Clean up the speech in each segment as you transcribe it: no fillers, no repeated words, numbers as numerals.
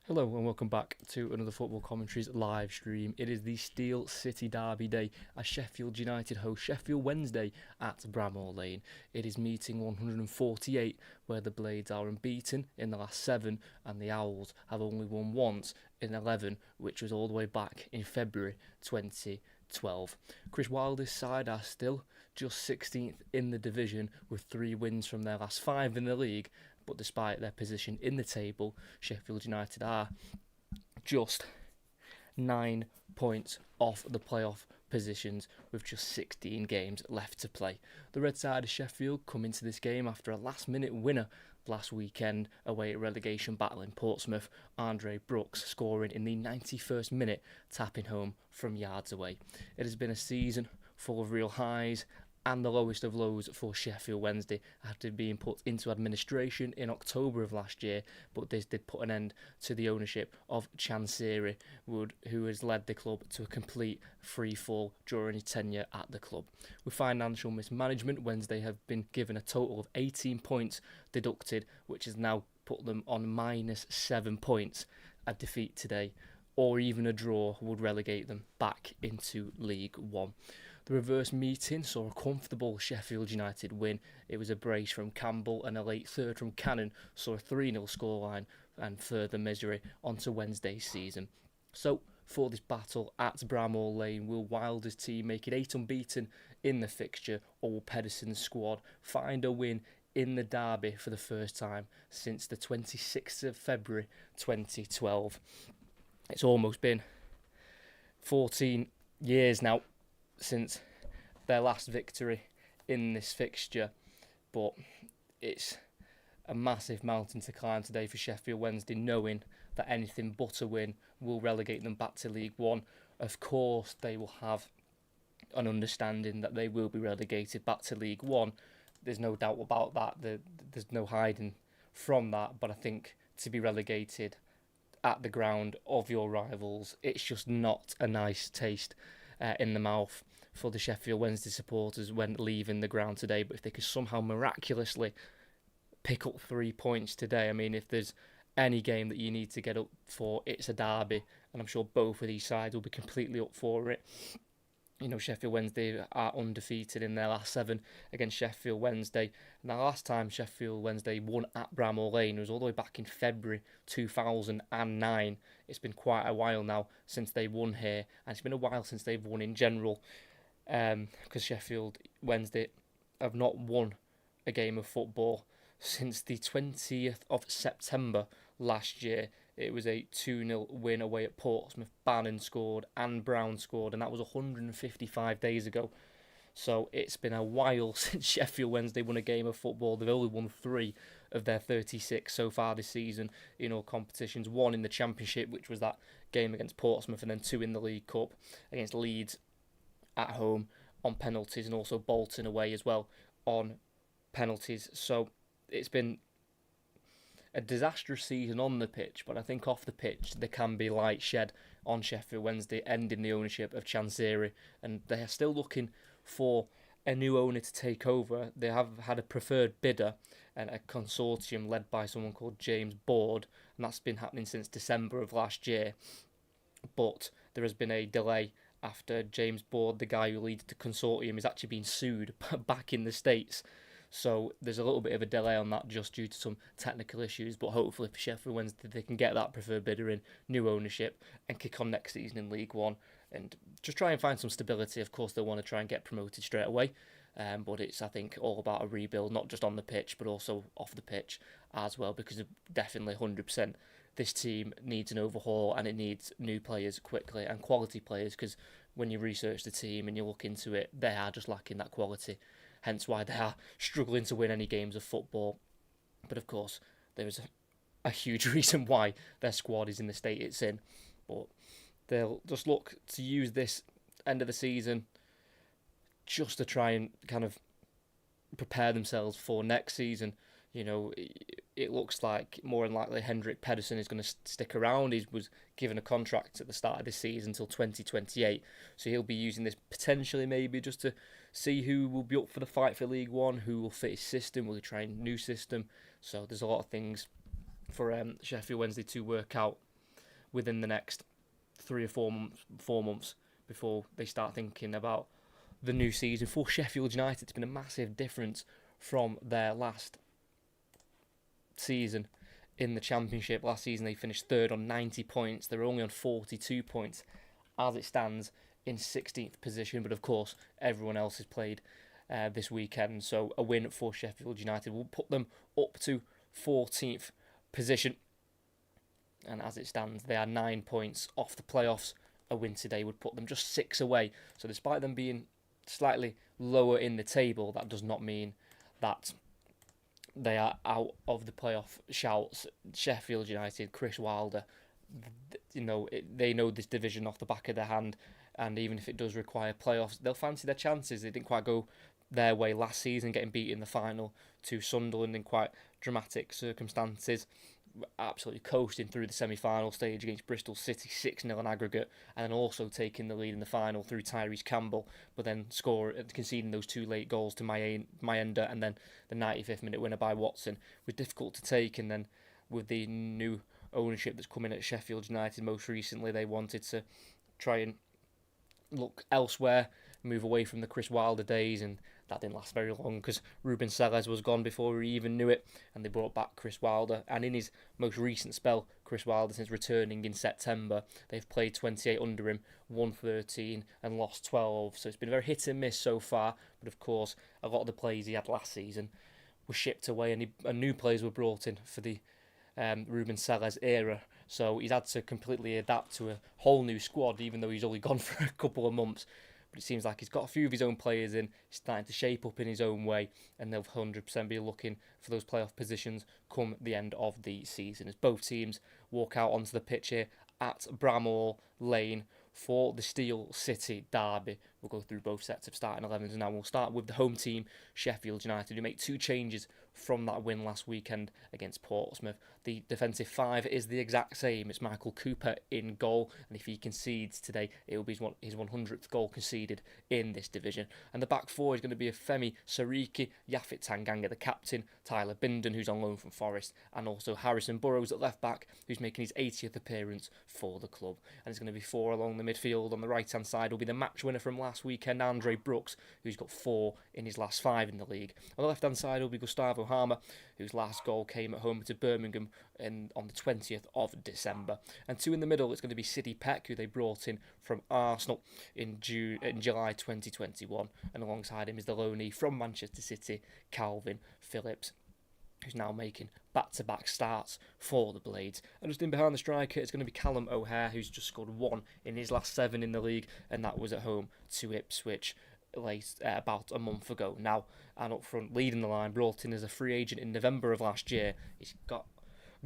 Hello and welcome back to another Football Commentaries live stream. It is the Steel City Derby day as Sheffield United host Sheffield Wednesday at Bramall Lane. It is meeting 148 where the Blades are unbeaten in the last 7 and the Owls have only won once in 11, which was all the way back in February 2012. Chris Wilder's side are still just 16th in the division with 3 wins from their last 5 in the league. But despite their position in the table, Sheffield United are just 9 points off the playoff positions with just 16 games left to play. The red side of Sheffield come into this game after a last-minute winner last weekend away at relegation battle in Portsmouth, Andre Brooks scoring in the 91st minute, tapping home from yards away. It has been a season full of real highs and the lowest of lows for Sheffield Wednesday after being put into administration in October of last year, but this did put an end to the ownership of Chansiri Wood, who has led the club to a complete free fall during his tenure at the club. With financial mismanagement, Wednesday have been given a total of 18 points deducted, which has now put them on -7 points. A defeat today or even a draw would relegate them back into League One. The reverse meeting saw a comfortable Sheffield United win. It was a brace from Campbell and a late third from Cannon saw a 3-0 scoreline and further misery onto Wednesday's season. So, for this battle at Bramall Lane, will Wilder's team make it 8 unbeaten in the fixture, or will Pedersen's squad find a win in the derby for the first time since the 26th of February 2012? It's almost been 14 years now since their last victory in this fixture, but it's a massive mountain to climb today for Sheffield Wednesday, knowing that anything but a win will relegate them back to League One. Of course, they will have an understanding that they will be relegated back to League One. There's no doubt about that. There's no hiding from that, but I think to be relegated at the ground of your rivals, it's just not a nice taste in the mouth for the Sheffield Wednesday supporters when leaving the ground today. But if they could somehow miraculously pick up 3 points today, I mean, if there's any game that you need to get up for, it's a derby, and I'm sure both of these sides will be completely up for it. You know, Sheffield Wednesday are undefeated in their last 7 against Sheffield Wednesday. And the last time Sheffield Wednesday won at Bramall Lane was all the way back in February 2009. It's been quite a while now since they won here, and it's been a while since they've won in general, because Sheffield Wednesday have not won a game of football since the 20th of September last year. It was a 2-0 win away at Portsmouth. Bannon scored and Brown scored, and that was 155 days ago. So it's been a while since Sheffield Wednesday won a game of football. They've only won 3 of their 36 so far this season in all competitions. 1 in the Championship, which was that game against Portsmouth, and then 2 in the League Cup against Leeds at home on penalties, and also Bolton away as well on penalties. So it's been a disastrous season on the pitch, but I think off the pitch there can be light shed on Sheffield Wednesday, ending the ownership of Chansiri, and they are still looking for a new owner to take over. They have had a preferred bidder and a consortium led by someone called James Board, and that's been happening since December of last year. But there has been a delay after James Board, the guy who leads the consortium, is actually being sued back in the States. So there's a little bit of a delay on that just due to some technical issues, but hopefully for Sheffield Wednesday they can get that preferred bidder in, new ownership, and kick on next season in League One and just try and find some stability. Of course, they want to try and get promoted straight away, but it's, I think, all about a rebuild, not just on the pitch but also off the pitch as well, because definitely 100% this team needs an overhaul and it needs new players quickly and quality players, because when you research the team and you look into it, they are just lacking that quality. Hence why they are struggling to win any games of football. But of course, there is a huge reason why their squad is in the state it's in. But they'll just look to use this end of the season just to try and kind of prepare themselves for next season. You know, it looks like more than likely Hendrik Pedersen is going to stick around. He was given a contract at the start of this season until 2028, so he'll be using this potentially maybe just to see who will be up for the fight for League One, who will fit his system, will he try a new system. So there's a lot of things for Sheffield Wednesday to work out within the next 3 or 4 months before they start thinking about the new season. For Sheffield United, it's been a massive difference from their last season in the Championship. Last season they finished third on 90 points. They're only on 42 points as it stands, in 16th position. But of course, everyone else has played this weekend, so a win for Sheffield United will put them up to 14th position. And as it stands, they are 9 points off the playoffs. A win today would put them just 6 away. So despite them being slightly lower in the table, that does not mean that they are out of the playoff shouts. Sheffield United, Chris Wilder, they know this division off the back of their hand, and even if it does require playoffs, they'll fancy their chances. They didn't quite go their way last season, getting beat in the final to Sunderland in quite dramatic circumstances. Absolutely coasting through the semi-final stage against Bristol City, 6-0 on aggregate, and then also taking the lead in the final through Tyrese Campbell, but then conceding those 2 late goals to Mayenda, and then the 95th minute winner by Watson was difficult to take. And then with the new ownership that's come in at Sheffield United most recently, they wanted to try and look elsewhere, move away from the Chris Wilder days, and that didn't last very long because Ruben Selles was gone before we even knew it, and they brought back Chris Wilder. And in his most recent spell, Chris Wilder, since returning in September, they've played 28 under him, won 13 and lost 12. So it's been very hit and miss so far. But of course, a lot of the players he had last season were shipped away, and new players were brought in for the Ruben Selles era. So he's had to completely adapt to a whole new squad, even though he's only gone for a couple of months. But it seems like he's got a few of his own players in, he's starting to shape up in his own way, and they'll 100% be looking for those playoff positions come the end of the season, as both teams walk out onto the pitch here at Bramall Lane for the Steel City derby. We'll go through both sets of starting 11s now. We'll start with the home team, Sheffield United, who make 2 changes from that win last weekend against Portsmouth. The defensive 5 is the exact same. It's Michael Cooper in goal, and if he concedes today, it will be his 100th goal conceded in this division. And the back 4 is going to be Femi Sariki, Yafit Tanganga, the captain, Tyler Binden, who's on loan from Forest, and also Harrison Burrows at left back, who's making his 80th appearance for the club. And it's going to be 4 along the midfield. On the right-hand side will be the match winner from last weekend, Andre Brooks, who's got 4 in his last 5 in the league. On the left-hand side will be Gustavo Harmer, whose last goal came at home to Birmingham on the 20th of December. And 2 in the middle, it's going to be Sidney Peck, who they brought in from Arsenal in July 2021. And alongside him is the loanee from Manchester City, Calvin Phillips, who's now making back-to-back starts for the Blades. And just in behind the striker, it's going to be Callum O'Hare, who's just scored 1 in his last 7 in the league, and that was at home to Ipswich about a month ago now. And up front, leading the line, brought in as a free agent in November of last year. He's got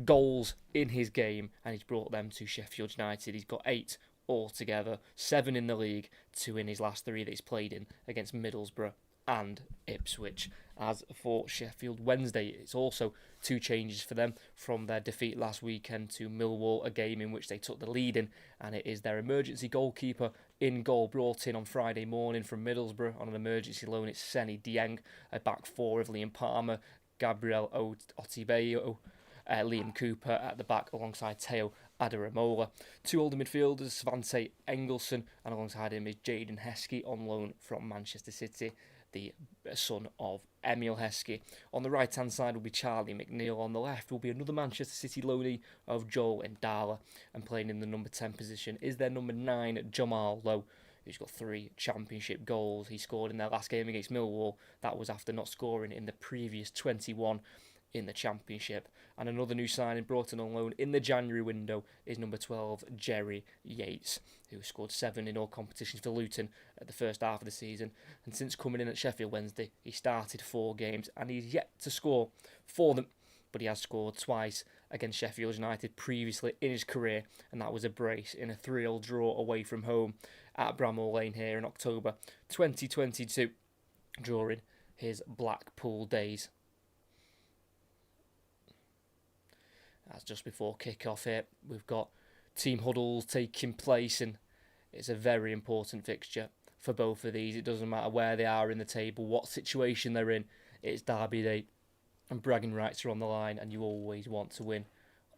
goals in his game, and he's brought them to Sheffield United. He's got 8 altogether, 7 in the league, 2 in his last 3 that he's played in against Middlesbrough and Ipswich. As for Sheffield Wednesday, it's also 2 changes for them from their defeat last weekend to Millwall, a game in which they took the lead in, and it is their emergency goalkeeper in goal, brought in on Friday morning from Middlesbrough on an emergency loan. It's Seni Dieng, a back 4 of Liam Palmer, Gabriel Otibeyo, Liam Cooper at the back alongside Teo Adaramola. 2 older midfielders, Svante Engelson, and alongside him is Jaden Heskey on loan from Manchester City, the son of Emil Heskey. On the right-hand side will be Charlie McNeil. On the left will be another Manchester City loanee of Joel Ndala. And playing in the number 10 position is their number 9, Jamal Lowe, who's got 3 championship goals. He scored in their last game against Millwall. That was after not scoring in the previous 21 in the Championship. And another new signing brought in on loan in the January window is number 12, Jerry Yates, who scored 7 in all competitions for Luton at the first half of the season. And since coming in at Sheffield Wednesday, he started 4 games and he's yet to score for them, but he has scored twice against Sheffield United previously in his career, and that was a brace in a 3-3 draw away from home at Bramall Lane here in October 2022 during his Blackpool days. That's just before kick-off here. We've got team huddles taking place, and it's a very important fixture for both of these. It doesn't matter where they are in the table, what situation they're in. It's Derby Day, and bragging rights are on the line, and you always want to win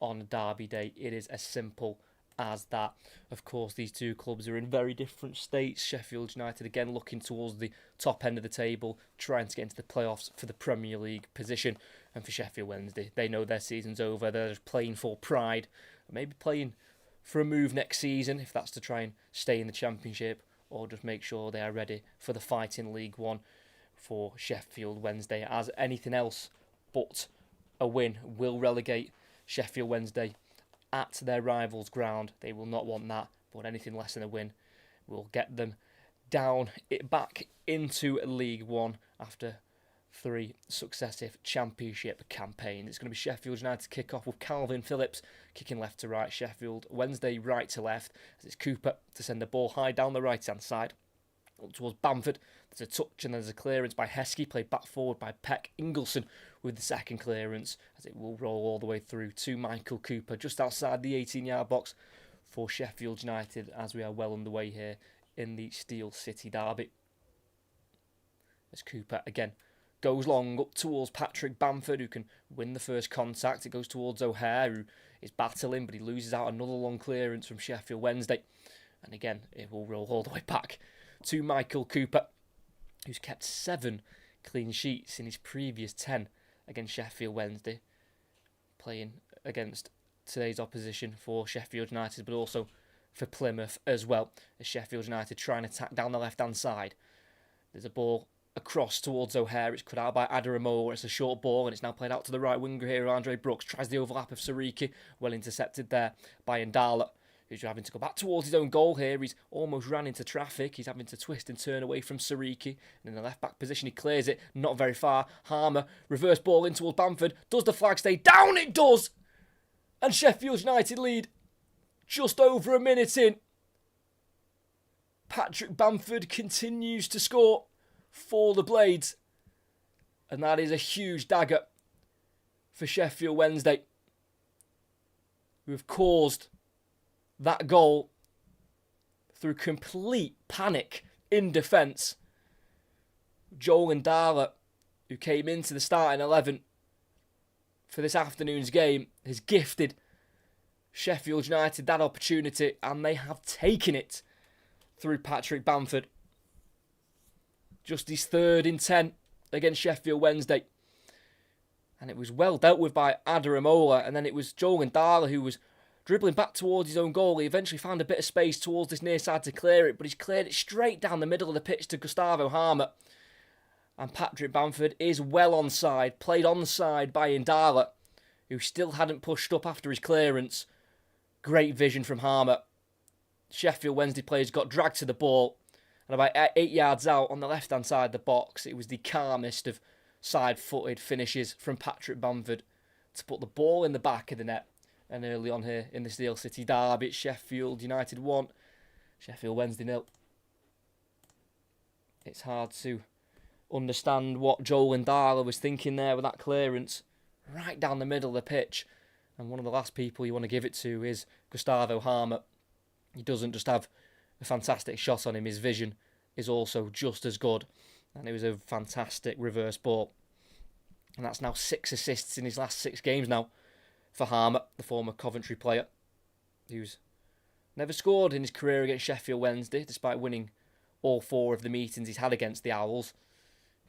on Derby Day. It is as simple as that. Of course, these two clubs are in very different states. Sheffield United again looking towards the top end of the table, trying to get into the playoffs for the Premier League position. And for Sheffield Wednesday, they know their season's over. They're just playing for pride, maybe playing for a move next season, if that's to try and stay in the Championship, or just make sure they are ready for the fight in League One for Sheffield Wednesday, as anything else but a win will relegate Sheffield Wednesday at their rivals' ground. They will not want that, but anything less than a win will get them back into League One after 3 successive Championship campaigns. It's going to be Sheffield United kick off with Calvin Phillips kicking left to right, Sheffield Wednesday right to left, as it's Cooper to send the ball high down the right hand side up towards Bamford. There's a touch and there's a clearance by Heskey, played back forward by Peck. Ingleson with the second clearance, as it will roll all the way through to Michael Cooper just outside the 18-yard box for Sheffield United, as we are well underway here in the Steel City derby. As Cooper again goes long up towards Patrick Bamford, who can win the first contact. It goes towards O'Hare, who is battling, but he loses out another long clearance from Sheffield Wednesday. And again, it will roll all the way back to Michael Cooper, who's kept 7 clean sheets in his previous 10 against Sheffield Wednesday, playing against today's opposition for Sheffield United, but also for Plymouth as well, as Sheffield United try and attack down the left-hand side. There's a ball across towards O'Hare. It's cut out by Adaramola. It's a short ball, and it's now played out to the right winger here. Andre Brooks tries the overlap of Sariki, well intercepted there by Ndala, who's having to go back towards his own goal here. He's almost ran into traffic. He's having to twist and turn away from Sariki. And in the left-back position, he clears it, not very far. Harmer, reverse ball in towards Bamford. Does the flag stay down? It does! And Sheffield United lead just over a minute in. Patrick Bamford continues to score for the Blades. And that is a huge dagger for Sheffield Wednesday, who have caused that goal through complete panic in defence. Joel Ndala, who came into the starting 11 for this afternoon's game, has gifted Sheffield United that opportunity, and they have taken it through Patrick Bamford. Just his 3rd in 10 against Sheffield Wednesday. And it was well dealt with by Adaramola, and then it was Joel Ndala who was dribbling back towards his own goal. He eventually found a bit of space towards this near side to clear it, but he's cleared it straight down the middle of the pitch to Gustavo Harmer. And Patrick Bamford is well onside, played onside by Ndala, who still hadn't pushed up after his clearance. Great vision from Harmer. Sheffield Wednesday players got dragged to the ball, and about 8 yards out on the left-hand side of the box, it was the calmest of side-footed finishes from Patrick Bamford to put the ball in the back of the net. And early on here in the Steel City derby, it's Sheffield United 1, Sheffield Wednesday 0. It's hard to understand what Joel Ndala was thinking there with that clearance right down the middle of the pitch. And one of the last people you want to give it to is Gustavo Harmer. He doesn't just have a fantastic shot on him, his vision is also just as good. And it was a fantastic reverse ball. And that's now 6 assists in his last 6 games now for Harmer, the former Coventry player, who's never scored in his career against Sheffield Wednesday, despite winning all 4 of the meetings he's had against the Owls.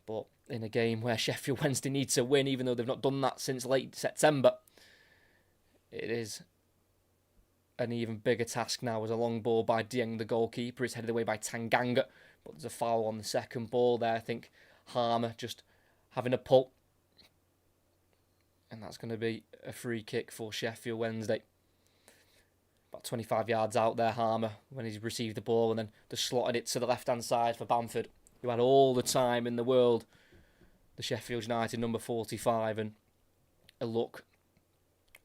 But in a game where Sheffield Wednesday needs to win, even though they've not done that since late September, it is an even bigger task now, as a long ball by Dieng, the goalkeeper, is headed away by Tanganga, but there's a foul on the second ball there. I think Harmer just having a pull, and that's going to be a free kick for Sheffield Wednesday. About 25 yards out there, Harmer, when he's received the ball, and then just slotted it to the left-hand side for Bamford, who had all the time in the world, the Sheffield United number 45, and a look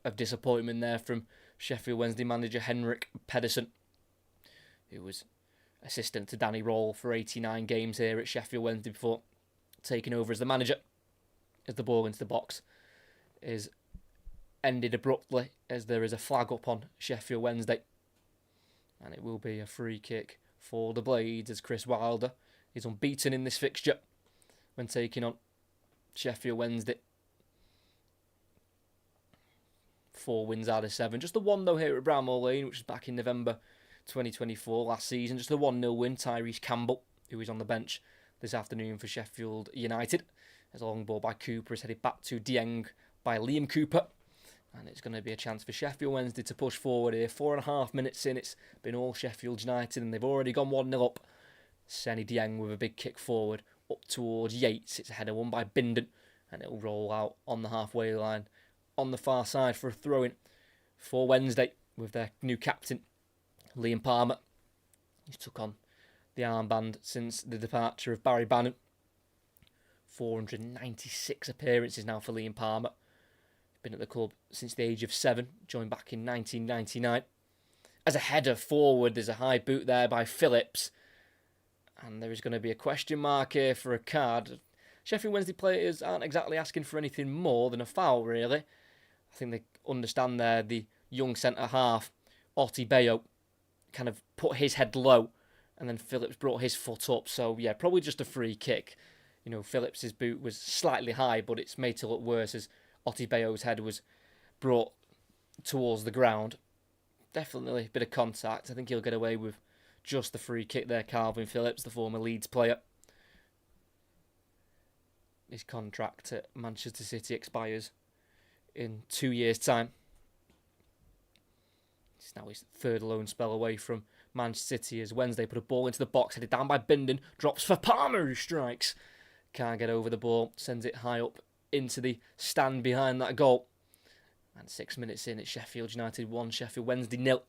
of disappointment there from Sheffield Wednesday manager Henrik Pedersen, who was assistant to Danny Roll for 89 games here at Sheffield Wednesday before taking over as the manager, as the ball into the box is ended abruptly as there is a flag up on Sheffield Wednesday. And it will be a free kick for the Blades, as Chris Wilder is unbeaten in this fixture when taking on Sheffield Wednesday. 4 wins out of 7. Just the one, though, here at Bramall Lane, which was back in November 2024, last season. Just the 1-0 win. Tyrese Campbell, who is on the bench this afternoon for Sheffield United. As a long ball by Cooper is headed back to Dieng by Liam Cooper. And it's going to be a chance for Sheffield Wednesday to push forward here. 4.5 minutes in, it's been all Sheffield United, and they've already gone 1-0 up. Senny Dieng with a big kick forward up towards Yates. It's a header won by Bindon, and it'll roll out on the halfway line on the far side for a throw-in for Wednesday with their new captain, Liam Palmer. He's took on the armband since the departure of Barry Bannon. 496 appearances now for Liam Palmer. Been at the club since the age of 7, joined back in 1999. As a header forward, there's a high boot there by Phillips. And there is going to be a question mark here for a card. Sheffield Wednesday players aren't exactly asking for anything more than a foul, really. I think they understand there the young centre-half, Otti Bayo, kind of put his head low, and then Phillips brought his foot up. So, yeah, probably just a free kick. You know, Phillips' boot was slightly high, but it's made to look worse as Otti Bayo's head was brought towards the ground. Definitely a bit of contact. I think he'll get away with just the free kick there, Calvin Phillips, the former Leeds player. His contract at Manchester City expires in 2 years' time. It's now his third loan spell away from Manchester City as Wednesday put a ball into the box, headed down by Bindon, drops for Palmer, who strikes. Can't get over the ball, sends it high up into the stand behind that goal. And 6 minutes in, it's Sheffield United 1, Sheffield Wednesday 0.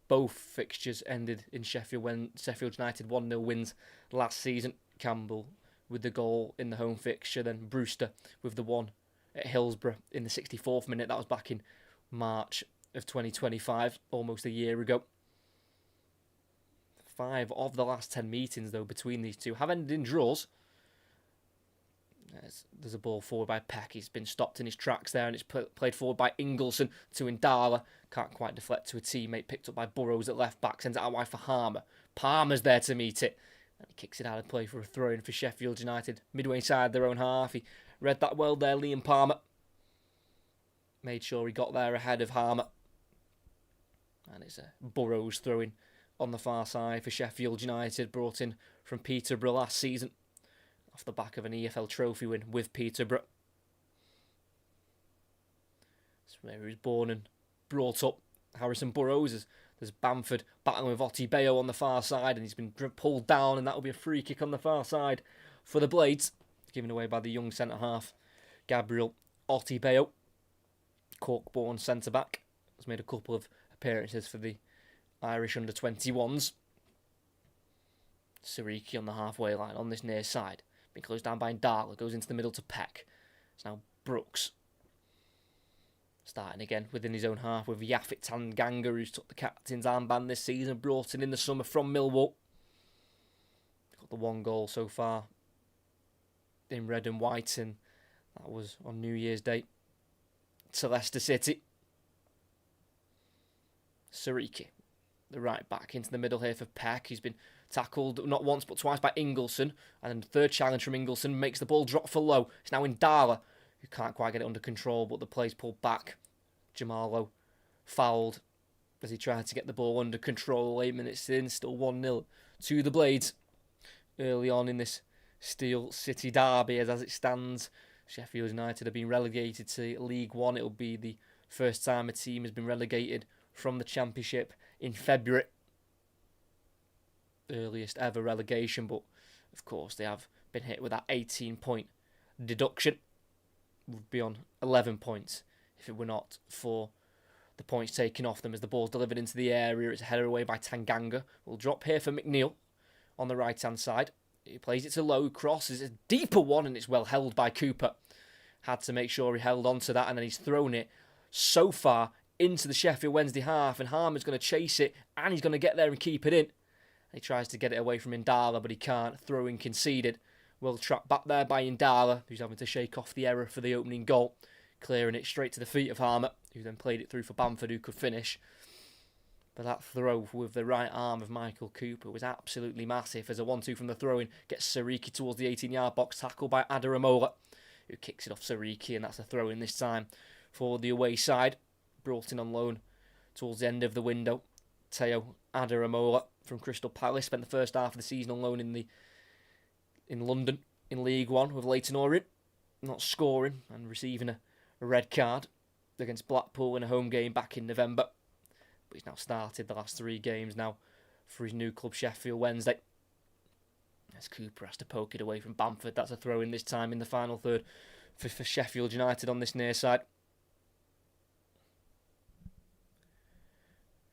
Both fixtures ended in Sheffield United 1-0 wins last season. Campbell with the goal in the home fixture, then Brewster with the one at Hillsborough in the 64th minute. That was back in March of 2025, almost a year ago. 5 of the last 10 meetings, though, between these two have ended in draws. There's a ball forward by Peck. He's been stopped in his tracks there, and it's played forward by Ingleson to Indala. Can't quite deflect to a teammate. Picked up by Burrows at left back. Sends it out wide for Harmer. Palmer's there to meet it. And he kicks it out of play for a throw-in for Sheffield United. Midway inside their own half. He read that well there, Liam Palmer. Made sure he got there ahead of Harmer. And it's a Burrows throw-in on the far side for Sheffield United. Brought in from Peterborough last season, off the back of an EFL trophy win with Peterborough. That's where he was born and brought up. Harrison Burrows. There's Bamford battling with Otti Bayo on the far side, and he's been pulled down, and that will be a free kick on the far side for the Blades, given away by the young centre-half, Gabriel Otti Bayo. Cork-born centre-back. Has made a couple of appearances for the Irish under-21s. Siriki on the halfway line on this near side. Been closed down by Ndala, goes into the middle to Peck. It's now Brooks. Starting again within his own half with Yafit Tanganga, who's took the captain's armband this season, brought in the summer from Millwall. Got the 1 goal so far in red and white, and that was on New Year's Day to Leicester City. Siriki, the right back, into the middle here for Peck. He's been tackled not once but twice by Ingleson, and then the third challenge from Ingleson makes the ball drop for low. It's now Indala, who can't quite get it under control, but the play's pulled back. Jamalo fouled as he tried to get the ball under control. 8 minutes in, still 1-0 to the Blades. Early on in this Steel City derby, as it stands, Sheffield United have been relegated to League One. It'll be the first time a team has been relegated from the Championship in February. Earliest ever relegation, but of course they have been hit with that 18-point deduction. Would be on 11 points if it were not for the points taken off them as the ball's delivered into the area. It's a header away by Tanganga. We'll drop here for McNeil on the right-hand side. He plays it to low, crosses a deeper one, and it's well held by Cooper. Had to make sure he held on to that, and then he's thrown it so far into the Sheffield Wednesday half, and Harmer's going to chase it, and he's going to get there and keep it in. He tries to get it away from Indala, but he can't. Throw-in conceded. Well trapped back there by Indala, who's having to shake off the error for the opening goal. Clearing it straight to the feet of Harmer, who then played it through for Bamford, who could finish. But that throw with the right arm of Michael Cooper was absolutely massive, as a 1-2 from the throw-in gets Siriki towards the 18-yard box, tackled by Adaramola, who kicks it off Siriki, and that's a throw-in this time for the away side. brought in on loan towards the end of the window. Teo Adaramola from Crystal Palace spent the first half of the season on loan in London in League One with Leyton Orient, not scoring and receiving a red card against Blackpool in a home game back in November. But he's now started the last 3 games now for his new club Sheffield Wednesday. As Cooper has to poke it away from Bamford. That's a throw in this time in the final third for Sheffield United on this near side.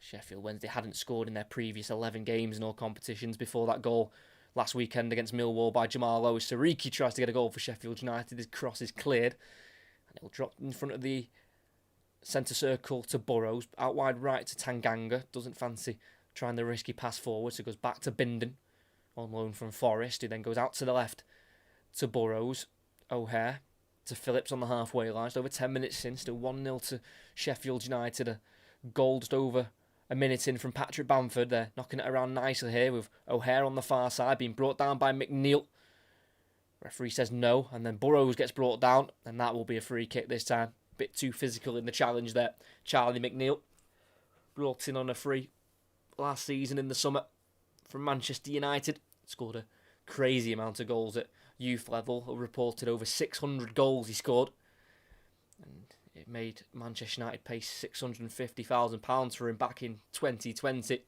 Sheffield Wednesday hadn't scored in their previous 11 games in all competitions before that goal last weekend against Millwall by Jamal Lewis. Sariki tries to get a goal for Sheffield United. His cross is cleared. And it'll drop in front of the centre circle to Burrows. Out wide right to Tanganga. Doesn't fancy trying the risky pass forward. So goes back to Bindon on loan from Forest. Who then goes out to the left to Burrows. O'Hare to Phillips on the halfway line. Just over 10 minutes in. Still 1-0 to Sheffield United. A goal just over a minute in from Patrick Bamford. They're knocking it around nicely here with O'Hare on the far side being brought down by McNeil. Referee says no, and then Burrows gets brought down, and that will be a free kick this time. Bit too physical in the challenge there. Charlie McNeil, brought in on a free last season in the summer from Manchester United. Scored a crazy amount of goals at youth level. Reported over 600 goals he scored. And it made Manchester United pay £650,000 for him back in 2020. Didn't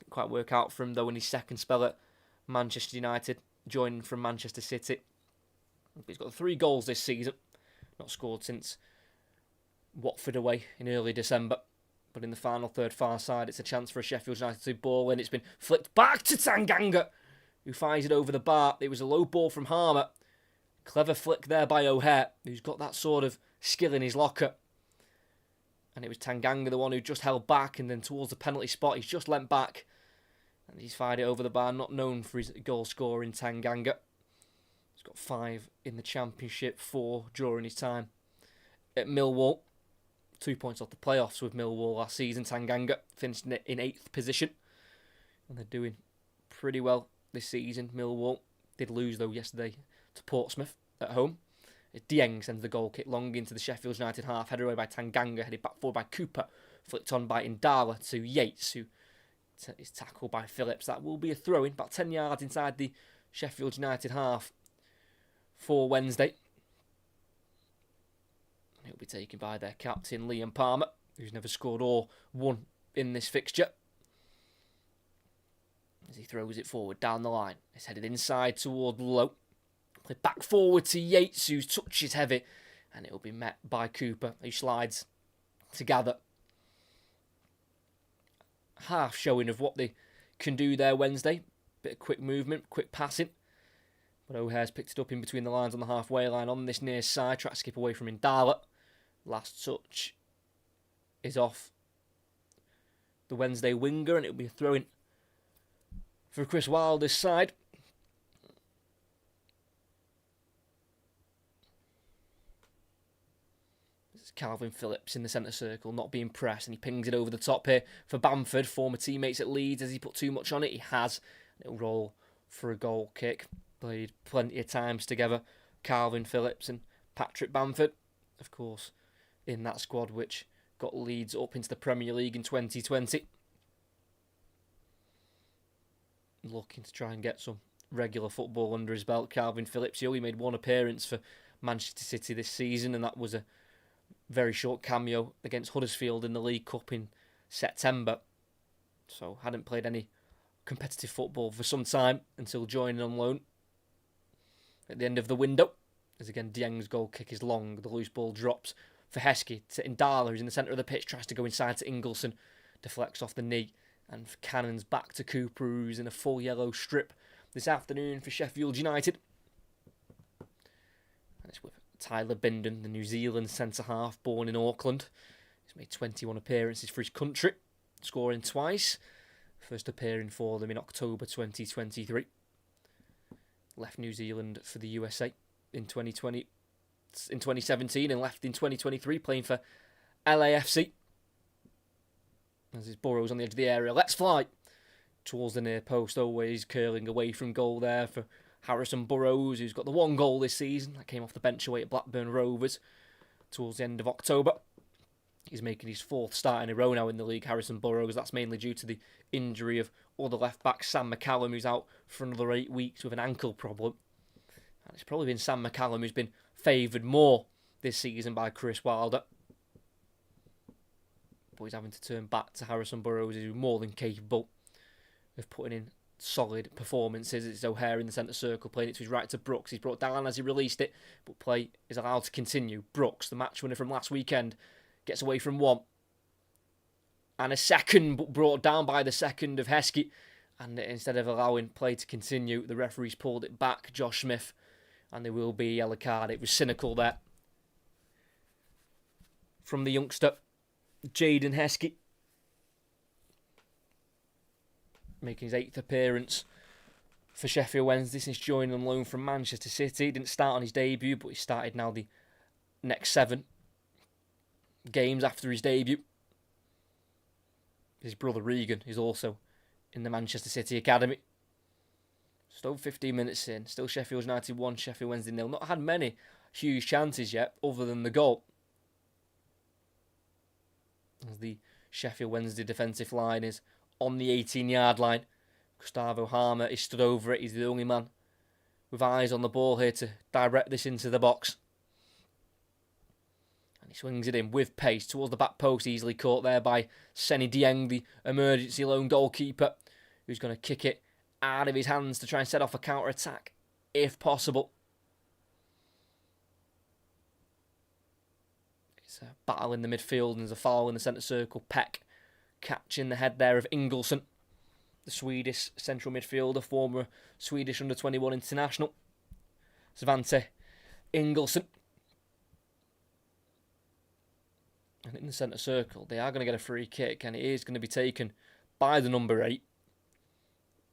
quite work out for him though in his second spell at Manchester United, joining from Manchester City. But he's got 3 goals this season. Not scored since Watford away in early December. But in the final third far side, it's a chance for a Sheffield United ball, and it's been flicked back to Tanganga, who fires it over the bar. It was a low ball from Harmer. Clever flick there by O'Hare, who's got that sort of skill in his locker. And it was Tanganga, the one who just held back, and then towards the penalty spot, he's just leant back. And he's fired it over the bar, not known for his goal scoring, Tanganga. He's got 5 in the Championship, 4 during his time at Millwall. 2 points off the playoffs with Millwall last season. Tanganga finished in 8th position. And they're doing pretty well this season. Millwall did lose, though, yesterday to Portsmouth at home. Dieng sends the goal kick long into the Sheffield United half. Headed away by Tanganga, headed back forward by Cooper. Flicked on by Indala to Yates, who is tackled by Phillips. That will be a throw-in, about 10 yards inside the Sheffield United half for Wednesday. It'll be taken by their captain, Liam Palmer, who's never scored or won in this fixture. As he throws it forward down the line. It's headed inside toward Lowe. Played back forward to Yates, whose touch is heavy. And it'll be met by Cooper, who slides to gather. Half showing of what they can do there Wednesday. Bit of quick movement, quick passing. But O'Hare's picked it up in between the lines on the halfway line on this near side. Try to skip away from Indala. Last touch is off the Wednesday winger, and it'll be a throw-in for Chris Wilder's side. This is Calvin Phillips in the centre circle, not being pressed, and he pings it over the top here for Bamford, former teammates at Leeds. Has he put too much on it? He has. It'll roll for a goal kick. Played plenty of times together, Calvin Phillips and Patrick Bamford, of course, in that squad which got Leeds up into the Premier League in 2020. Looking to try and get some regular football under his belt. Calvin Phillips, he only made 1 appearance for Manchester City this season, and that was a very short cameo against Huddersfield in the League Cup in September. So hadn't played any competitive football for some time until joining on loan at the end of the window. As again, Dieng's goal kick is long. The loose ball drops for Heskey to Indala, who's in the centre of the pitch, tries to go inside to Ingleson, deflects off the knee, and Cannon's back to Cooper, who's in a full yellow strip this afternoon for Sheffield United. And it's with Tyler Bindon, the New Zealand centre-half, born in Auckland. He's made 21 appearances for his country, scoring twice. First appearing for them in October 2023. Left New Zealand for the USA in 2017 and left in 2023 playing for LAFC. As his Burrows on the edge of the area. Let's fly towards the near post. Always curling away from goal there for Harrison Burrows, who's got the 1 goal this season. That came off the bench away at Blackburn Rovers towards the end of October. He's making his 4th start in a row now in the league, Harrison Burrows. That's mainly due to the injury of other left-back Sam McCallum, who's out for another 8 weeks with an ankle problem. And it's probably been Sam McCallum who's been favoured more this season by Chris Wilder. But he's having to turn back to Harrison Burrows, who's more than capable of putting in solid performances. It's O'Hare in the centre circle, playing it to his right to Brooks. He's brought down as he released it, but play is allowed to continue. Brooks, the match winner from last weekend, gets away from one. And a second, but brought down by the second of Heskey. And instead of allowing play to continue, the referees pulled it back, Josh Smith. And there will be a yellow card. It was cynical there from the youngster, Jaden Heskey. Making his 8th appearance for Sheffield Wednesday since joining on loan from Manchester City. He didn't start on his debut, but he started now the next 7 games after his debut. His brother Regan is also in the Manchester City Academy. Still 15 minutes in. Still Sheffield United 1, Sheffield Wednesday 0. Not had many huge chances yet, other than the goal. As the Sheffield Wednesday defensive line is on the 18-yard line. Gustavo Harmer is stood over it. He's the only man with eyes on the ball here to direct this into the box. And he swings it in with pace towards the back post, easily caught there by Seni Dieng, the emergency lone goalkeeper, who's going to kick it out of his hands to try and set off a counter-attack, if possible. It's a battle in the midfield and there's a foul in the centre circle. Peck catching the head there of Ingelsson, the Swedish central midfielder, former Swedish under-21 international. Svante Ingelsson. And in the centre circle, they are going to get a free kick, and it is going to be taken by the number 8.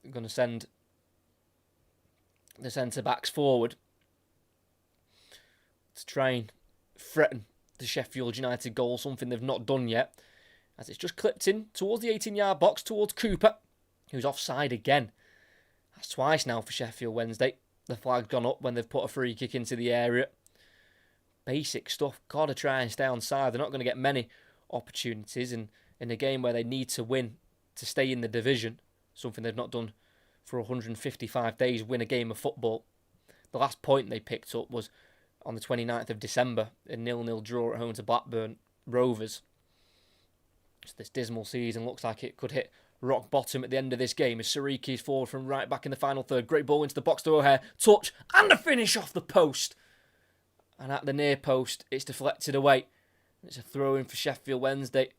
They're going to send the centre-backs forward to try and threaten the Sheffield United goal, something they've not done yet, as it's just clipped in towards the 18-yard box, towards Cooper, who's offside again. That's twice now for Sheffield Wednesday. The flag's gone up when they've put a free kick into the area. Basic stuff. Got to try and stay onside. They're not going to get many opportunities in a game where they need to win to stay in the division, something they've not done for 155 days, win a game of football. The last point they picked up was on the 29th of December, a 0-0 draw at home to Blackburn Rovers. So this dismal season looks like it could hit rock bottom at the end of this game as Sariki is forward from right back in the final third. Great ball into the box to O'Hare. Touch and a finish off the post. And at the near post, it's deflected away. It's a throw-in for Sheffield Wednesday.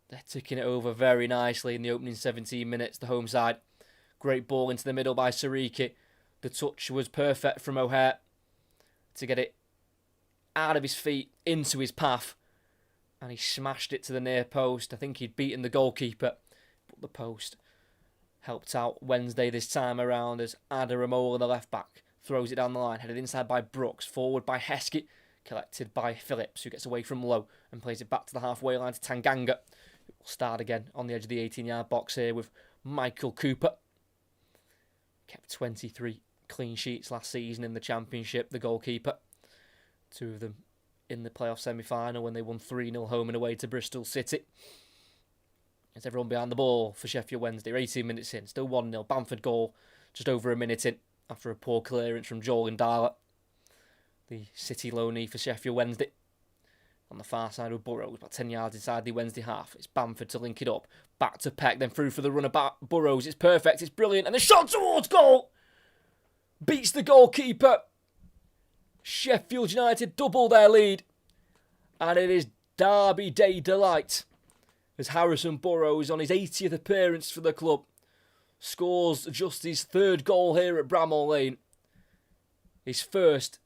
They're ticking it over very nicely in the opening 17 minutes, the home side. Great ball into the middle by Sariki. The touch was perfect from O'Hare to get it out of his feet, into his path. And he smashed it to the near post. I think he'd beaten the goalkeeper, but the post helped out Wednesday this time around as Adaramola, the left-back, throws it down the line, headed inside by Brooks, forward by Heskey, collected by Phillips, who gets away from Lowe and plays it back to the halfway line to Tanganga. We'll start again on the edge of the 18-yard box here with Michael Cooper. Kept 23 clean sheets last season in the Championship, the goalkeeper. 2 of them in the playoff semi-final when they won 3-0 home and away to Bristol City. It's everyone behind the ball for Sheffield Wednesday. 18 minutes in, still 1-0. Bamford goal just over a minute in after a poor clearance from Joel Ndala, the City loanee for Sheffield Wednesday. On the far side of Burrows, about 10 yards inside the Wednesday half. It's Bamford to link it up. Back to Peck, then through for the runner back. Burrows, it's perfect, it's brilliant. And the shot towards goal! Beats the goalkeeper. Sheffield United double their lead. And it is Derby Day delight as Harrison Burrows, on his 80th appearance for the club, scores just his 3rd goal here at Bramall Lane. His first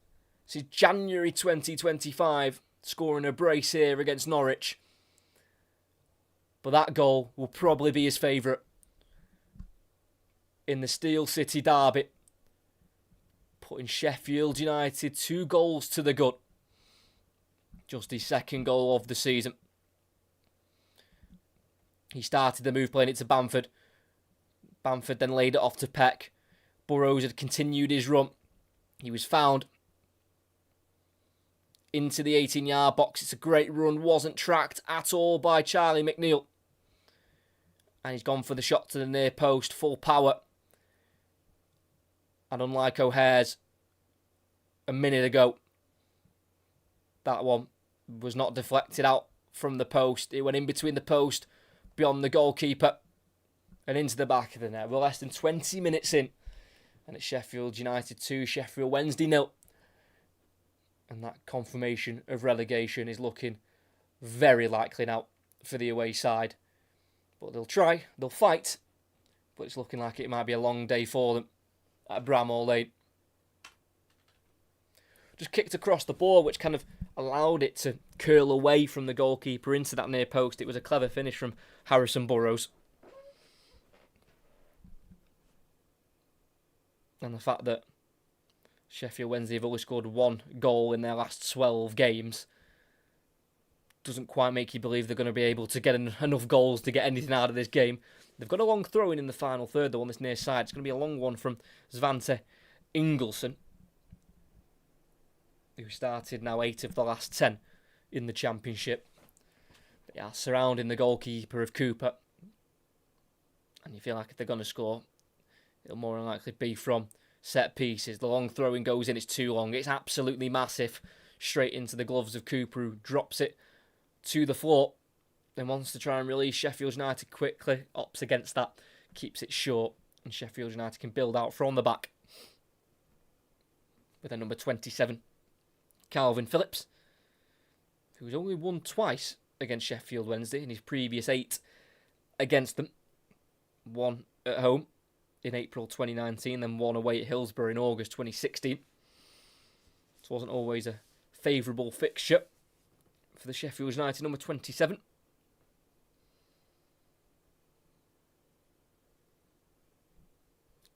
since January 2025, scoring a brace here against Norwich. But that goal will probably be his favourite in the Steel City derby, putting Sheffield United 2 goals to the gut. Just his 2nd goal of the season. He started the move playing it to Bamford. Bamford then laid it off to Peck. Burrows had continued his run. He was found into the 18-yard box. It's a great run, wasn't tracked at all by Charlie McNeil. And he's gone for the shot to the near post, full power. And unlike O'Hare's a minute ago, that one was not deflected out from the post. It went in between the post, beyond the goalkeeper, and into the back of the net. We're less than 20 minutes in, and it's Sheffield United 2, Sheffield Wednesday 0. And that confirmation of relegation is looking very likely now for the away side. But they'll try, they'll fight, but it's looking like it might be a long day for them at Bramall Lane. Just kicked across the ball, which kind of allowed it to curl away from the goalkeeper into that near post. It was a clever finish from Harrison Burrows. And the fact that Sheffield Wednesday have only scored 1 goal in their last 12 games doesn't quite make you believe they're going to be able to get enough goals to get anything out of this game. They've got a long throw-in in the final third, though, on this near side. It's going to be a long one from Svante Ingelsson, who started now 8 of the last 10 in the Championship. They are surrounding the goalkeeper of Cooper. And you feel like if they're going to score, it'll more than likely be from set pieces. The long throw-in goes in, it's too long. It's absolutely massive. Straight into the gloves of Cooper, who drops it to the floor. Then wants to try and release Sheffield United quickly. Opts against that. Keeps it short. And Sheffield United can build out from the back. With their number 27, Calvin Phillips, who's only won twice against Sheffield Wednesday in his previous 8 against them. 1 at home in April 2019, then 1 away at Hillsborough in August 2016. This wasn't always a favourable fixture for the Sheffield United number 27.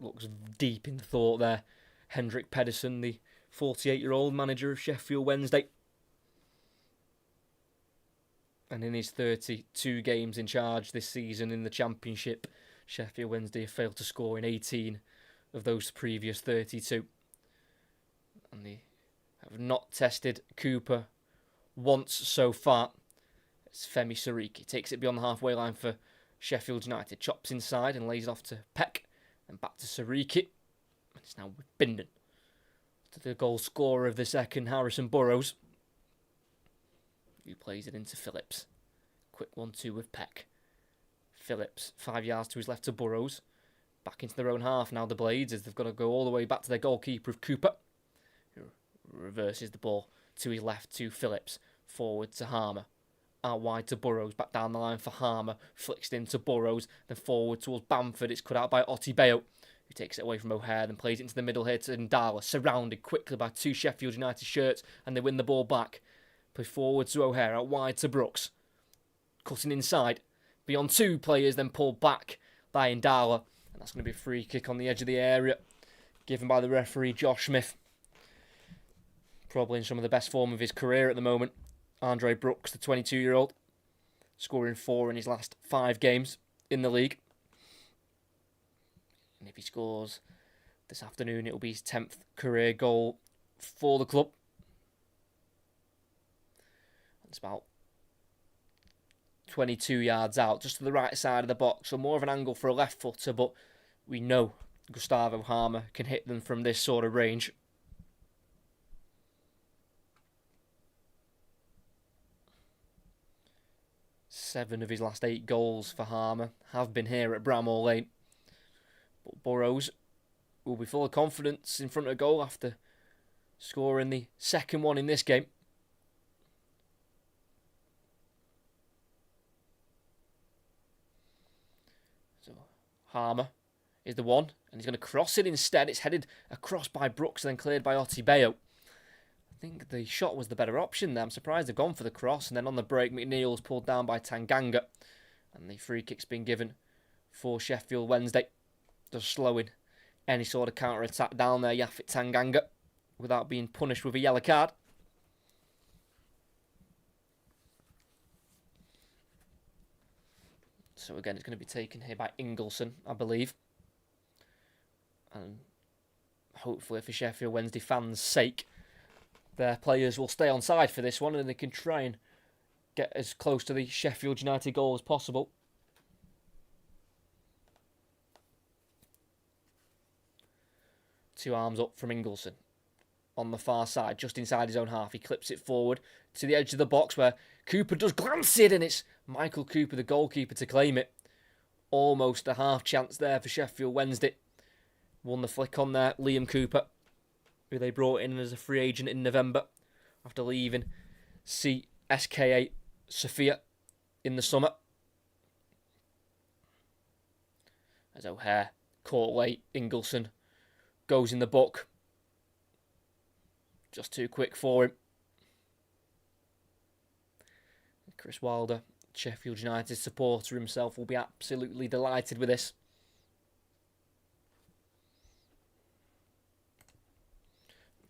Looks deep in thought there. Hendrik Pedersen, the 48-year-old manager of Sheffield Wednesday. And in his 32 games in charge this season in the Championship, Sheffield Wednesday have failed to score in 18 of those previous 32. And they have not tested Cooper once so far. It's Femi Sariki. Takes it beyond the halfway line for Sheffield United. Chops inside and lays off to Peck. And back to Sariki. And it's now with Bindon. To the goal scorer of the second, Harrison Burrows, who plays it into Phillips. Quick 1-2 with Peck. Phillips, 5 yards to his left to Burrows. Back into their own half now, the Blades, as they've got to go all the way back to their goalkeeper of Cooper, who reverses the ball to his left to Phillips. Forward to Harmer. Out wide to Burrows. Back down the line for Harmer. Flicks it into Burrows. Then forward towards Bamford. It's cut out by Otti Bayo, who takes it away from O'Hare. Then plays it into the middle here to Ndala. Surrounded quickly by 2 Sheffield United shirts. And they win the ball back. Play forward to O'Hare. Out wide to Brooks. Cutting inside. Beyond 2 players. Then pulled back by Ndala. And that's going to be a free kick on the edge of the area. Given by the referee, Josh Smith. Probably in some of the best form of his career at the moment. Andre Brooks, the 22-year-old, scoring 4 in his last 5 games in the league. And if he scores this afternoon, it'll be his 10th career goal for the club. It's about 22 yards out, just to the right side of the box. So more of an angle for a left footer, but we know Gustavo Harmer can hit them from this sort of range. Seven of his last 8 goals for Harmer have been here at Bramall Lane. But Burrows will be full of confidence in front of goal after scoring the second one in this game. So Harmer is the one, and he's going to cross it instead. It's headed across by Brooks and then cleared by Otti Bayo. I think the shot was the better option there. I'm surprised they've gone for the cross. And then on the break, McNeil's pulled down by Tanganga. And the free kick's been given for Sheffield Wednesday. Just slowing any sort of counter-attack down there, Yafit Tanganga, without being punished with a yellow card. So again, it's going to be taken here by Ingelsson, I believe. And hopefully for Sheffield Wednesday fans' sake, their players will stay on side for this one, and they can try and get as close to the Sheffield United goal as possible. Two arms up from Ingleson. On the far side, just inside his own half. He clips it forward to the edge of the box where Cooper does glance it, and it's Michael Cooper, the goalkeeper, to claim it. Almost a half chance there for Sheffield Wednesday. Won the flick on there, Liam Cooper, who they brought in as a free agent in November after leaving CSKA Sofia in the summer. As O'Hare caught late, Ingleson goes in the book. Just too quick for him. Chris Wilder, Sheffield United supporter himself, will be absolutely delighted with this.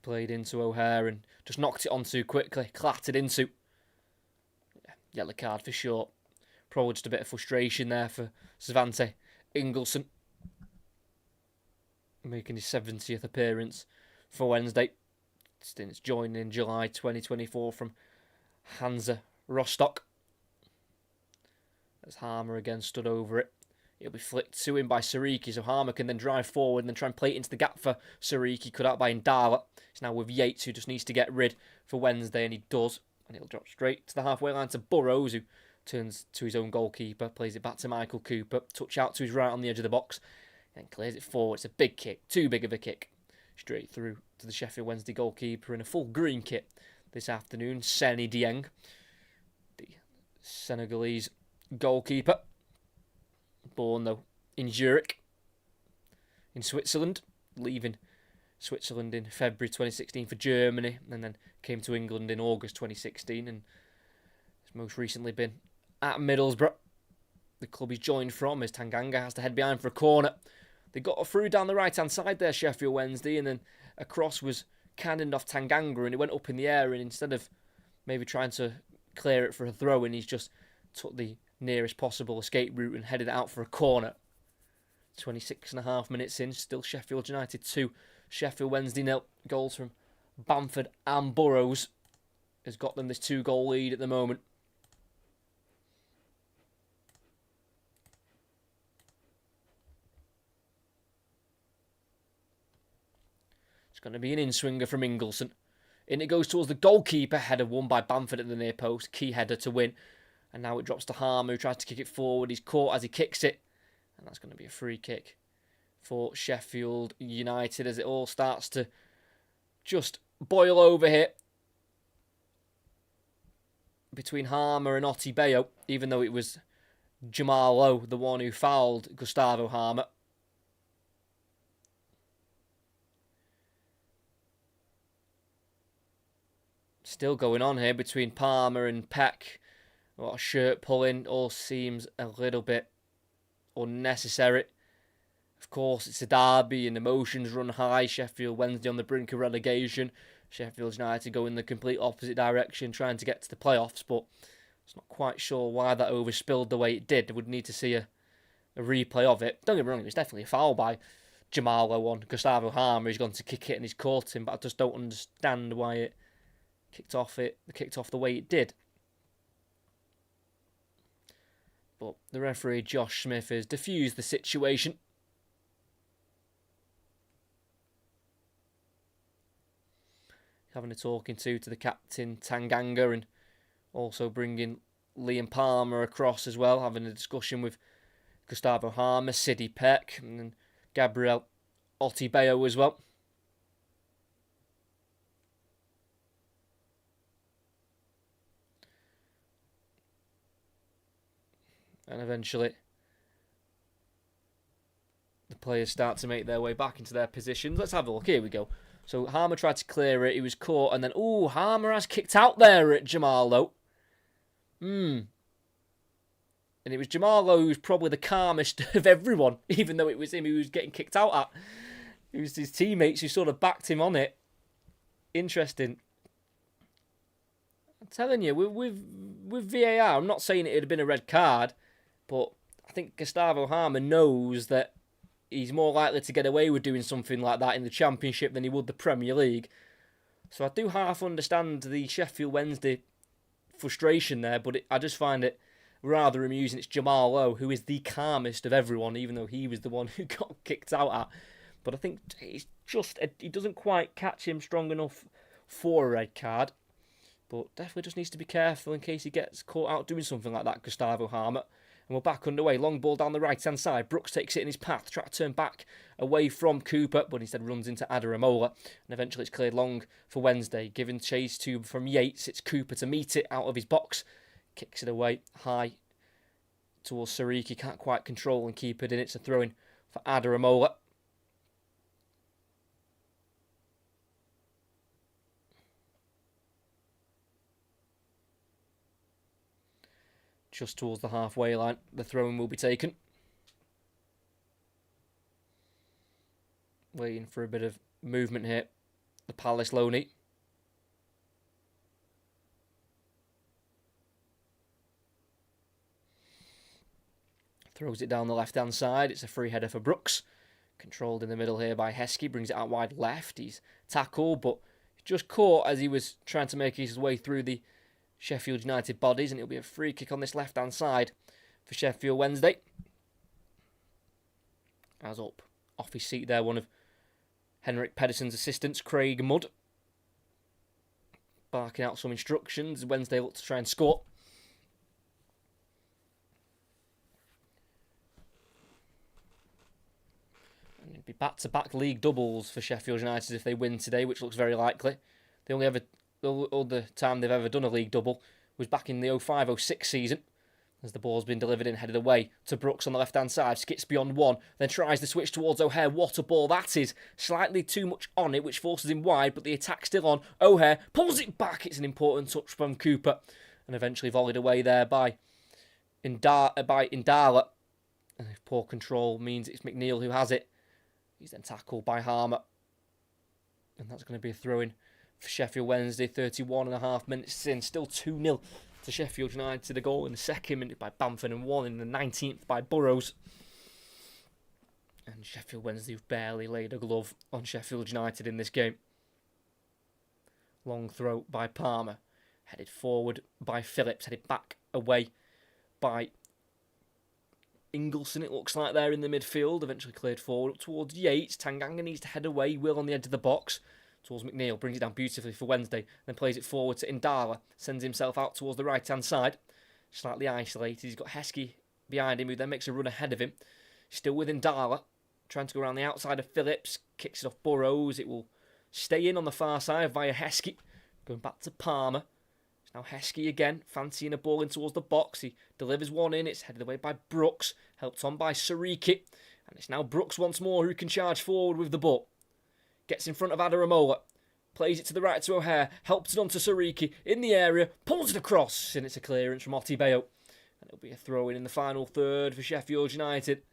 Played into O'Hare and just knocked it on too quickly. Clattered into. Yellow card for sure. Probably just a bit of frustration there for Svante Ingleson. Making his 70th appearance for Wednesday. Since joining in July 2024 from Hansa Rostock. As Harmer again stood over it. It'll be flicked to him by Sariki, so Harmer can then drive forward and then try and play it into the gap for Sariki, cut out by Ndala. It's now with Yates, who just needs to get rid for Wednesday, and he does. And it'll drop straight to the halfway line to Burrows, who turns to his own goalkeeper, plays it back to Michael Cooper, touch out to his right on the edge of the box, and clears it forward. It's a big kick, too big of a kick. Straight through to the Sheffield Wednesday goalkeeper in a full green kit this afternoon, Seny Dieng, the Senegalese goalkeeper. Born, though, in Zurich, in Switzerland, leaving Switzerland in February 2016 for Germany, and then came to England in August 2016, and has most recently been at Middlesbrough, the club he's joined from, as Tanganga has to head behind for a corner. They got through down the right-hand side there, Sheffield Wednesday, and then a cross was cannoned off Tanganga, and it went up in the air, and instead of maybe trying to clear it for a throw-in, he's just took the nearest possible escape route and headed it out for a corner. 26.5 minutes in, still Sheffield United 2, Sheffield Wednesday 0. Goals from Bamford and Burrows has got them this 2-goal lead at the moment. It's going to be an in-swinger from Ingleson. In it goes towards the goalkeeper. Header won by Bamford at the near post. Key header to win. And now it drops to Harmer, who tries to kick it forward. He's caught as he kicks it. And that's going to be a free kick for Sheffield United as it all starts to just boil over here between Harmer and Otti Bayo, even though it was Jamal Lowe, the one who fouled Gustavo Harmer. Still going on here between Palmer and Peck. A lot of shirt pulling. All seems a little bit unnecessary. Of course, it's a derby and emotions run high. Sheffield Wednesday on the brink of relegation. Sheffield United go in the complete opposite direction, trying to get to the playoffs. But I'm not quite sure why that overspilled the way it did. Would need to see a replay of it. Don't get me wrong, it was definitely a foul by Jamal Lowe on Gustavo Harmer. He's gone to kick it and he's caught him. But I just don't understand why it kicked off the way it did. But the referee, Josh Smith, has diffused the situation. Having a talking to the captain, Tanganga, and also bringing Liam Palmer across as well. Having a discussion with Gustavo Harmer, Sidi Peck, and then Gabriel Otti Bayo as well. And eventually, the players start to make their way back into their positions. Let's have a look. Here we go. So Harmer tried to clear it. He was caught. And then, Harmer has kicked out there at Jamal Lowe. And it was Jamal Lowe who was probably the calmest of everyone, even though it was him who was getting kicked out at. It was his teammates who sort of backed him on it. Interesting. I'm telling you, with VAR, I'm not saying it would have been a red card, but I think Gustavo Harmer knows that he's more likely to get away with doing something like that in the Championship than he would the Premier League. So I do half understand the Sheffield Wednesday frustration there, but I just find it rather amusing. It's Jamal Lowe, who is the calmest of everyone, even though he was the one who got kicked out at. But I think it's just, he doesn't quite catch him strong enough for a red card. But definitely just needs to be careful in case he gets caught out doing something like that, Gustavo Harmer. And we're back underway. Long ball down the right-hand side. Brooks takes it in his path. Try to turn back away from Cooper, but instead runs into Adaramola. And eventually it's cleared long for Wednesday. Giving chase to from Yates. It's Cooper to meet it out of his box. Kicks it away high towards Sariki. Can't quite control and keep it in. It's a throw-in for Adaramola. Just towards the halfway line, the throw-in will be taken. Waiting for a bit of movement here. The Palace Loney. Throws it down the left-hand side. It's a free header for Brooks. Controlled in the middle here by Heskey. Brings it out wide left. He's tackled, but just caught as he was trying to make his way through the Sheffield United bodies, and it'll be a free kick on this left-hand side for Sheffield Wednesday. As up off his seat there, one of Henrik Pedersen's assistants, Craig Mudd, barking out some instructions. Wednesday look to try and score. And it'd be back-to-back league doubles for Sheffield United if they win today, which looks very likely. They only ever all the time they've ever done a league double was back in the 05-06 season, as the ball's been delivered and headed away to Brooks on the left-hand side. Skips beyond one, then tries to switch towards O'Hare. What a ball that is. Slightly too much on it, which forces him wide, but the attack's still on. O'Hare pulls it back. It's an important touch from Cooper, and eventually volleyed away there by Indala. And if poor control means it's McNeil who has it, he's then tackled by Harmer. And that's going to be a throw-in for Sheffield Wednesday. 31.5 minutes in, still 2-0 to Sheffield United. A goal in the second minute by Bamford and one in the 19th by Burrows. And Sheffield Wednesday have barely laid a glove on Sheffield United in this game. Long throw by Palmer, headed forward by Phillips, headed back away by Ingleson, it looks like there in the midfield. Eventually cleared forward up towards Yates. Tanganga needs to head away. Will on the edge of the box towards McNeil. Brings it down beautifully for Wednesday. Then plays it forward to Indala. Sends himself out towards the right-hand side. Slightly isolated. He's got Heskey behind him, who then makes a run ahead of him. Still with Indala. Trying to go around the outside of Phillips. Kicks it off Burrows. It will stay in on the far side via Heskey. Going back to Palmer. It's now Heskey again, fancying a ball in towards the box. He delivers one in. It's headed away by Brooks. Helped on by Sariki. And it's now Brooks once more who can charge forward with the ball. Gets in front of Adaramola. Plays it to the right to O'Hare. Helps it on to Sariki in the area. Pulls it across. And it's a clearance from Otibeo. And it'll be a throw in the final third for Sheffield United.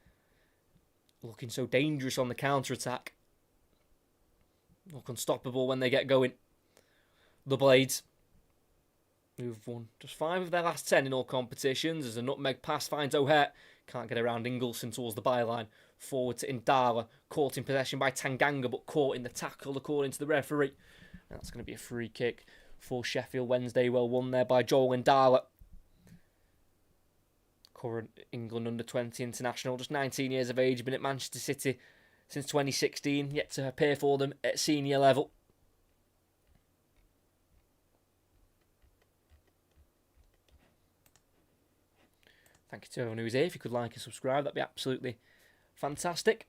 Looking so dangerous on the counter-attack. Look unstoppable when they get going. The Blades, who've won just 5 of their last 10 in all competitions. As a nutmeg pass finds O'Hare. Can't get around Ingleson towards the byline. Forward to Indala. Caught in possession by Tanganga, but caught in the tackle according to the referee. And that's going to be a free kick for Sheffield Wednesday. Well won there by Joel Indala. Current England under-20 international. Just 19 years of age. Been at Manchester City since 2016. Yet to appear for them at senior level. Thank you to everyone who's here. If you could like and subscribe, that'd be absolutely fantastic.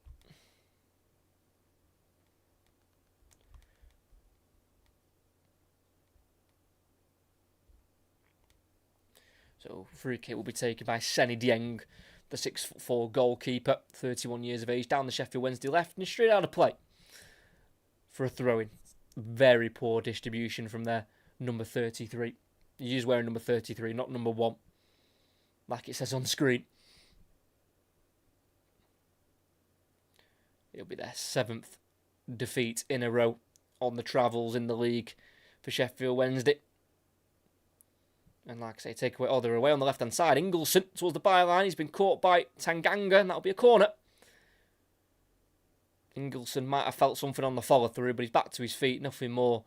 So, free kick will be taken by Seni Dieng, the 6'4" goalkeeper, 31 years of age, down the Sheffield Wednesday left and straight out of play for a throw-in. Very poor distribution from their number 33. He's wearing number 33, not number 1. Like it says on screen. It'll be their 7th defeat in a row on the travels in the league for Sheffield Wednesday. And like I say, take away, they're away on the left-hand side. Ingleson towards the byline. He's been caught by Tanganga, and that'll be a corner. Ingleson might have felt something on the follow-through, but he's back to his feet. Nothing more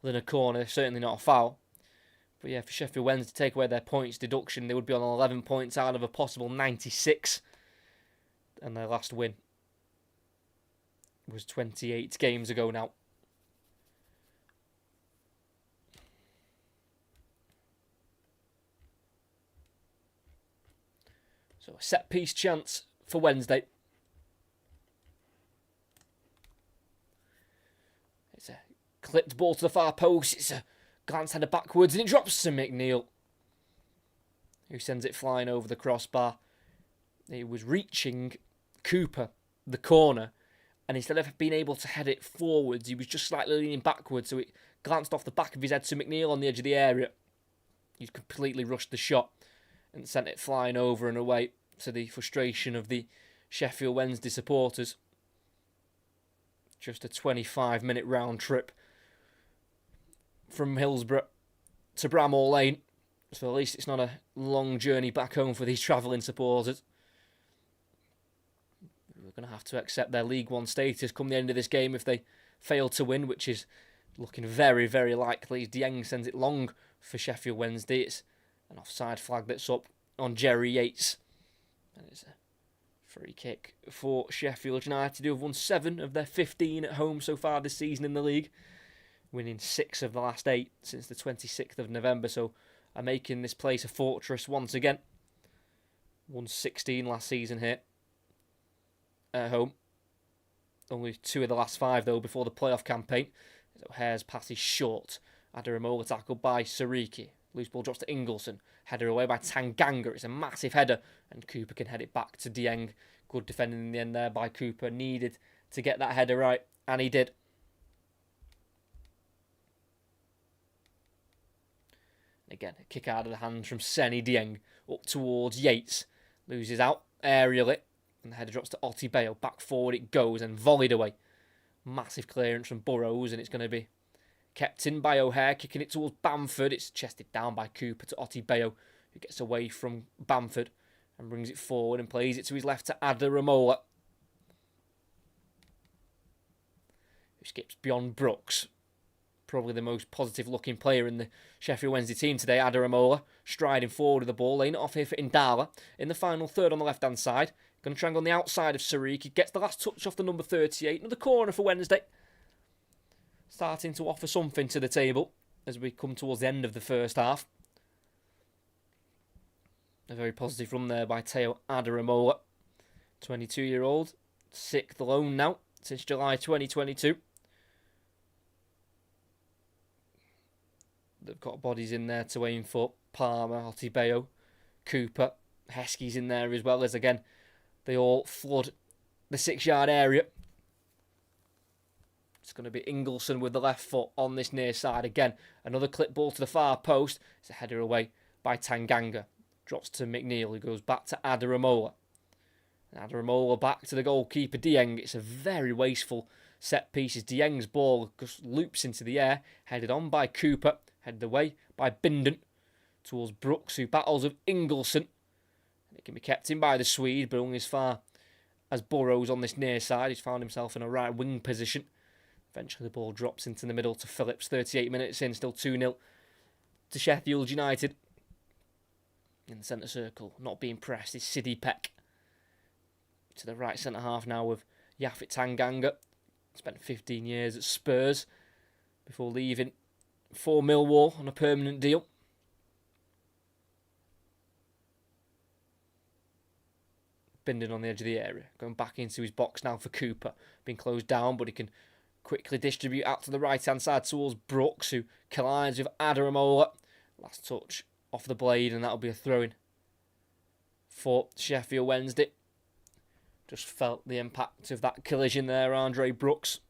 than a corner, certainly not a foul. But yeah, for Sheffield Wednesday to take away their points deduction, they would be on 11 points out of a possible 96. And their last win was 28 games ago now. So a set-piece chance for Wednesday. It's a clipped ball to the far post. It's a glance header backwards and it drops to McNeil, who sends it flying over the crossbar. He was reaching Cooper, the corner, and instead of being able to head it forwards, he was just slightly leaning backwards, so it glanced off the back of his head to McNeil on the edge of the area. He completely rushed the shot and sent it flying over and away, to the frustration of the Sheffield Wednesday supporters. Just a 25-minute round trip from Hillsborough to Bramall Lane, so at least it's not a long journey back home for these travelling supporters. We're going to have to accept their League One status come the end of this game if they fail to win, which is looking very, very likely. Dieng sends it long for Sheffield Wednesday. It's an offside flag that's up on Jerry Yates. And it's a free kick for Sheffield United, who have won 7 of their 15 at home so far this season in the league, winning 6 of the last 8 since the 26th of November, so are making this place a fortress once again. Won 16 last season here at home. Only 2 of the last 5, though, before the playoff campaign. O'Hare's pass is short. Adaramola tackled by Sariki. Loose ball drops to Ingleson. Header away by Tanganga. It's a massive header, and Cooper can head it back to Dieng. Good defending in the end there by Cooper. Needed to get that header right, and he did. Again, a kick out of the hands from Seny Dieng up towards Yates. Loses out aerially, and the header drops to Otti Bayo. Back forward it goes and volleyed away. Massive clearance from Burrows, and it's going to be kept in by O'Hare, kicking it towards Bamford. It's chested down by Cooper to Otti Bayo, who gets away from Bamford and brings it forward and plays it to his left to Adaramola, who skips beyond Brooks. Probably the most positive looking player in the Sheffield Wednesday team today, Adaramola, striding forward with the ball, laying it off here for Indala in the final third on the left hand side. Going to try and go on the outside of Sariki. Gets the last touch off the number 38. Another corner for Wednesday. Starting to offer something to the table as we come towards the end of the first half. A very positive run there by Teo Adaramola. 22-year-old. 6th loan now since July 2022. They've got bodies in there to aim for. Palmer, Otti Bayo, Cooper. Heskey's in there as well, as again they all flood the 6-yard area. It's going to be Ingleson with the left foot on this near side. Again, another clip ball to the far post. It's a header away by Tanganga. Drops to McNeil, who goes back to Adaramola. Adaramola back to the goalkeeper, Dieng. It's a very wasteful set piece. Dieng's ball just loops into the air. Headed on by Cooper. Headed away by Bindon towards Brooks, who battles with Ingleson. It can be kept in by the Swede, but only as far as Burrows on this near side. He's found himself in a right wing position. Eventually the ball drops into the middle to Phillips. 38 minutes in, still 2-0 to Sheffield United. In the centre circle, not being pressed, is Siddy Peck. To the right centre half now with Yaphet Tanganga. Spent 15 years at Spurs before leaving for Millwall on a permanent deal. Bindon on the edge of the area. Going back into his box now for Cooper. Being closed down, but he can quickly distribute out to the right-hand side towards Brooks, who collides with Adaramola. Last touch off the blade, and that'll be a throw-in for Sheffield Wednesday. Just felt the impact of that collision there, Andre Brooks.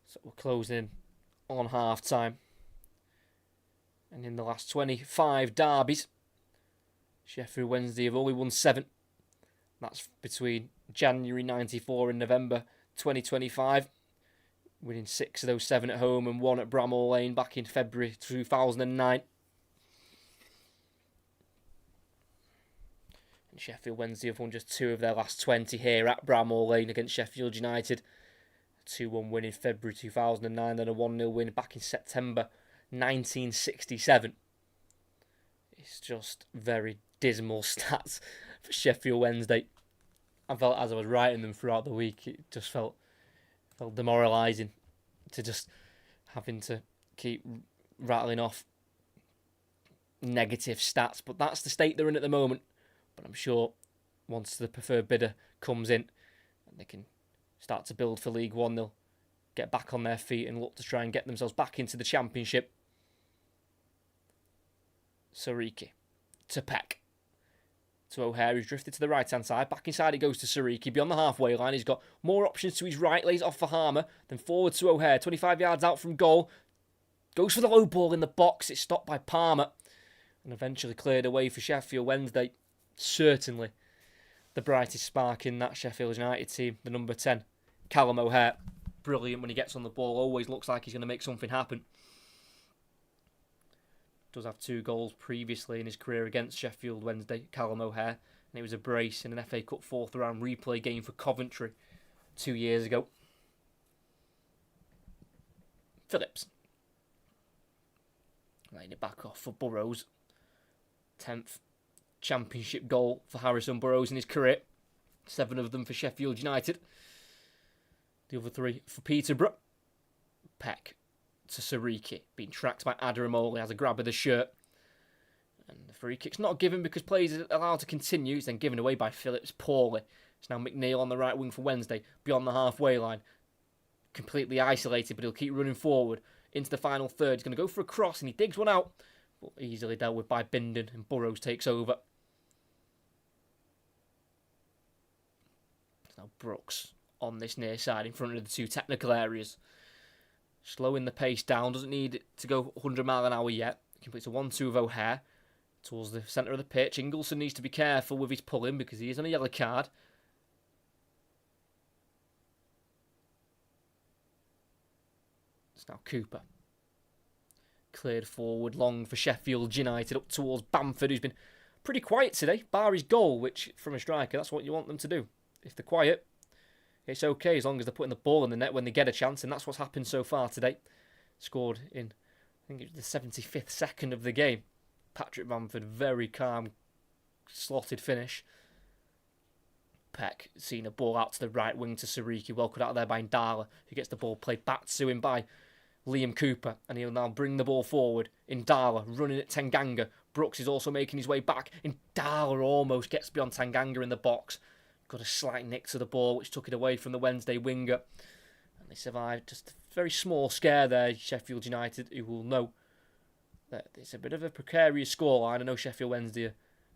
So we're closing on half-time. And in the last 25 derbies, Sheffield Wednesday have only won 7. That's between January 94 and November 2025. winning 6 of those 7 at home and 1 at Bramall Lane back in February 2009. And Sheffield Wednesday have won just 2 of their last 20 here at Bramall Lane against Sheffield United. 2-1 win in February 2009, then a 1-0 win back in September 1967. It's just very dismal stats for Sheffield Wednesday. I felt as I was writing them throughout the week, it just felt demoralising to just having to keep rattling off negative stats. But that's the state they're in at the moment. But I'm sure once the preferred bidder comes in and they can start to build for League One, they'll get back on their feet and look to try and get themselves back into the Championship. Sariki to Peck to O'Hare, who's drifted to the right-hand side. Back inside he goes to Sariki. Beyond the halfway line, he's got more options to his right. Lays it off for Harmer. Then forward to O'Hare. 25 yards out from goal. Goes for the low ball in the box. It's stopped by Palmer. And eventually cleared away for Sheffield Wednesday. Certainly the brightest spark in that Sheffield United team. The number 10, Callum O'Hare. Brilliant when he gets on the ball. Always looks like he's going to make something happen. Does have 2 goals previously in his career against Sheffield Wednesday, Callum O'Hare, and it was a brace in an FA Cup 4th round replay game for Coventry 2 years ago. Phillips laying it back off for Burrows. 10th Championship goal for Harrison Burrows in his career. 7 of them for Sheffield United. The other 3 for Peterborough. Peck to Sariki, being tracked by Adramoli, has a grab of the shirt. And the free kick's not given because players are allowed to continue. It's then given away by Phillips poorly. It's now McNeil on the right wing for Wednesday, beyond the halfway line. Completely isolated, but he'll keep running forward into the final third. He's going to go for a cross and he digs one out, but easily dealt with by Bindon, and Burrows takes over. It's now Brooks on this near side in front of the 2 technical areas. Slowing the pace down, doesn't need it to go 100 mile an hour yet. Completes a 1-2 of O'Hare towards the centre of the pitch. Ingleson needs to be careful with his pulling because he is on a yellow card. It's now Cooper. Cleared forward long for Sheffield United up towards Bamford, who's been pretty quiet today, bar his goal, which from a striker, that's what you want them to do. If they're quiet, it's okay as long as they're putting the ball in the net when they get a chance, and that's what's happened so far today. Scored in, I think it was the 75th second of the game. Patrick Bamford, very calm, slotted finish. Peck seeing a ball out to the right wing to Sariki, well cut out there by Ndala, who gets the ball played back to him by Liam Cooper, and he'll now bring the ball forward. Ndala running at Tanganga. Brooks is also making his way back. Ndala almost gets beyond Tanganga in the box. Got a slight nick to the ball, which took it away from the Wednesday winger. And they survived just a very small scare there, Sheffield United, who will know that it's a bit of a precarious scoreline. I know Sheffield Wednesday are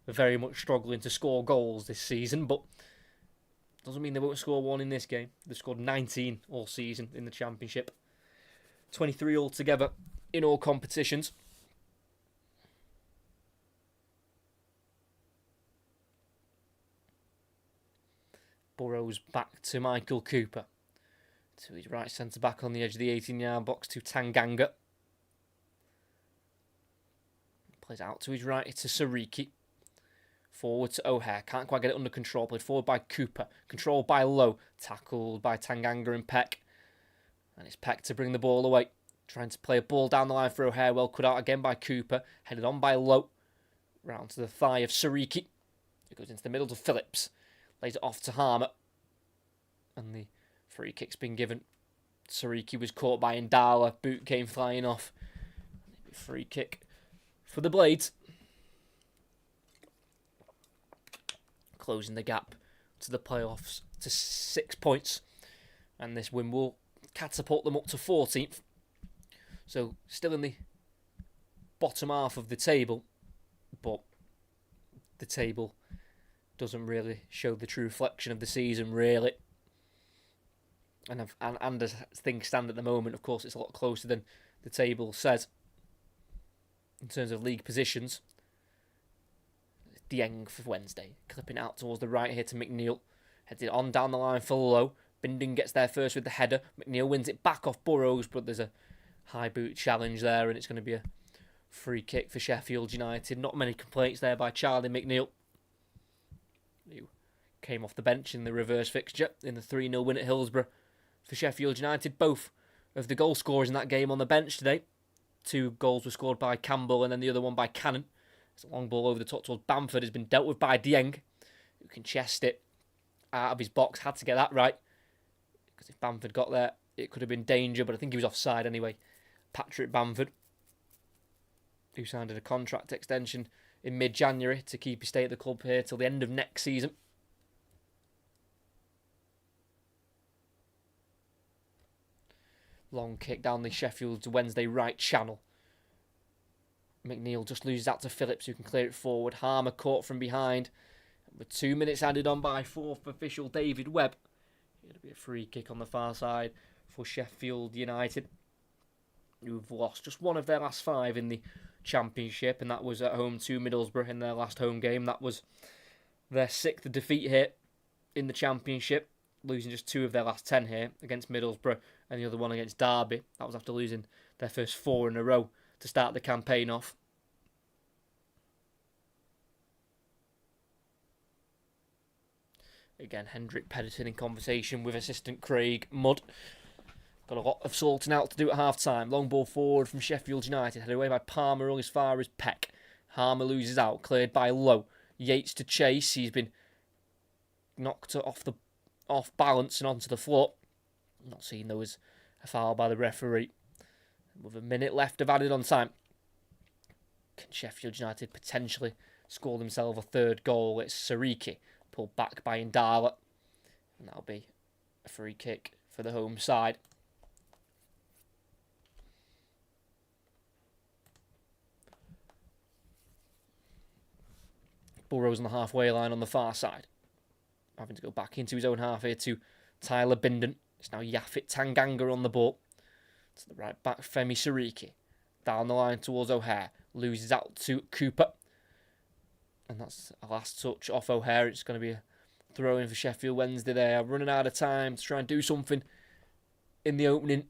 very much struggling to score goals this season, but doesn't mean they won't score one in this game. They've scored 19 all season in the Championship. 23 altogether in all competitions. Burrows back to Michael Cooper. To his right centre-back on the edge of the 18-yard box to Tanganga. Plays out to his right to Sariki. Forward to O'Hare. Can't quite get it under control. Played forward by Cooper. Controlled by Lowe. Tackled by Tanganga and Peck. And it's Peck to bring the ball away. Trying to play a ball down the line for O'Hare. Well cut out again by Cooper. Headed on by Lowe. Round to the thigh of Sariki. It goes into the middle to Phillips. Lays it off to Harmer. And the free kick's been given. Sariki was caught by Ndala. Boot came flying off. Free kick for the Blades. Closing the gap to the playoffs to 6 points. And this win will catapult them up to 14th. So still in the bottom half of the table. But the table doesn't really show the true reflection of the season, really. And as things stand at the moment, of course, it's a lot closer than the table says. In terms of league positions, Dieng for Wednesday, clipping out towards the right here to McNeil. Headed on down the line for Lowe. Bindon gets there first with the header. McNeil wins it back off Burrows, but there's a high boot challenge there, and it's going to be a free kick for Sheffield United. Not many complaints there by Charlie McNeil, who came off the bench in the reverse fixture in the 3-0 win at Hillsborough for Sheffield United. Both of the goal scorers in that game on the bench today. 2 goals were scored by Campbell and then the other one by Cannon. It's a long ball over the top towards Bamford. Has been dealt with by Dieng, who can chest it out of his box. Had to get that right, because if Bamford got there, it could have been danger, but I think he was offside anyway. Patrick Bamford, who signed a contract extension in mid-January to keep his stay at the club here till the end of next season. Long kick down the Sheffield Wednesday right channel. McNeil just loses out to Phillips, who can clear it forward. Harmer caught from behind. With 2 minutes added on by fourth official David Webb. It'll be a free kick on the far side for Sheffield United, who've lost just one of their last 5 in the Championship, and that was at home to Middlesbrough in their last home game. That was their 6th defeat here in the Championship, losing just 2 of their last 10 here against Middlesbrough and the other one against Derby. That was after losing their first 4 in a row to start the campaign off. Again, Hendrik Pedersen in conversation with assistant Craig Mudd. Got a lot of sorting out to do at half-time. Long ball forward from Sheffield United. Headed away by Palmer as far as Peck. Harmer loses out. Cleared by Lowe. Yates to chase. He's been knocked off balance and onto the floor. Not seen though as a foul by the referee. With a minute left of added on time, can Sheffield United potentially score themselves a 3rd goal? It's Sariki, pulled back by Indala, and that'll be a free kick for the home side. Burrows on the halfway line on the far side, having to go back into his own half here to Tyler Bindon. It's now Yafit Tanganga on the ball. To the right back, Femi Sariki. Down the line towards O'Hare. Loses out to Cooper. And that's a last touch off O'Hare. It's going to be a throw-in for Sheffield Wednesday there. Running out of time to try and do something in the opening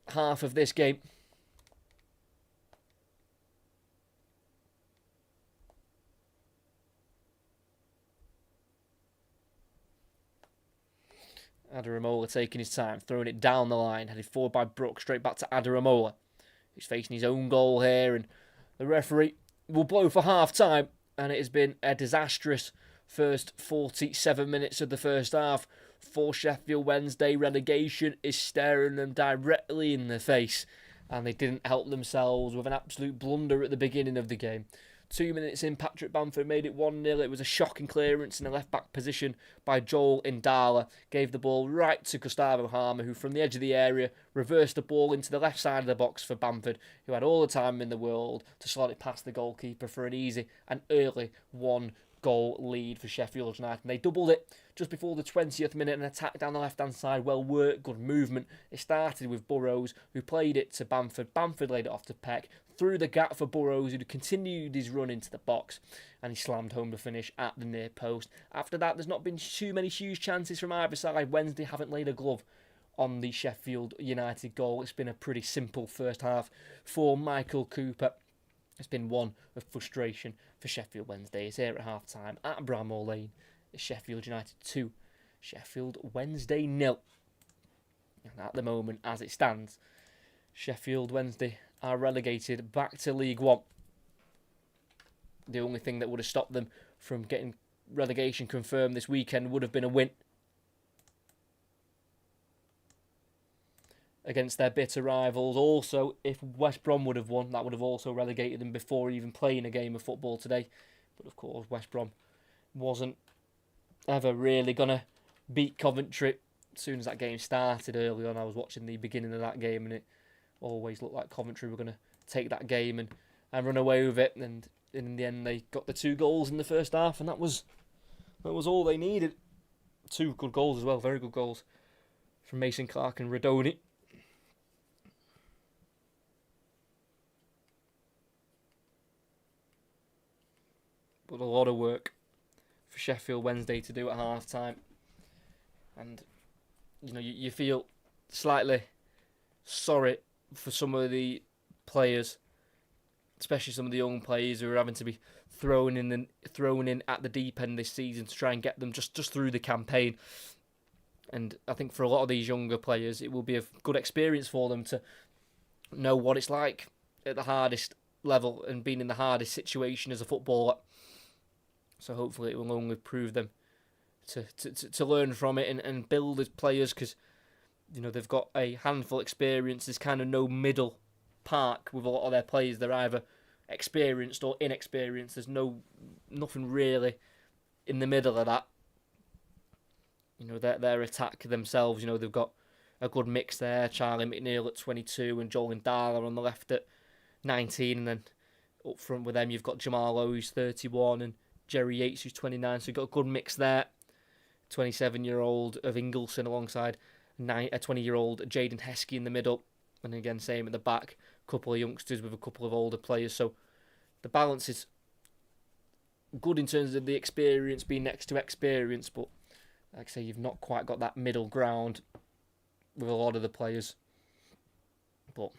half of this game. Adaramola taking his time, throwing it down the line, headed forward by Brook, straight back to Adaramola, who's facing his own goal here, and the referee will blow for half-time, and it has been a disastrous first 47 minutes of the first half for Sheffield Wednesday. Relegation is staring them directly in the face, and they didn't help themselves with an absolute blunder at the beginning of the game. 2 minutes in, Patrick Bamford made it 1-0. It was a shocking clearance in the left-back position by Joel Indala. Gave the ball right to Gustavo Harmer, who from the edge of the area reversed the ball into the left side of the box for Bamford, who had all the time in the world to slot it past the goalkeeper for an easy and early 1-goal lead for Sheffield United. And they doubled it just before the 20th minute. An attack down the left-hand side, well worked, good movement. It started with Burrows, who played it to Bamford. Bamford laid it off to Peck, through the gap for Burrows, who continued his run into the box, and he slammed home the finish at the near post. After that, there's not been too many huge chances from either side. Wednesday haven't laid a glove on the Sheffield United goal. It's been a pretty simple first half for Michael Cooper. It's been one of frustration for Sheffield Wednesday. It's here at half-time at Bramall Lane. It's Sheffield United 2, Sheffield Wednesday 0. And at the moment, as it stands, Sheffield Wednesday are relegated back to League One. The only thing that would have stopped them from getting relegation confirmed this weekend would have been a win against their bitter rivals. Also, if West Brom would have won, that would have also relegated them before even playing a game of football today. But of course, West Brom wasn't ever really going to beat Coventry. As soon as that game started early on, I was watching the beginning of that game, and it always looked like Coventry were going to take that game and run away with it. And in the end, they got the 2 goals in the first half, and that was all they needed. 2 good goals as well, very good goals from Mason Clark and Radoni. But a lot of work for Sheffield Wednesday to do at half-time. And you feel slightly sorry for some of the players, especially some of the young players who are having to be thrown in at the deep end this season to try and get them just through the campaign. And I think for a lot of these younger players, it will be a good experience for them to know what it's like at the hardest level and being in the hardest situation as a footballer. So hopefully it will only prove them to learn from it and build as players, because they've got a handful of experience. There's kind of no middle park with a lot of their players. They're either experienced or inexperienced. There's nothing really in the middle of that. Their attack themselves, they've got a good mix there. Charlie McNeil at 22 and Joel Ndala on the left at 19, and then up front with them you've got Jamal Lowe, who's 31, and Jerry Yates, who's 29. So you've got a good mix there. 27-year-old of Ingleson alongside a 20-year-old Jaden Heskey in the middle, and again same at the back. A couple of youngsters with a couple of older players. So the balance is good in terms of the experience being next to experience, but like I say, you've not quite got that middle ground with a lot of the players. But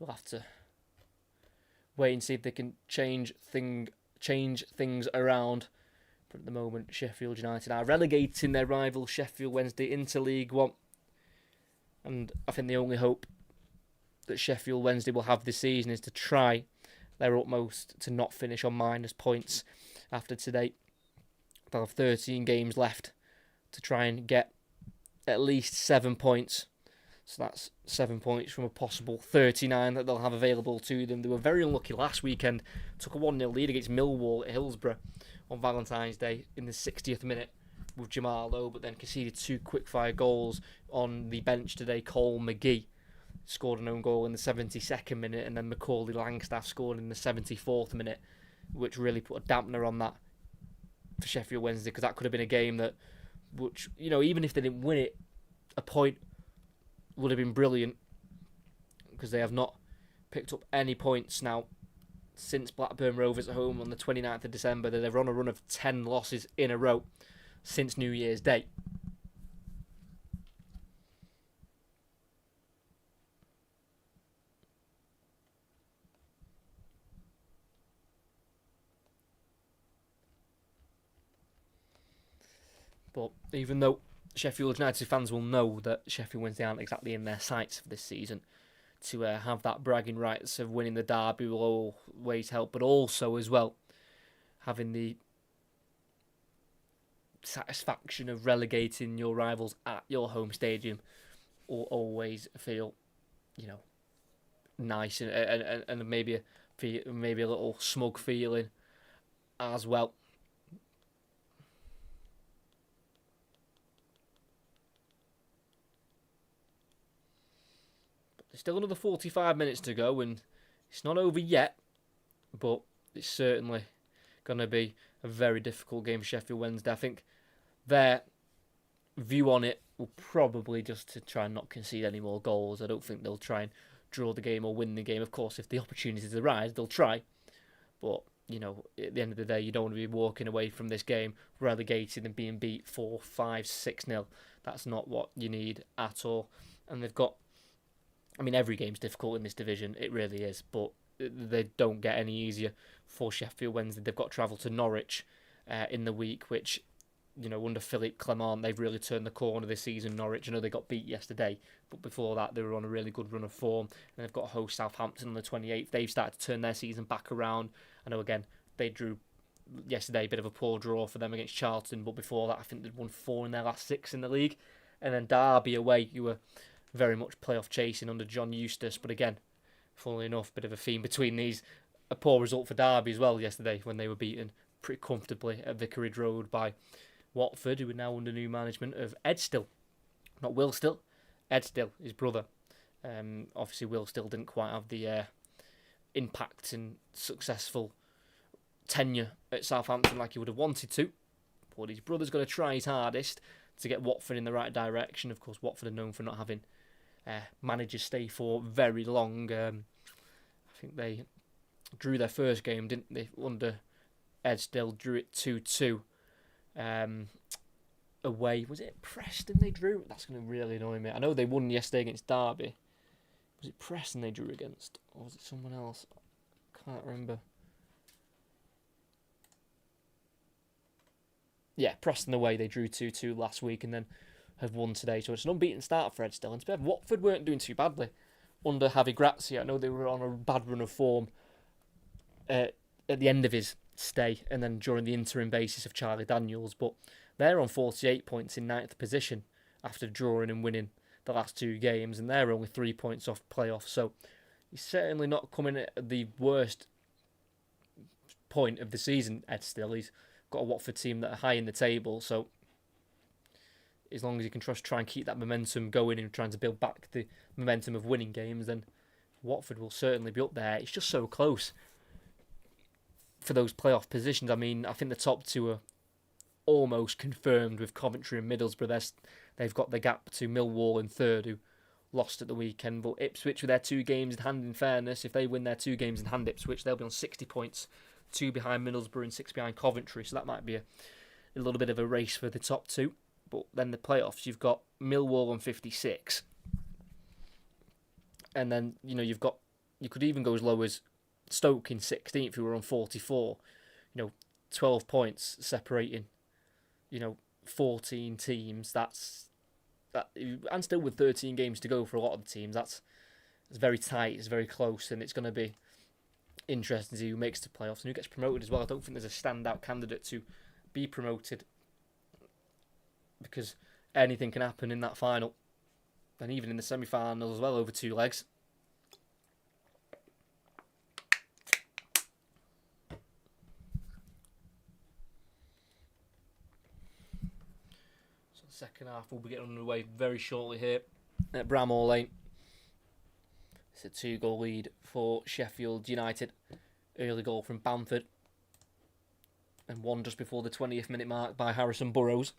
we'll have to wait and see if they can change things around. But at the moment, Sheffield United are relegating their rival Sheffield Wednesday into League One. And I think the only hope that Sheffield Wednesday will have this season is to try their utmost to not finish on minus points after today. They'll have 13 games left to try and get at least 7 points. So that's 7 points from a possible 39 that they'll have available to them. They were very unlucky last weekend. Took a 1-0 lead against Millwall at Hillsborough on Valentine's Day in the 60th minute with Jamal Lowe, but then conceded 2 quick-fire goals on the bench today. Cole McGee scored an own goal in the 72nd minute, and then Macaulay Langstaff scored in the 74th minute, which really put a dampener on that for Sheffield Wednesday, because that could have been a game that, which even if they didn't win it, a point would have been brilliant, because they have not picked up any points now since Blackburn Rovers at home on the 29th of December. They're on a run of 10 losses in a row since New Year's Day. But even though Sheffield United fans will know that Sheffield Wednesday aren't exactly in their sights for this season, to have that bragging rights of winning the derby will always help, but also as well having the satisfaction of relegating your rivals at your home stadium will always feel, nice and maybe a little smug feeling as well. There's still another 45 minutes to go, and it's not over yet, but it's certainly going to be a very difficult game for Sheffield Wednesday. I think their view on it will probably just to try and not concede any more goals. I don't think they'll try and draw the game or win the game. Of course, if the opportunities arise, they'll try. But, at the end of the day, you don't want to be walking away from this game relegated and being beat 4, 5, 6-0. That's not what you need at all. And they've got, every game's difficult in this division. It really is. But they don't get any easier for Sheffield Wednesday. They've got to travel to Norwich in the week, which, under Philippe Clement, they've really turned the corner this season. Norwich, I know they got beat yesterday, but before that they were on a really good run of form. And they've got to host Southampton on the 28th. They've started to turn their season back around. I know, again, they drew yesterday, a bit of a poor draw for them against Charlton, but before that I think they'd won 4 in their last 6 in the league. And then Derby away, who were very much playoff chasing under John Eustace, but again, funnily enough, bit of a theme between these. A poor result for Derby as well yesterday when they were beaten pretty comfortably at Vicarage Road by Watford, who are now under new management of Ed Still. Not Will Still, Ed Still, his brother. Obviously Will Still didn't quite have the impact and successful tenure at Southampton like he would have wanted to, but his brother's got to try his hardest to get Watford in the right direction. Of course, Watford are known for not having managers stay for very long. I think they drew their first game, didn't they, under Ed Still, drew it 2-2 away. Was it Preston they drew? That's going to really annoy me. I know they won yesterday against Derby. Was it Preston they drew against? Or was it someone else? Can't remember. Yeah, Preston away. They drew 2-2 last week and then have won today. So it's an unbeaten start for Ed still. And to be fair, Watford weren't doing too badly under Javi Gracia. I know they were on a bad run of form at the end of his stay and then during the interim basis of Charlie Daniels, but they're on 48 points in 9th position after drawing and winning the last 2 games, and they're only 3 points off playoffs. So he's certainly not coming at the worst point of the season, Ed still. He's got a Watford team that are high in the table, so as long as he can try and keep that momentum going and trying to build back the momentum of winning games, then Watford will certainly be up there. It's just so close for those playoff positions. I mean, I think the top 2 are almost confirmed with Coventry and Middlesbrough. They've got the gap to Millwall in 3rd, who lost at the weekend. But Ipswich, with their 2 games in hand, in fairness, if they win their 2 games in hand, Ipswich, they'll be on 60 points, 2 behind Middlesbrough and 6 behind Coventry. So that might be a little bit of a race for the top 2. But then the playoffs, you've got Millwall on 56. And then, you could even go as low as Stoke in 16th, who were on 44. 12 points separating, 14 teams. And still with 13 games to go for a lot of the teams, it's very tight, it's very close, and it's going to be interesting to see who makes the playoffs and who gets promoted as well. I don't think there's a standout candidate to be promoted because anything can happen in that final, and even in the semi-finals as well, over 2 legs. Second half will be getting underway very shortly here at Bramall Lane. It's a 2-goal lead for Sheffield United. Early goal from Bamford. And one just before the 20th minute mark by Harrison Burrows.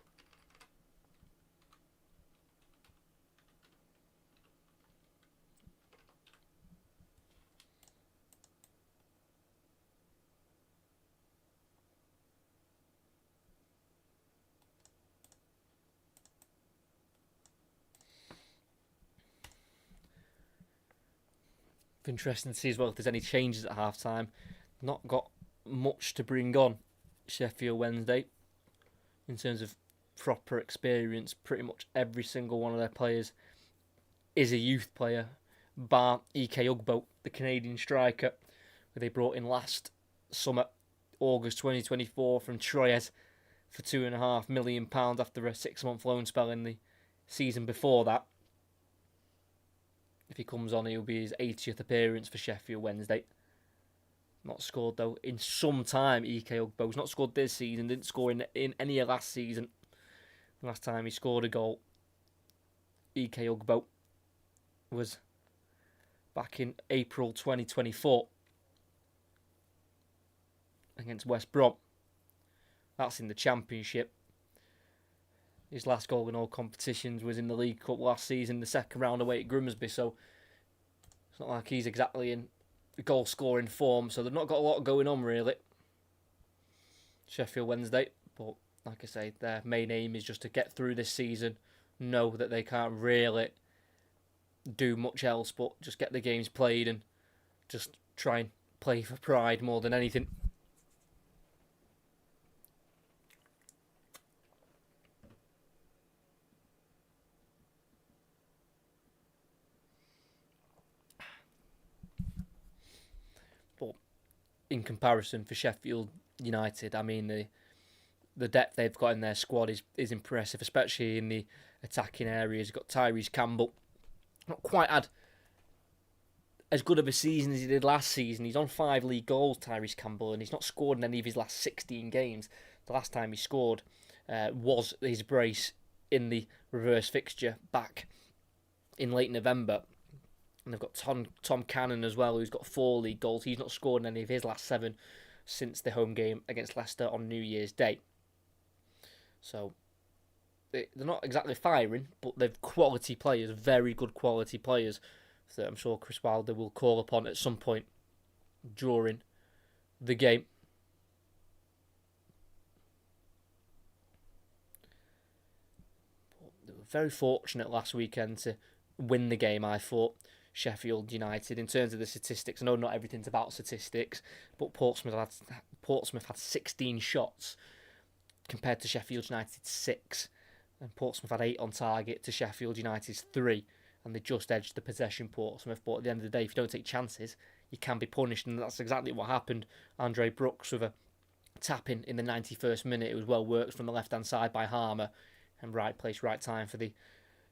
Interesting to see as well if there's any changes at half time. Not got much to bring on Sheffield Wednesday in terms of proper experience. Pretty much every single one of their players is a youth player, bar EK Ugbo, the Canadian striker, who they brought in last summer, August 2024, from Troyes for £2.5 million after a 6-month loan spell in the season before that. If he comes on, he'll be his 80th appearance for Sheffield Wednesday. Not scored, though, in some time, EK Ugbo's not scored this season, didn't score in any of last season. Last time he scored a goal, EK Ugbo, was back in April 2024 against West Brom. That's in the Championship. His last goal in all competitions was in the League Cup last season, the second round away at Grimsby, so it's not like he's exactly in goal-scoring form, so they've not got a lot going on, really, Sheffield Wednesday. But, like I say, their main aim is just to get through this season, know that they can't really do much else but just get the games played and just try and play for pride more than anything. But in comparison for Sheffield United, I mean, the depth they've got in their squad is impressive, especially in the attacking areas. You've got Tyrese Campbell, not quite had as good of a season as he did last season. He's on 5 league goals, Tyrese Campbell, and he's not scored in any of his last 16 games. The last time he scored was his brace in the reverse fixture back in late November. And they've got Tom Cannon as well, who's got 4 league goals. He's not scored in any of his last 7 since the home game against Leicester on New Year's Day. So they're not exactly firing, but they've quality players, very good quality players, that I'm sure Chris Wilder will call upon at some point during the game. very fortunate last weekend to win the game, I thought. Sheffield United, in terms of the statistics, I know not everything's about statistics, but Portsmouth had 16 shots compared to Sheffield United's 6, and Portsmouth had 8 on target to Sheffield United's 3, and they just edged the possession, Portsmouth. But at the end of the day, if you don't take chances, you can be punished, and that's exactly what happened. Andre Brooks with a tap in the 91st minute. It was well worked from the left-hand side by Harmer, and right place, right time for the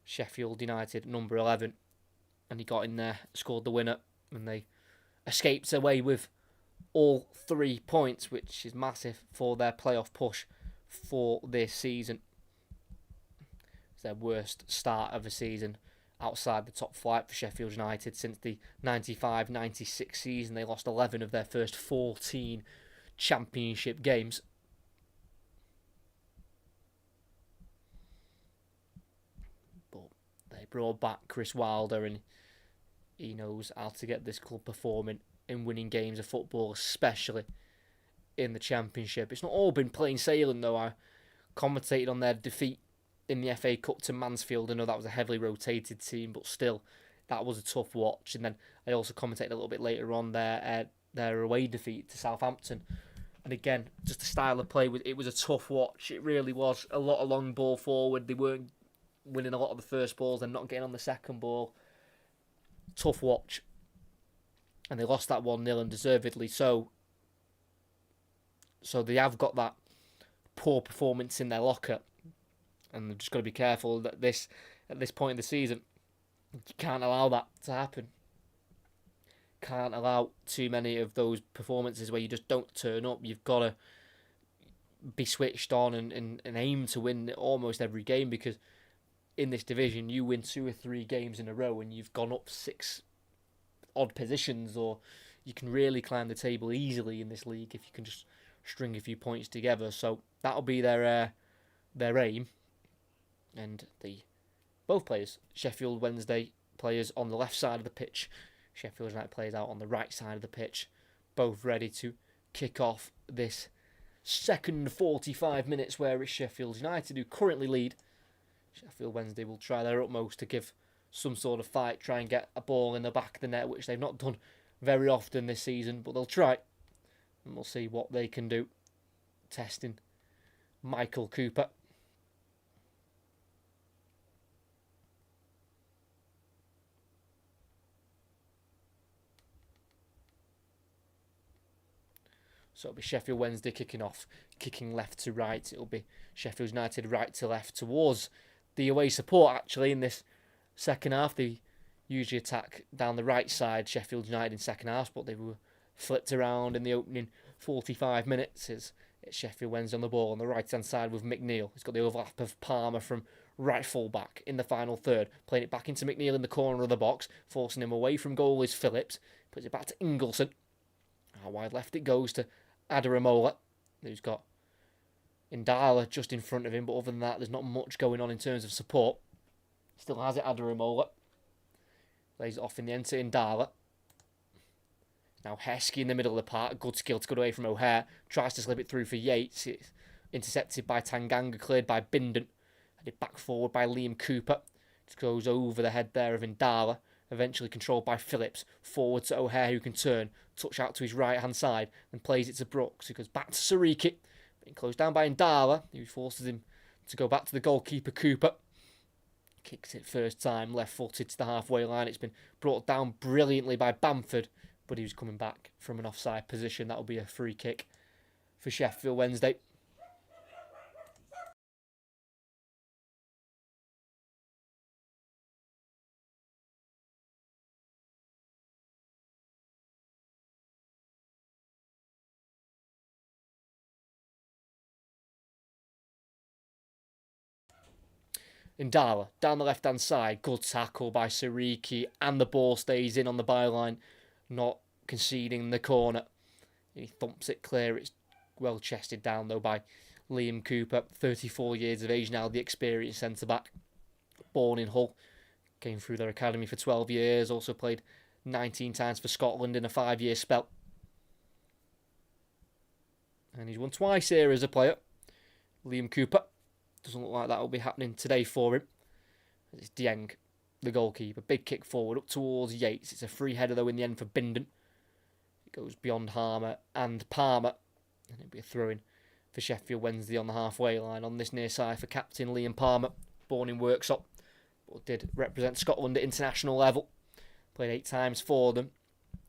Sheffield United number 11. And he got in there, scored the winner, and they escaped away with all 3 points, which is massive for their playoff push for this season. It's their worst start of the season outside the top flight for Sheffield United since the 95-96 season. They lost 11 of their first 14 championship games. But they brought back Chris Wilder, and he knows how to get this club performing in winning games of football, especially in the Championship. It's not all been plain sailing, though. I commentated on their defeat in the FA Cup to Mansfield. I know that was a heavily rotated team, but still, that was a tough watch. And then I also commentated a little bit later on their away defeat to Southampton. And again, just the style of play, it was a tough watch. It really was. A lot of long ball forward. They weren't winning a lot of the first balls and not getting on the second ball. Tough watch. And they lost that 1-0, and deservedly so. So they have got that poor performance in their locker. And they've just got to be careful that at this point in the season, you can't allow that to happen. Can't allow too many of those performances where you just don't turn up. You've got to be switched on and aim to win almost every game, because in this division, you win 2 or 3 games in a row and you've gone up 6 odd positions, or you can really climb the table easily in this league if you can just string a few points together. So that'll be their aim. And both players, Sheffield Wednesday players on the left side of the pitch, Sheffield United players out on the right side of the pitch, both ready to kick off this second 45 minutes, where it's Sheffield United who currently lead. Sheffield Wednesday will try their utmost to give some sort of fight, try and get a ball in the back of the net, which they've not done very often this season, but they'll try. And we'll see what they can do. Testing Michael Cooper. So it'll be Sheffield Wednesday kicking off, kicking left to right. It'll be Sheffield United right to left towards the away support, actually, in this second half. They usually attack down the right side, Sheffield United, in second half, but they were flipped around in the opening 45 minutes. It's Sheffield Wednesday on the ball on the right-hand side with McNeil. He's got the overlap of Palmer from right full-back in the final third, playing it back into McNeil in the corner of the box, forcing him away from goal is Phillips. Puts it back to Ingleson. Wide left it goes to Adaramola, who's got Indala just in front of him, but other than that, there's not much going on in terms of support. Still has it, Adaramola. Lays it off in the end to Indala. Now Heskey in the middle of the park. Good skill to get away from O'Hare. Tries to slip it through for Yates. It's intercepted by Tanganga, cleared by Bindon. Headed back forward by Liam Cooper. Just goes over the head there of Indala. Eventually controlled by Phillips. Forward to O'Hare, who can turn. Touch out to his right-hand side and plays it to Brooks, who goes back to Sariki. Being closed down by Indala, who forces him to go back to the goalkeeper, Cooper. Kicks it first time, left-footed to the halfway line. It's been brought down brilliantly by Bamford, but he was coming back from an offside position. That will be a free kick for Sheffield Wednesday. Indala, down the left-hand side, good tackle by Sariki, and the ball stays in on the byline, not conceding the corner. He thumps it clear. It's well chested down, though, by Liam Cooper, 34 years of age now, the experienced centre-back. Born in Hull, came through their academy for 12 years, also played 19 times for Scotland in a 5-year spell. And he's won twice here as a player. Liam Cooper. Doesn't look like that will be happening today for him. It's Dieng, the goalkeeper. Big kick forward up towards Yates. It's a free header though in the end for Bindon. It goes beyond Harmer and Palmer. And it'll be a throw-in for Sheffield Wednesday on the halfway line on this near side for captain Liam Palmer, born in Worksop, but did represent Scotland at international level. Played 8 times for them.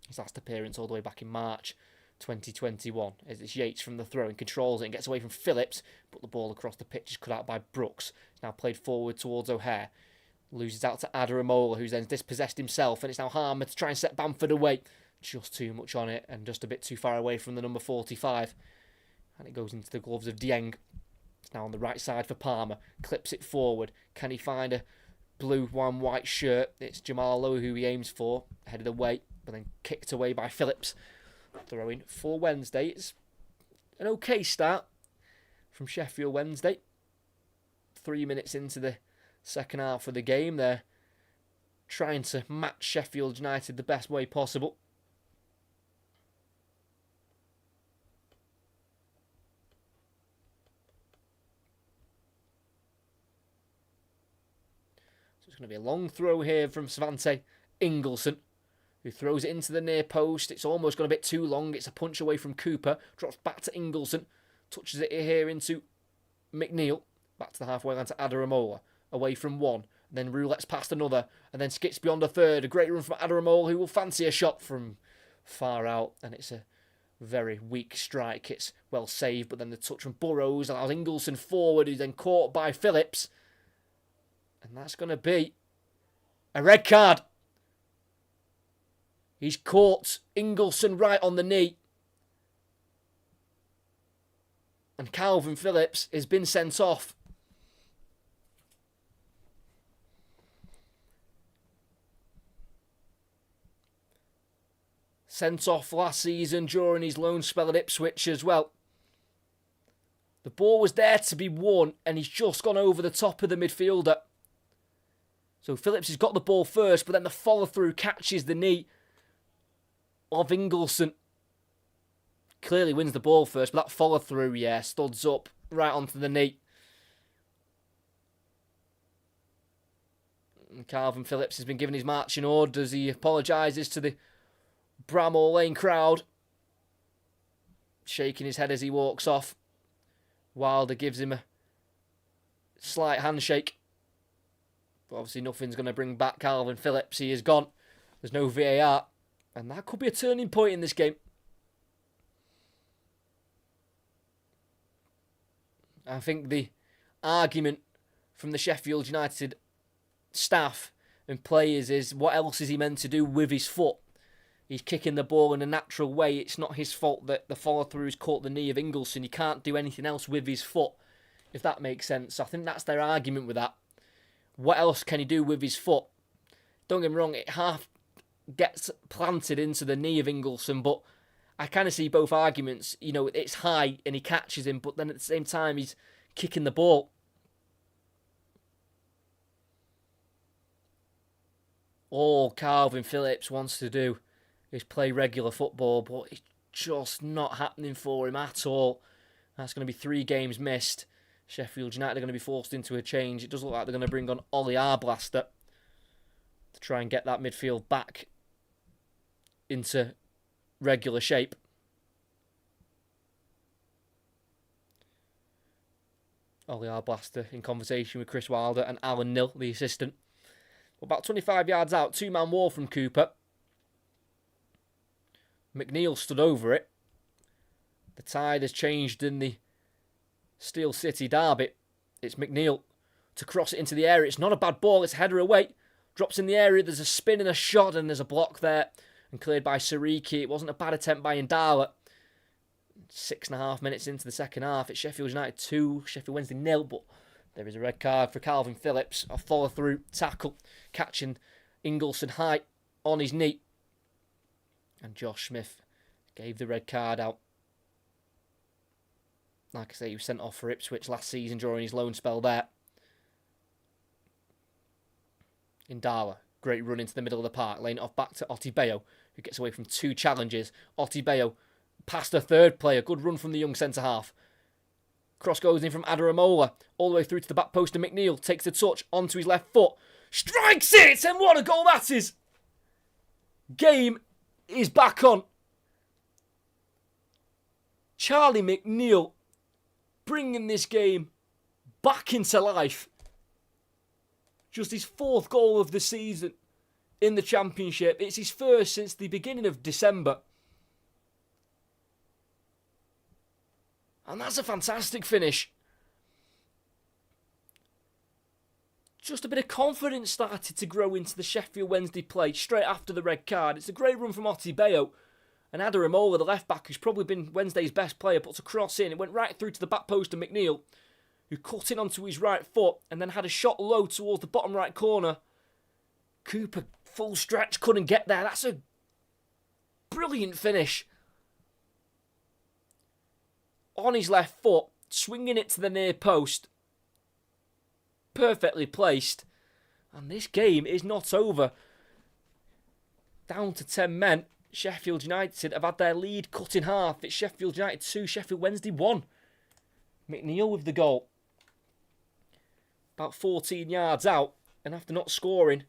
His last appearance all the way back in March 2021. As it's Yates from the throw and controls it and gets away from Phillips, but the ball across the pitch is cut out by Brooks. It's now played forward towards O'Hare. Loses out to Adaramola, who's then dispossessed himself, and it's now Harmer to try and set Bamford away. Just too much on it and just a bit too far away from the number 45. And it goes into the gloves of Dieng. It's now on the right side for Palmer. Clips it forward. Can he find a blue one white shirt? It's Jamal Lowe who he aims for. Headed away, but then kicked away by Phillips. Throwing for Wednesday. It's an okay start from Sheffield Wednesday. 3 minutes into the second half of the game. They're trying to match Sheffield United the best way possible. So it's going to be a long throw here from Svante Ingelsson, who throws it into the near post. It's almost gone a bit too long. It's a punch away from Cooper. Drops back to Ingelsson. Touches it here into McNeil. Back to the halfway line to Adaramola. Away from one. And then roulettes past another. And then skips beyond a third. A great run from Adaramola, who will fancy a shot from far out. And it's a very weak strike. It's well saved. But then the touch from Burrows allows Ingelsson forward, who's then caught by Phillips. And that's going to be a red card. He's caught Ingelsson right on the knee. And Calvin Phillips has been sent off. Sent off last season during his loan spell at Ipswich as well. The ball was there to be won and he's just gone over the top of the midfielder. So Phillips has got the ball first, but then the follow-through catches the knee of Ingelsson. Clearly wins the ball first, but that follow-through, yeah, studs up right onto the knee. And Calvin Phillips has been given his marching orders. He apologises to the Bramall Lane crowd, shaking his head as he walks off. Wilder gives him a slight handshake. But obviously nothing's going to bring back Calvin Phillips. He is gone. There's no VAR. And that could be a turning point in this game. I think the argument from the Sheffield United staff and players is, what else is he meant to do with his foot? He's kicking the ball in a natural way. It's not his fault that the follow-through's caught the knee of Ingelsson. He can't do anything else with his foot, if that makes sense. I think that's their argument with that. What else can he do with his foot? Don't get me wrong, it half gets planted into the knee of Ingelsson, but I kind of see both arguments. You know, it's high and he catches him, but then at the same time he's kicking the ball. All Calvin Phillips wants to do is play regular football, but it's just not happening for him at all. That's going to be 3 games missed. Sheffield United are going to be forced into a change. It does look like they're going to bring on Ollie Arblaster to try and get that midfield back into regular shape. Ollie Arblaster in conversation with Chris Wilder and Alan Nill, the assistant. About 25 yards out, 2-man wall from Cooper. McNeil stood over it. The tide has changed in the Steel City derby. It's McNeil to cross it into the area. It's not a bad ball. It's a header away. Drops in the area. There's a spin and a shot, and there's a block there. And cleared by Sariki. It wasn't a bad attempt by Indala. 6.5 minutes into the second half. It's Sheffield United 2, Sheffield Wednesday 0. But there is a red card for Calvin Phillips. A follow-through tackle. Catching Ingelsson high on his knee. And Josh Smith gave the red card out. Like I say, he was sent off for Ipswich last season during his loan spell there. Indala, great run into the middle of the park, laying it off back to Otibeo, who gets away from 2 challenges. Otibeo past a third player, good run from the young centre-half. Cross goes in from Adaramola, all the way through to the back post, and McNeil takes the touch onto his left foot. Strikes it! And what a goal that is! Game is back on. Charlie McNeil bringing this game back into life. Just his 4th goal of the season in the Championship. It's his first since the beginning of December. And that's a fantastic finish. Just a bit of confidence started to grow into the Sheffield Wednesday play straight after the red card. It's a great run from Otibeo. And Adaramola, the left-back, who's probably been Wednesday's best player, puts a cross in. It went right through to the back post of McNeil, who cut in onto his right foot and then had a shot low towards the bottom right corner. Cooper, full stretch, couldn't get there. That's a brilliant finish. On his left foot, swinging it to the near post. Perfectly placed. And this game is not over. Down to 10 men. Sheffield United have had their lead cut in half. It's Sheffield United 2, Sheffield Wednesday 1. McNeil with the goal. About 14 yards out. And after not scoring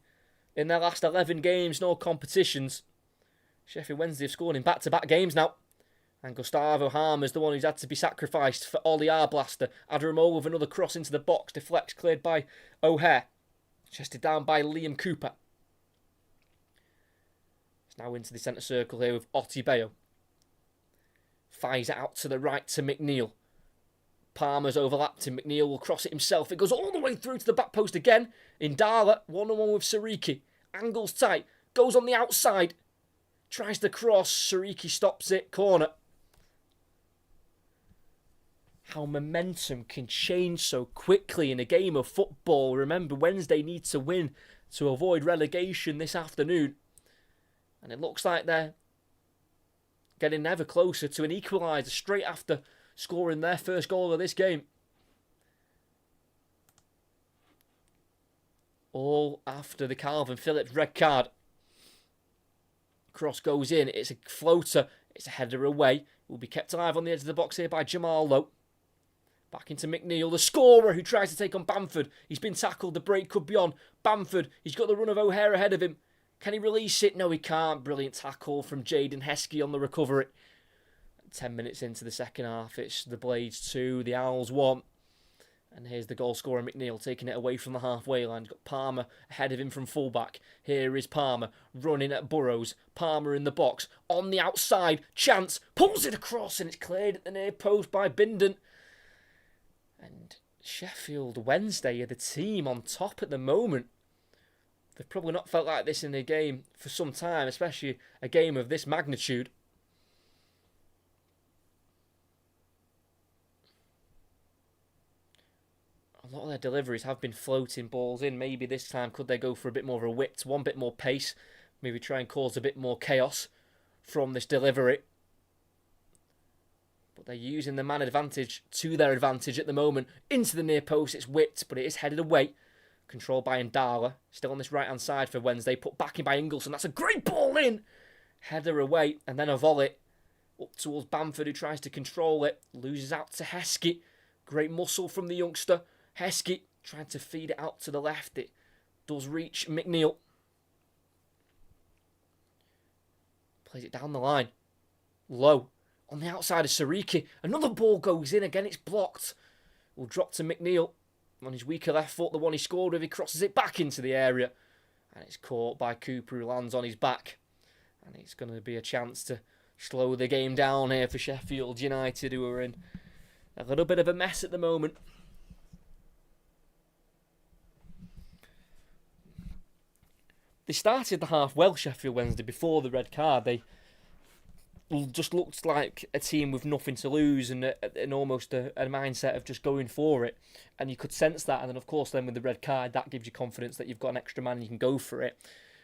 in their last 11 games, no competitions, Sheffield Wednesday have scored in back-to-back games now. And Gustavo Harmer's the one who's had to be sacrificed for Ollie Arblaster. Adaramola with another cross into the box. Deflects cleared by O'Hare. Chested down by Liam Cooper. It's now into the centre circle here with Otibeo. Fires it out to the right to McNeil. Palmer's overlapped him. McNeil will cross it himself. It goes all the way through to the back post again. Indala, 1-on-1 with Sariki. Angles tight. Goes on the outside. Tries to cross. Sariki stops it. Corner. How momentum can change so quickly in a game of football. Remember, Wednesday needs to win to avoid relegation this afternoon. And it looks like they're getting ever closer to an equaliser straight after scoring their first goal of this game. All after the Calvin Phillips red card. Cross goes in. It's a floater. It's a header away. It will be kept alive on the edge of the box here by Jamal Lowe. Back into McNeil, the scorer who tries to take on Bamford. He's been tackled. The break could be on. Bamford, he's got the run of O'Hare ahead of him. Can he release it? No, he can't. Brilliant tackle from Jaden Heskey on the recovery. 10 minutes into the second half, it's the Blades 2, the Owls 1. And here's the goal scorer, McNeil, taking it away from the halfway line. He's got Palmer ahead of him from fullback. Here is Palmer, running at Burrows. Palmer in the box, on the outside. Chance, pulls it across, and it's cleared at the near post by Bindon. And Sheffield Wednesday are the team on top at the moment. They've probably not felt like this in a game for some time, especially a game of this magnitude. A lot of their deliveries have been floating balls in. Maybe this time could they go for a bit more of a whip, one bit more pace, maybe try and cause a bit more chaos from this delivery. But they're using the man advantage to their advantage at the moment. Into the near post, it's whipped, but it is headed away. Controlled by Ndala. Still on this right-hand side for Wednesday. Put back in by Ingleson. That's a great ball in. Header away, and then a volley up towards Bamford, who tries to control it. Loses out to Heskey. Great muscle from the youngster. Heskey trying to feed it out to the left. It does reach McNeil. Plays it down the line. Low. On the outside of Sariki. Another ball goes in. Again, it's blocked. Will drop to McNeil. On his weaker left foot, the one he scored with, he crosses it back into the area. And it's caught by Cooper, who lands on his back. And it's going to be a chance to slow the game down here for Sheffield United, who are in a little bit of a mess at the moment. They started the half well, Sheffield Wednesday, before the red card. They just looked like a team with nothing to lose and almost a mindset of just going for it. And you could sense that. And then, of course, then with the red card, that gives you confidence that you've got an extra man and you can go for it.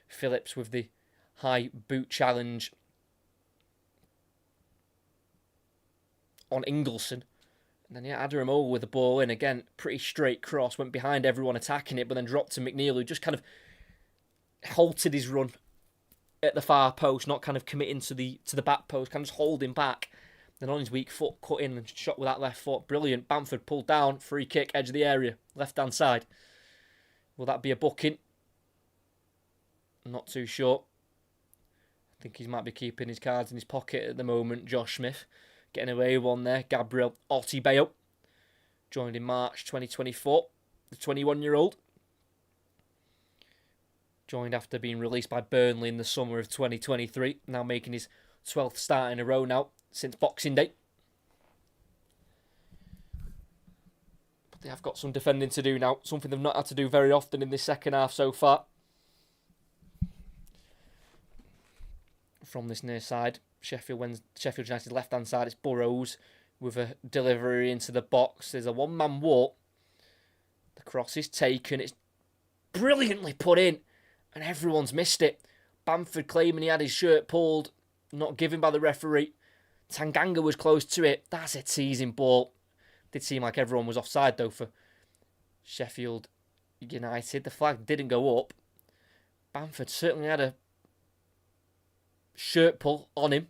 Phillips with the high boot challenge on Ingleson. And then, Adaramola with the ball in. Again, pretty straight cross. Went behind everyone attacking it, but then dropped to McNeil, who just kind of halted his run at the far post, not kind of committing to the back post, kind of just holding back. Then on his weak foot, cut in and shot with that left foot. Brilliant. Bamford pulled down. Free kick, edge of the area. Left-hand side. Will that be a booking? I'm not too sure. I think he might be keeping his cards in his pocket at the moment. Josh Smith getting away with one there. Gabriel Ortibeo joined in March 2024. The 21-year-old. Joined after being released by Burnley in the summer of 2023. Now making his 12th start in a row now since Boxing Day. But they have got some defending to do now. Something they've not had to do very often in this second half so far. From this near side, Sheffield United left-hand side, it's Burrows with a delivery into the box. There's a one-man walk. The cross is taken. It's brilliantly put in, and everyone's missed it. Bamford claiming he had his shirt pulled, not given by the referee. Tanganga was close to it. That's a teasing ball. Did seem like everyone was offside, though, for Sheffield United. The flag didn't go up. Bamford certainly had a shirt pull on him.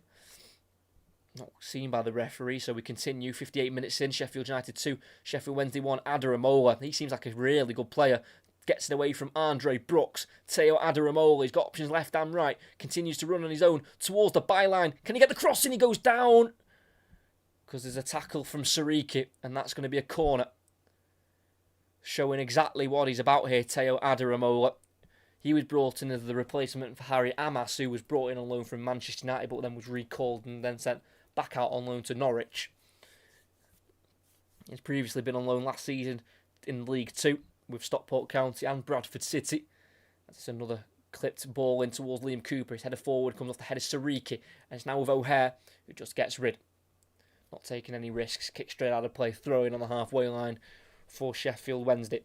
Not seen by the referee, so we continue. 58 minutes in, Sheffield United 2, Sheffield Wednesday 1. Adaramola, he seems like a really good player. Gets it away from Andre Brooks. Teo Adaramola, he's got options left and right. Continues to run on his own towards the byline. Can he get the cross in? He goes down. Because there's a tackle from Sariki, and that's going to be a corner. Showing exactly what he's about here, Teo Adaramola. He was brought in as the replacement for Harry Amas, who was brought in on loan from Manchester United, but then was recalled and then sent back out on loan to Norwich. He's previously been on loan last season in League 2 with Stockport County and Bradford City. That's another clipped ball in towards Liam Cooper. His header forward comes off the head of Sariki, and it's now with O'Hare, who just gets rid. Not taking any risks, kick straight out of play, throwing on the halfway line for Sheffield Wednesday,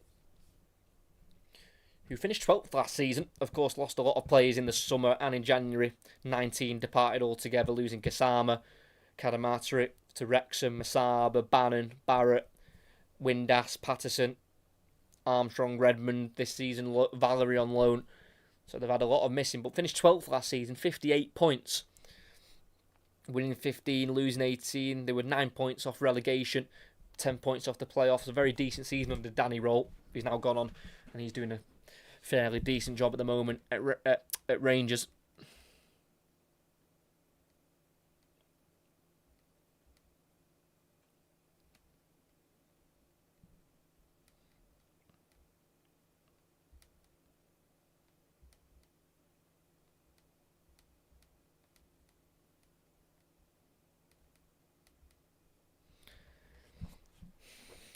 who finished 12th last season. Of course, lost a lot of players in the summer and in January. 19 departed altogether, losing Kasama, Kadamatari to Wrexham, Masaba, Bannon, Barrett, Windass, Patterson, Armstrong, Redmond this season, Valerie on loan. So they've had a lot of missing, but finished 12th last season, 58 points. Winning 15, losing 18. They were 9 points off relegation, 10 points off the playoffs. A very decent season under Danny Roll. He's now gone on and he's doing a fairly decent job at the moment at Rangers.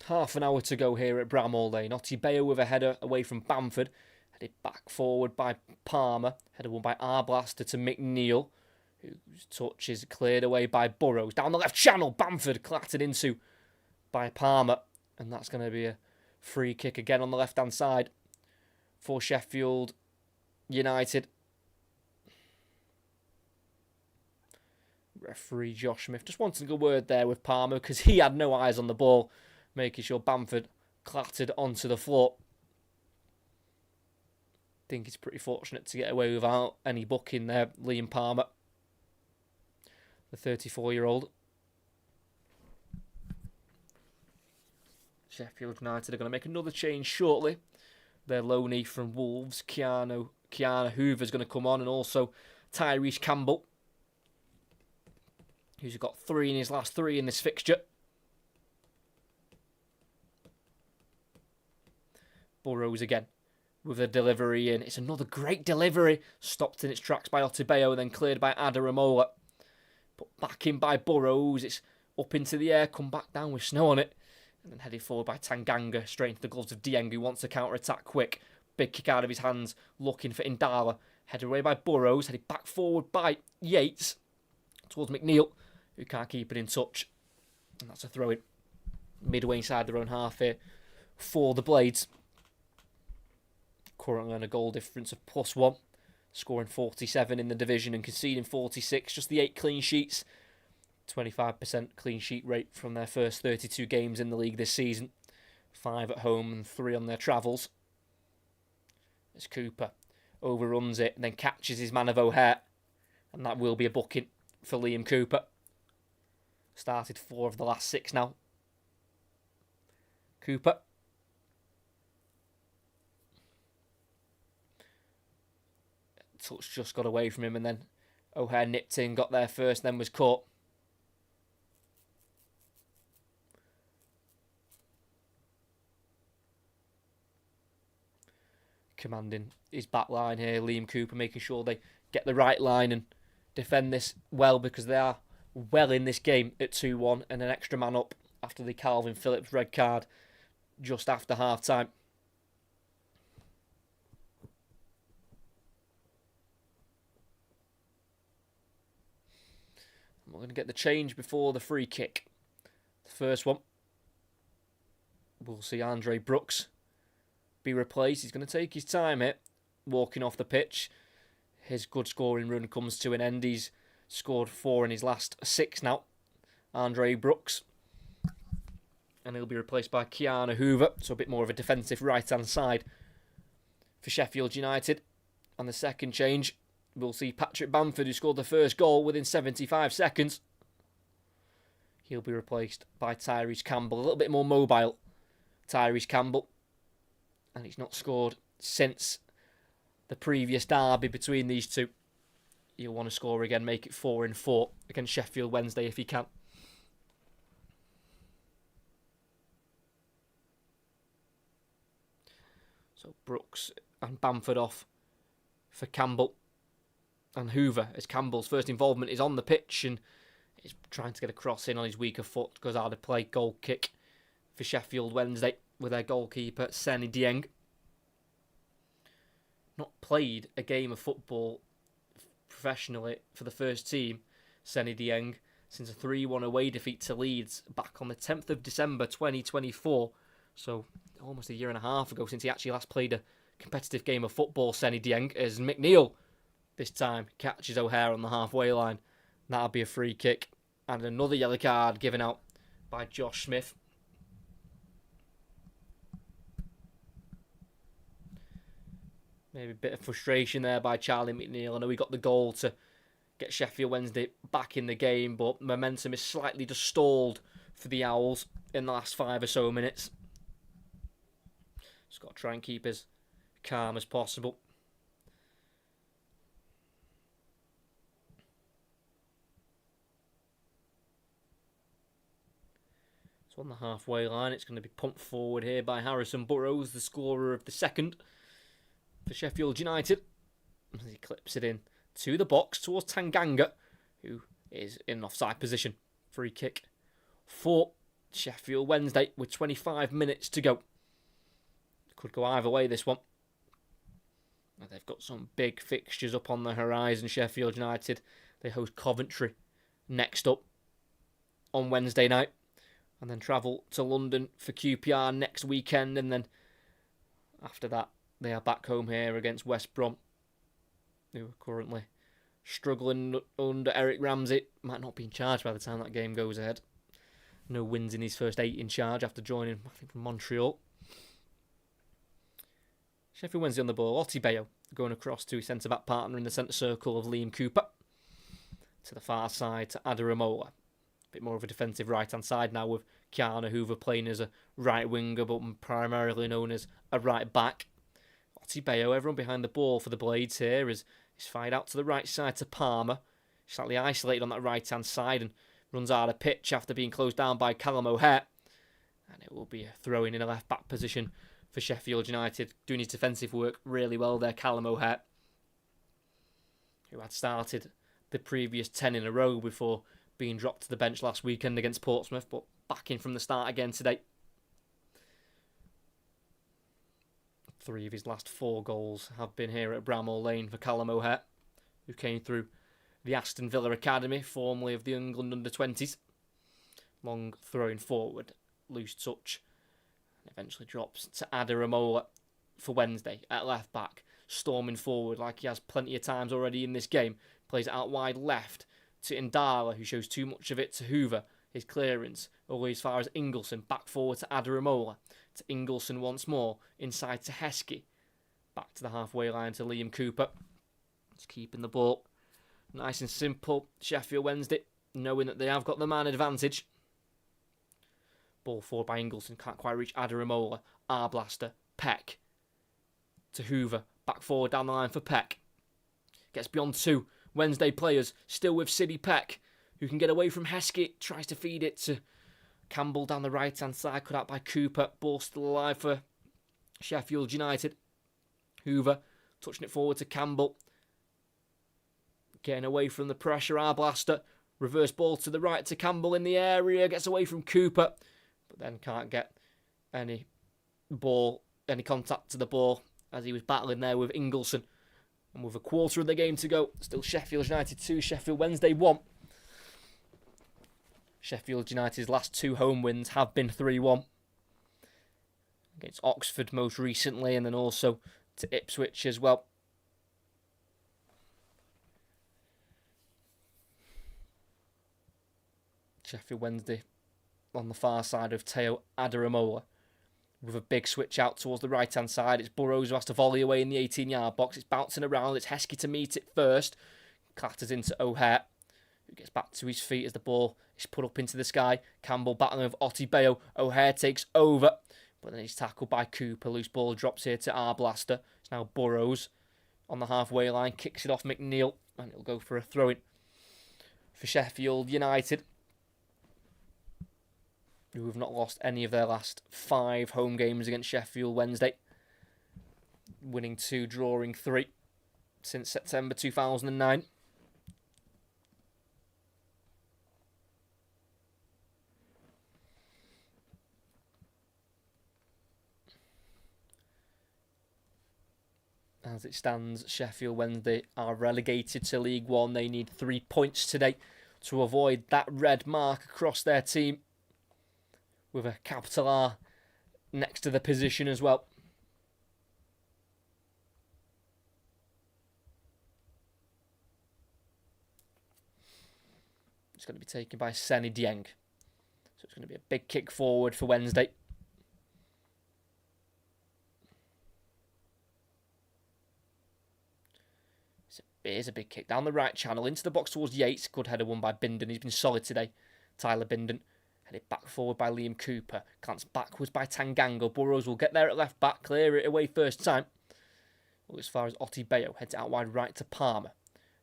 Half an hour to go here at Bramall Lane. Otibeo with a header away from Bamford. Headed back forward by Palmer. Header won by Arblaster to McNeil, whose touch is cleared away by Burrows. Down the left channel, Bamford clattered into by Palmer. And that's going to be a free kick again on the left-hand side for Sheffield United. Referee Josh Smith just wanting a word there with Palmer because he had no eyes on the ball, making sure Bamford clattered onto the floor. I think he's pretty fortunate to get away without any booking there, Liam Palmer, the 34-year-old. Sheffield United are going to make another change shortly. Their loanee from Wolves, Kiana Hoover's going to come on, and also Tyrese Campbell, who's got 3 in his last 3 in this fixture. Burrows again with a delivery in. It's another great delivery. Stopped in its tracks by Otibeo and then cleared by Adaramola. Put back in by Burrows. It's up into the air, come back down with snow on it. And then headed forward by Tanganga, straight into the gloves of Dieng, who wants to counter-attack quick. Big kick out of his hands, looking for Indala. Headed away by Burrows, headed back forward by Yates towards McNeil, who can't keep it in touch. And that's a throw-in. Midway inside their own half here for the Blades. Currently on a goal difference of +1, scoring 47 in the division and conceding 46. Just the 8 clean sheets, 25% clean sheet rate from their first 32 games in the league this season. 5 at home and 3 on their travels. As Cooper overruns it and then catches his man of O'Hare, and that will be a booking for Liam Cooper. Started 4 of the last 6 now. Cooper. touch just got away from him, and then O'Hare nipped in, got there first, then was caught. Commanding his back line here, Liam Cooper, making sure they get the right line and defend this well, because they are well in this game at 2-1 and an extra man up after the Calvin Phillips red card just after half-time. We're going to get the change before the free kick. The first one, we'll see Andre Brooks be replaced. He's going to take his time here, walking off the pitch. His good scoring run comes to an end. He's scored 4 in his last 6 now, Andre Brooks. And he'll be replaced by Keanu Hoover, so a bit more of a defensive right-hand side for Sheffield United. And the second change, we'll see Patrick Bamford, who scored the first goal within 75 seconds. He'll be replaced by Tyrese Campbell, a little bit more mobile, Tyrese Campbell. And he's not scored since the previous derby between these two. He'll want to score again, make it 4-4 against Sheffield Wednesday if he can. So Brooks and Bamford off for Campbell and Hoover, as Campbell's first involvement is on the pitch and he's trying to get a cross in on his weaker foot. Goes out of play, goal kick for Sheffield Wednesday with their goalkeeper, Seny Dieng. Not played a game of football professionally for the first team, Seny Dieng, since a 3-1 away defeat to Leeds back on the 10th of December 2024. So almost a year and a half ago since he actually last played a competitive game of football, Seny Dieng, as McNeil this time catches O'Hare on the halfway line. That'll be a free kick. And another yellow card given out by Josh Smith. Maybe a bit of frustration there by Charlie McNeil. I know he got the goal to get Sheffield Wednesday back in the game, but momentum is slightly just stalled for the Owls in the last 5 or so minutes. Just got to try and keep as calm as possible. So on the halfway line, it's going to be pumped forward here by Harrison Burrows, the scorer of the second for Sheffield United. As he clips it in to the box towards Tanganga, who is in an offside position. Free kick for Sheffield Wednesday with 25 minutes to go. Could go either way, this one. They've got some big fixtures up on the horizon, Sheffield United. They host Coventry next up on Wednesday night. And then travel to London for QPR next weekend. And then after that, they are back home here against West Brom, who are currently struggling under Eric Ramsey. Might not be in charge by the time that game goes ahead. No wins in his first 8 in charge after joining, I think, from Montreal. Sheffield Wednesday on the ball. Otti Bayo going across to his centre-back partner in the centre circle of Liam Cooper. To the far side to Adaramola. Bit more of a defensive right-hand side now with Keanu Hoover playing as a right winger, but primarily known as a right back. Otti Bayo, everyone behind the ball for the Blades here, is fired out to the right side to Palmer. Slightly isolated on that right-hand side and runs out of pitch after being closed down by Callum O'Hare. And it will be a throw-in a left-back position for Sheffield United. Doing his defensive work really well there, Callum O'Hare, who had started the previous 10 in a row before being dropped to the bench last weekend against Portsmouth, but back in from the start again today. 3 of his last 4 goals have been here at Bramall Lane for Callum O'Hare, who came through the Aston Villa Academy, formerly of the England under-20s. Long throwing forward, loose touch, and eventually drops to Adaramola for Wednesday at left back, storming forward like he has plenty of times already in this game. Plays it out wide left to Indala, who shows too much of it to Hoover. His clearance all the way as far as Ingleson, back forward to Adaramola, to Ingleson once more, inside to Heskey, back to the halfway line to Liam Cooper. Just keeping the ball nice and simple. Sheffield Wednesday, knowing that they have got the man advantage. Ball forward by Ingleson, can't quite reach Adaramola. Arblaster, Peck to Hoover, back forward down the line for Peck. Gets beyond 2 Wednesday players. Still with Sidney Peck, who can get away from Heskey. Tries to feed it to Campbell down the right-hand side. Cut out by Cooper. Ball still alive for Sheffield United. Hoover touching it forward to Campbell. Getting away from the pressure. Arblaster. Reverse ball to the right to Campbell in the area. Gets away from Cooper. But then can't get any contact to the ball as he was battling there with Ingleson. And with a quarter of the game to go, still Sheffield United 2, Sheffield Wednesday 1. Sheffield United's last 2 home wins have been 3-1. Against Oxford most recently, and then also to Ipswich as well. Sheffield Wednesday on the far side of Teo Adaramola with a big switch out towards the right-hand side. It's Burrows who has to volley away in the 18-yard box. It's bouncing around. It's Heskey to meet it first. Clatters into O'Hare, who gets back to his feet as the ball is put up into the sky. Campbell battling with Otti Bayo. O'Hare takes over, but then he's tackled by Cooper. Loose ball drops here to Arblaster. It's now Burrows on the halfway line. Kicks it off McNeil, and it'll go for a throw-in for Sheffield United, who have not lost any of their last 5 home games against Sheffield Wednesday. Winning 2, drawing 3 since September 2009. As it stands, Sheffield Wednesday are relegated to League One. They need 3 points today to avoid that red mark across their team, with a capital R next to the position as well. It's going to be taken by Seny Dieng. So it's going to be a big kick forward for Wednesday. It is a big kick down the right channel into the box towards Yates. Good header won by Bindon. He's been solid today. Tyler Bindon. Headed back forward by Liam Cooper. Glanced backwards by Tangango. Burrows will get there at left back. Clear it away first time. Well, as far as Otti Bayo. Heads out wide right to Palmer.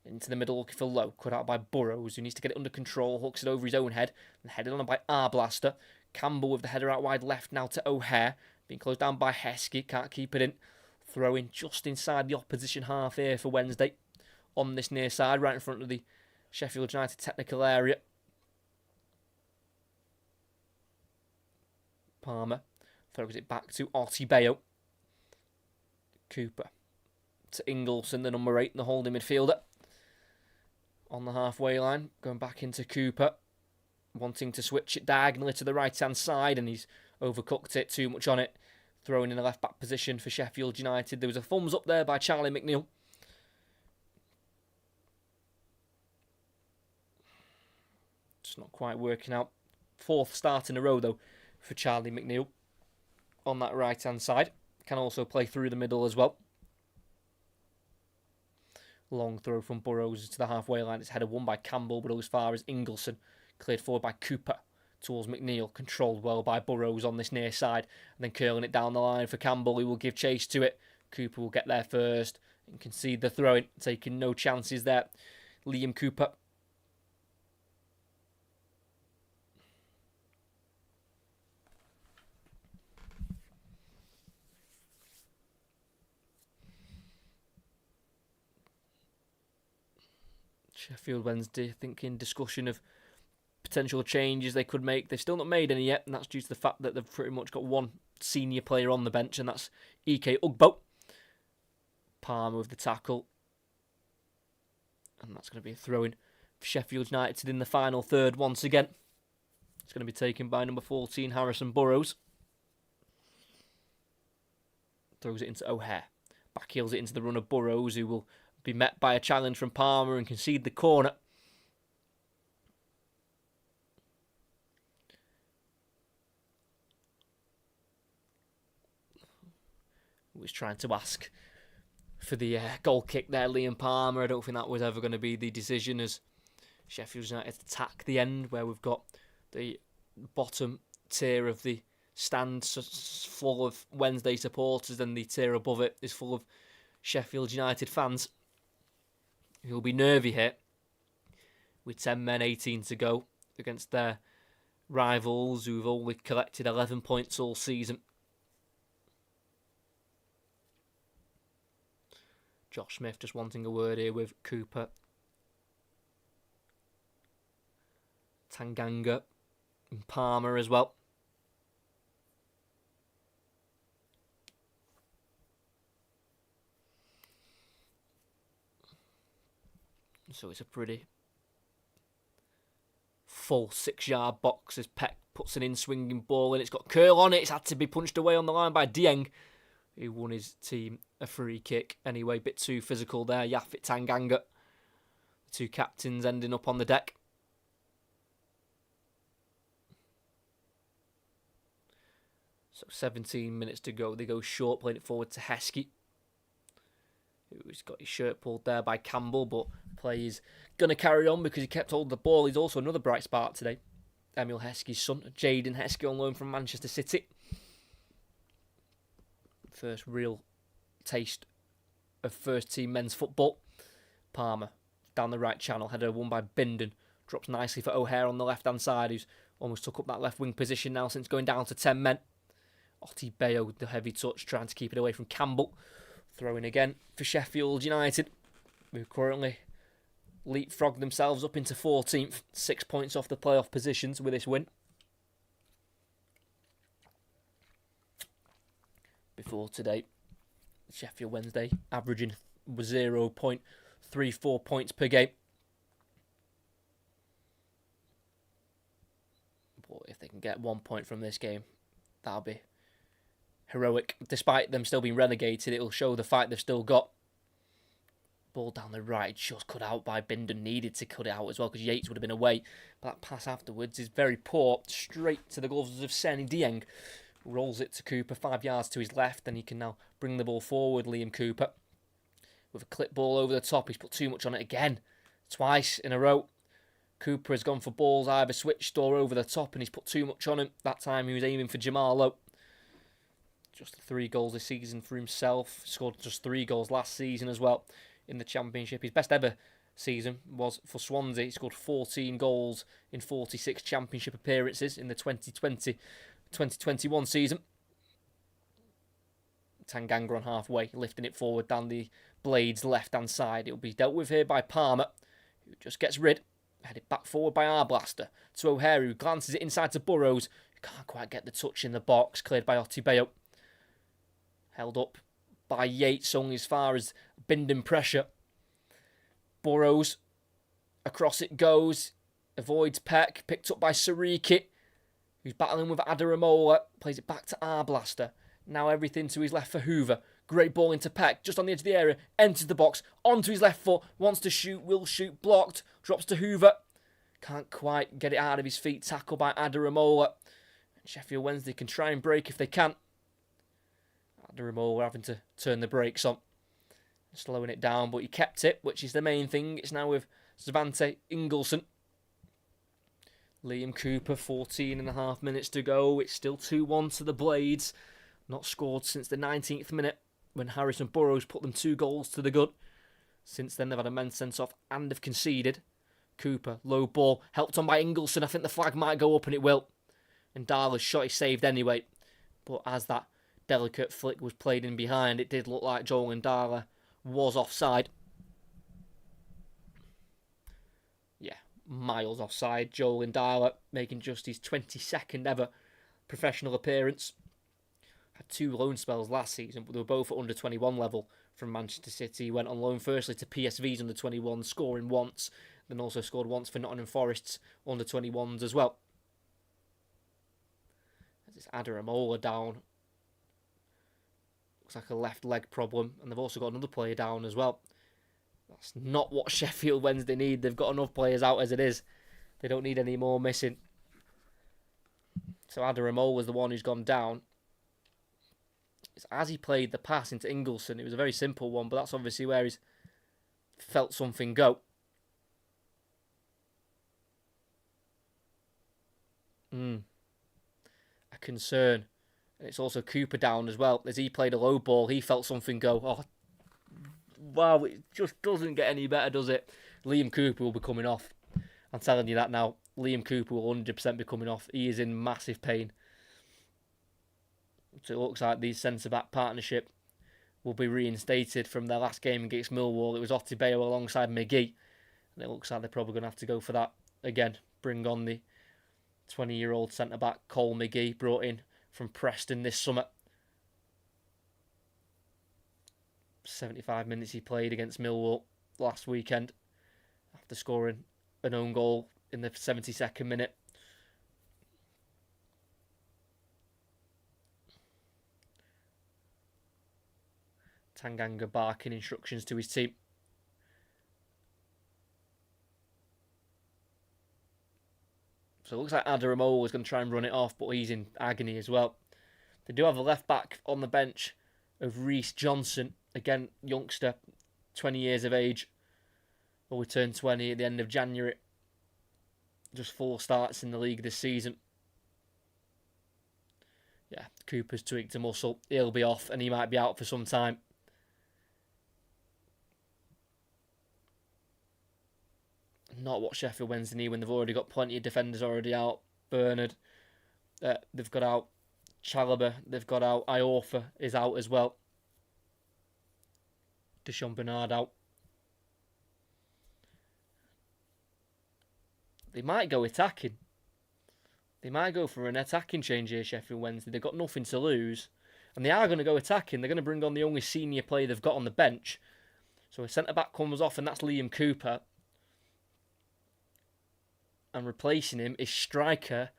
Into the middle looking for Lowe. Cut out by Burrows, who needs to get it under control. Hooks it over his own head. And headed on by Arblaster. Campbell with the header out wide left now to O'Hare. Being closed down by Heskey. Can't keep it in. Throw in just inside the opposition half here for Wednesday. On this near side, right in front of the Sheffield United technical area. Palmer throws it back to Otti Bayo. Cooper to Ingleson, the number 8, the holding midfielder. On the halfway line, going back into Cooper. Wanting to switch it diagonally to the right-hand side, and he's overcooked it, too much on it. Throwing in a left-back position for Sheffield United. There was a thumbs up there by Charlie McNeil. Just not quite working out. 4th start in a row, though, for Charlie McNeil on that right-hand side. Can also play through the middle as well. Long throw from Burrows to the halfway line. It's headed won by Campbell, but as far as Ingleson. Cleared forward by Cooper towards McNeil. Controlled well by Burrows on this near side. And then curling it down the line for Campbell, who will give chase to it. Cooper will get there first and concede the throw-in. Taking no chances there. Liam Cooper. Sheffield Wednesday, I think, in discussion of potential changes they could make. They've still not made any yet, and that's due to the fact that they've pretty much got one senior player on the bench, and that's Ike Ugbo. Palmer with the tackle. And that's going to be a throw-in for Sheffield United in the final third once again. It's going to be taken by number 14, Harrison Burrows. Throws it into O'Hare. Backheels it into the run of Burrows, who will be met by a challenge from Palmer and concede the corner. Was trying to ask for the goal kick there, Liam Palmer. I don't think that was ever going to be the decision, as Sheffield United attack the end, where we've got the bottom tier of the stand full of Wednesday supporters, and the tier above it is full of Sheffield United fans. who'll be nervy here with 10 men, 18 to go against their rivals who've only collected 11 points all season. Josh Smith just wanting a word here with Cooper. Tanganga and Palmer as well. So it's a pretty full 6-yard box as Peck puts an in-swinging ball in. It's got curl on it. It's had to be punched away on the line by Dieng, who won his team a free kick. Anyway, bit too physical there. Yafit Tanganga. The two captains ending up on the deck. So 17 minutes to go. They go short, playing it forward to Heskey, who's got his shirt pulled there by Campbell, but play is going to carry on because he kept hold of the ball. He's also another bright spark today. Emil Heskey's son, Jaden Heskey, on loan from Manchester City. First real taste of first-team men's football. Palmer, down the right channel, header won by Bindon. Drops nicely for O'Hare on the left-hand side, who's almost took up that left-wing position now since going down to 10 men. Otti Bayo with the heavy touch, trying to keep it away from Campbell. Throwing again for Sheffield United, who currently leapfrogged themselves up into 14th, 6 points off the playoff positions with this win. Before today, Sheffield Wednesday averaging 0.34 points per game. But if they can get 1 point from this game, that'll be heroic. Despite them still being relegated, it'll show the fight they've still got. Ball down the right, just cut out by Bindon. Needed to cut it out as well because Yates would have been away. But that pass afterwards is very poor. Straight to the gloves of Seny Dieng. Rolls it to Cooper, 5 yards to his left, and he can now bring the ball forward, Liam Cooper. With a clip ball over the top, he's put too much on it again. Twice in a row. Cooper has gone for balls either switched or over the top, and he's put too much on him. That time he was aiming for Jamal Lowe. Just 3 goals this season for himself. Scored just 3 goals last season as well in the Championship. His best ever season was for Swansea. He scored 14 goals in 46 Championship appearances in the 2020-2021 season. Tanganga on halfway, lifting it forward down the Blades left-hand side. It will be dealt with here by Palmer, who just gets rid. Headed back forward by Arblaster to O'Hare, who glances it inside to Burrows, who can't quite get the touch in the box. Cleared by Otti Bayo. Held up by Yates, only as far as Bindon pressure. Burrows, across it goes. Avoids Peck, picked up by Sariki, who's battling with Adaramola. Plays it back to Arblaster. Now everything to his left for Hoover. Great ball into Peck, just on the edge of the area. Enters the box, onto his left foot. Wants to shoot, will shoot, blocked. Drops to Hoover. Can't quite get it out of his feet. Tackled by Adaramola. Sheffield Wednesday can try and break if they can. Adaramola having to turn the brakes on. Slowing it down, but he kept it, which is the main thing. It's now with Svante Ingolson. Liam Cooper, 14.5 minutes to go. It's still 2-1 to the Blades. Not scored since the 19th minute when Harrison Burrows put them 2 goals to the good. Since then, they've had a man sent off and have conceded. Cooper, low ball, helped on by Ingolson. I think the flag might go up, and it will. And Darla's shot is saved anyway. But as that delicate flick was played in behind, it did look like Joel Darla was offside. Yeah, miles offside. Joel Darla making just his 22nd ever professional appearance. Had 2 loan spells last season, but they were both at under 21 level from Manchester City. He went on loan firstly to PSV's under 21, scoring once, then also scored once for Nottingham Forest's under 21s as well. As it's Adaramola down. Looks like a left leg problem, and they've also got another player down as well. That's not what Sheffield Wednesday need. They've got enough players out as it is. They don't need any more missing. So Adaramola was the one who's gone down. It's as he played the pass into Ingolson, it was a very simple one, but that's obviously where he's felt something go. A concern. And it's also Cooper down as well. As he played a low ball, he felt something go. Oh, Wow, it just doesn't get any better, does it? Liam Cooper will be coming off. I'm telling you that now. Liam Cooper will 100% be coming off. He is in massive pain. So it looks like the centre-back partnership will be reinstated from their last game against Millwall. It was Otibeo alongside McGee. And it looks like they're probably going to have to go for that again. Bring on the 20-year-old centre-back Cole McGee, brought in from Preston this summer. 75 minutes he played against Millwall last weekend after scoring an own goal in the 72nd minute. Tanganga barking instructions to his team. So it looks like Adaramola is going to try and run it off, but he's in agony as well. They do have a left back on the bench of Reece Johnson, again, youngster, 20 years of age. Will turn 20 at the end of January. Just 4 starts in the league this season. Yeah, Cooper's tweaked a muscle. He'll be off and he might be out for some time. Not what Sheffield Wednesday need when they've already got plenty of defenders already out. Bernard, they've got out Chalobah, they've got out Iorfa is out as well. Deshaun Bernard out. They might go attacking. They might go for an attacking change here, Sheffield Wednesday. They've got nothing to lose. And they are going to go attacking. They're going to bring on the only senior player they've got on the bench. So a centre-back comes off, and that's Liam Cooper. And replacing him is striker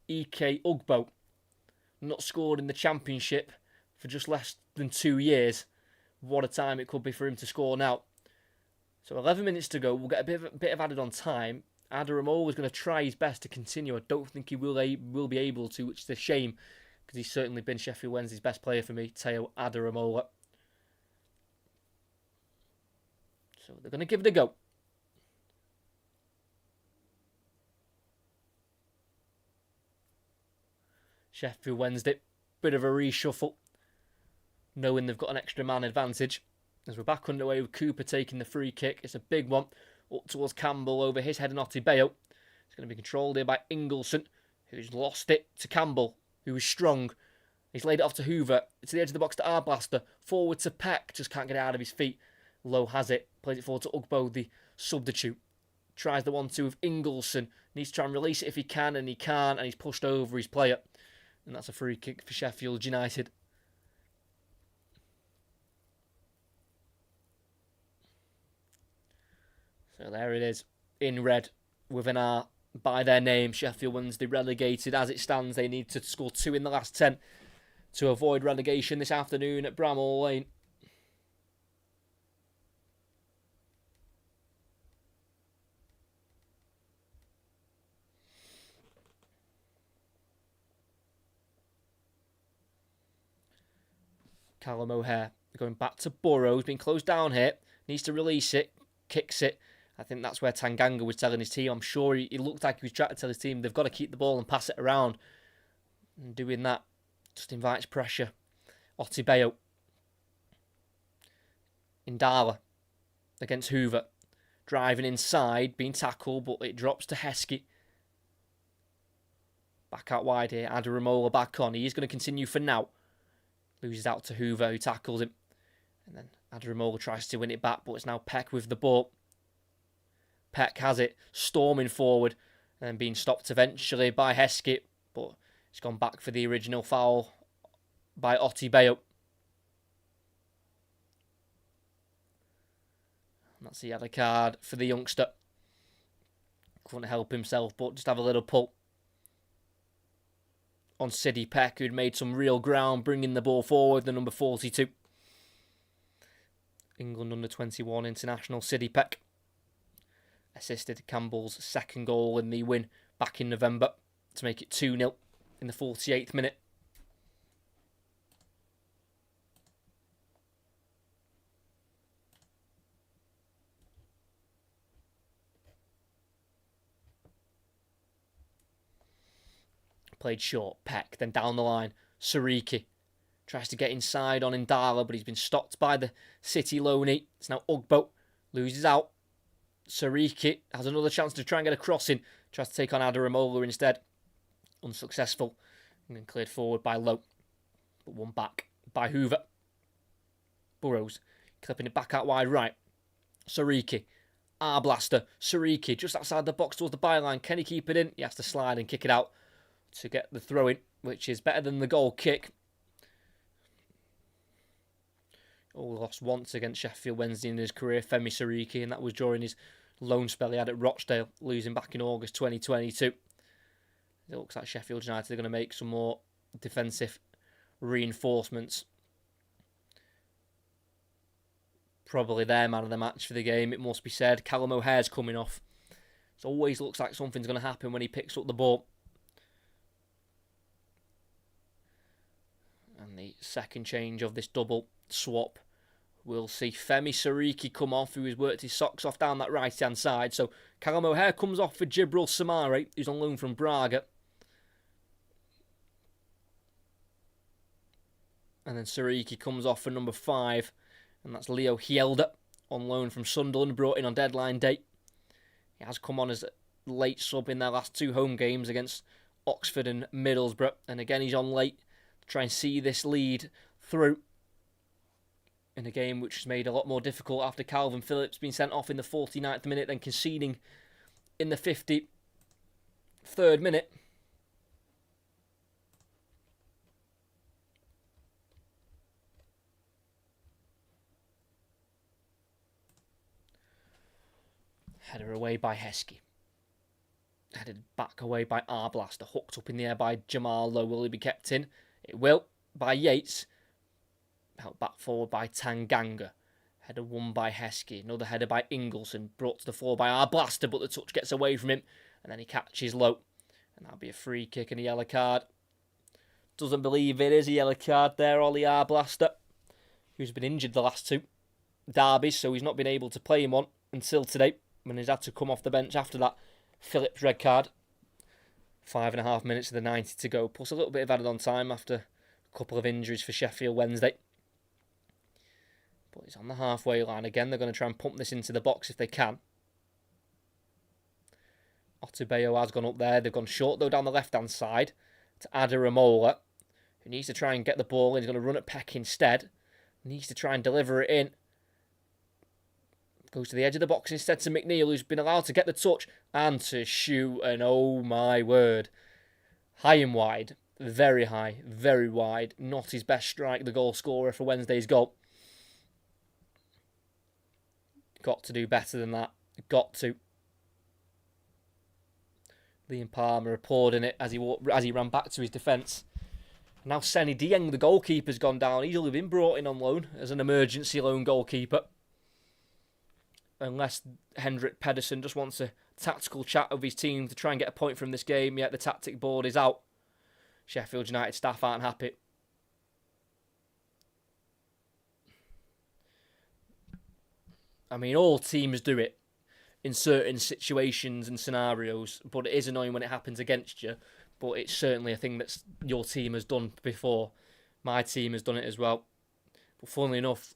Ike Ugbo. Not scored in the Championship for just less than 2 years. What a time it could be for him to score now. So 11 minutes to go. We'll get a bit of added on time. Adaramola is going to try his best to continue. I don't think he will be able to, which is a shame, because he's certainly been Sheffield Wednesday's best player for me, Teo Adaramola. So they're going to give it a go. Sheffield Wednesday, bit of a reshuffle, knowing they've got an extra man advantage. As we're back underway with Cooper taking the free kick. It's a big one. Up towards Campbell, over his head and Otibeo. It's going to be controlled here by Ingleson, who's lost it to Campbell, who is strong. He's laid it off to Hoover. It's to the edge of the box to Arblaster. Forward to Peck, just can't get it out of his feet. Lowe has it, plays it forward to Ugbo, the substitute. Tries the 1-2 with Ingleson. Needs to try and release it if he can, and he can't, and he's pushed over his player. And that's a free kick for Sheffield United. So there it is, in red, with an R by their name. Sheffield Wednesday relegated. As it stands, they need to score 2 in the last 10 to avoid relegation this afternoon at Bramall Lane. Callum O'Hare going back to Burrows, being closed down here. Needs to release it, kicks it. I think that's where Tanganga was telling his team. I'm sure he looked like he was trying to tell his team they've got to keep the ball and pass it around. And doing that just invites pressure. Otibeo. Indala against Hoover. Driving inside, being tackled, but it drops to Heskey. Back out wide here. Adaramola back on. He is going to continue for now. Loses out to Hoover, who tackles him. And then Adaramola tries to win it back, but it's now Peck with the ball. Peck has it, storming forward, and then being stopped eventually by Heskey, but it's gone back for the original foul by Otibeo. And that's the other card for the youngster. Couldn't help himself, but just have a little pull on Siddy Peck, who'd made some real ground, bringing the ball forward, the number 42. England under-21 international Siddy Peck assisted Campbell's second goal in the win back in November to make it 2-0 in the 48th minute. Played short, Peck, then down the line, Sariki Tries to get inside on Indala, but he's been stopped by the City loanee. It's now Ugbo. Loses out. Sariki has another chance to try and get a crossing. Tries to take on Adaramola instead. Unsuccessful. And then cleared forward by Lowe. But one back by Hoover. Burrows clipping it back out wide right. Sariki. Blaster. Sariki just outside the box towards the byline. Can he keep it in? He has to slide and kick it out to get the throw in, which is better than the goal kick. All lost once against Sheffield Wednesday in his career, Femi Sariki, and that was during his loan spell he had at Rochdale, losing back in August 2022. It looks like Sheffield United are going to make some more defensive reinforcements. Probably their man of the match for the game, it must be said. Callum O'Hare's coming off. It always looks like something's going to happen when he picks up the ball. And the second change of this double swap, we'll see Femi Sariki come off, who has worked his socks off down that right-hand side. So Callum O'Hare comes off for Jibril Samari, who's on loan from Braga. And then Sariki comes off for number 5. And that's Leo Hielda, on loan from Sunderland, brought in on deadline day. He has come on as a late sub in their last 2 home games against Oxford and Middlesbrough. And again, he's on late to try and see this lead through in a game which was made a lot more difficult after Calvin Phillips being sent off in the 49th minute, then conceding in the 53rd minute. Header away by Heskey. Headed back away by Blaster. Hooked up in the air by Jamal Lowe. Will he be kept in? It will. By Yates. Held back forward by Tanganga. Header won by Heskey. Another header by Ingleson. Brought to the floor by Blaster, but the touch gets away from him. And then he catches Lowe. And that'll be a free kick and a yellow card. Doesn't believe it is a yellow card there, Ollie Blaster, who's been injured the last 2 derbies, so he's not been able to play him on until today, when he's had to come off the bench after that Phillips red card. 5.5 minutes of the 90 to go, plus a little bit of added on time after a couple of injuries for Sheffield Wednesday. But he's on the halfway line again. They're going to try and pump this into the box if they can. Otubeyo has gone up there. They've gone short though down the left-hand side to Adaramola, who needs to try and get the ball in. He's going to run at Peck instead. Needs to try and deliver it in. Goes to the edge of the box instead to McNeil, who's been allowed to get the touch and to shoot. And oh my word. High and wide. Very high. Very wide. Not his best strike, the goal scorer for Wednesday's goal. Got to do better than that. Got to. Liam Palmer applauding it as he ran back to his defence. Now Senny Dieng, the goalkeeper's gone down. He's only been brought in on loan as an emergency loan goalkeeper. Unless Hendrik Pedersen just wants a tactical chat of his team to try and get a point from this game, yet the tactic board is out. Sheffield United staff aren't happy. I mean, all teams do it in certain situations and scenarios, but it is annoying when it happens against you. But it's certainly a thing that your team has done before. My team has done it as well. But funnily enough,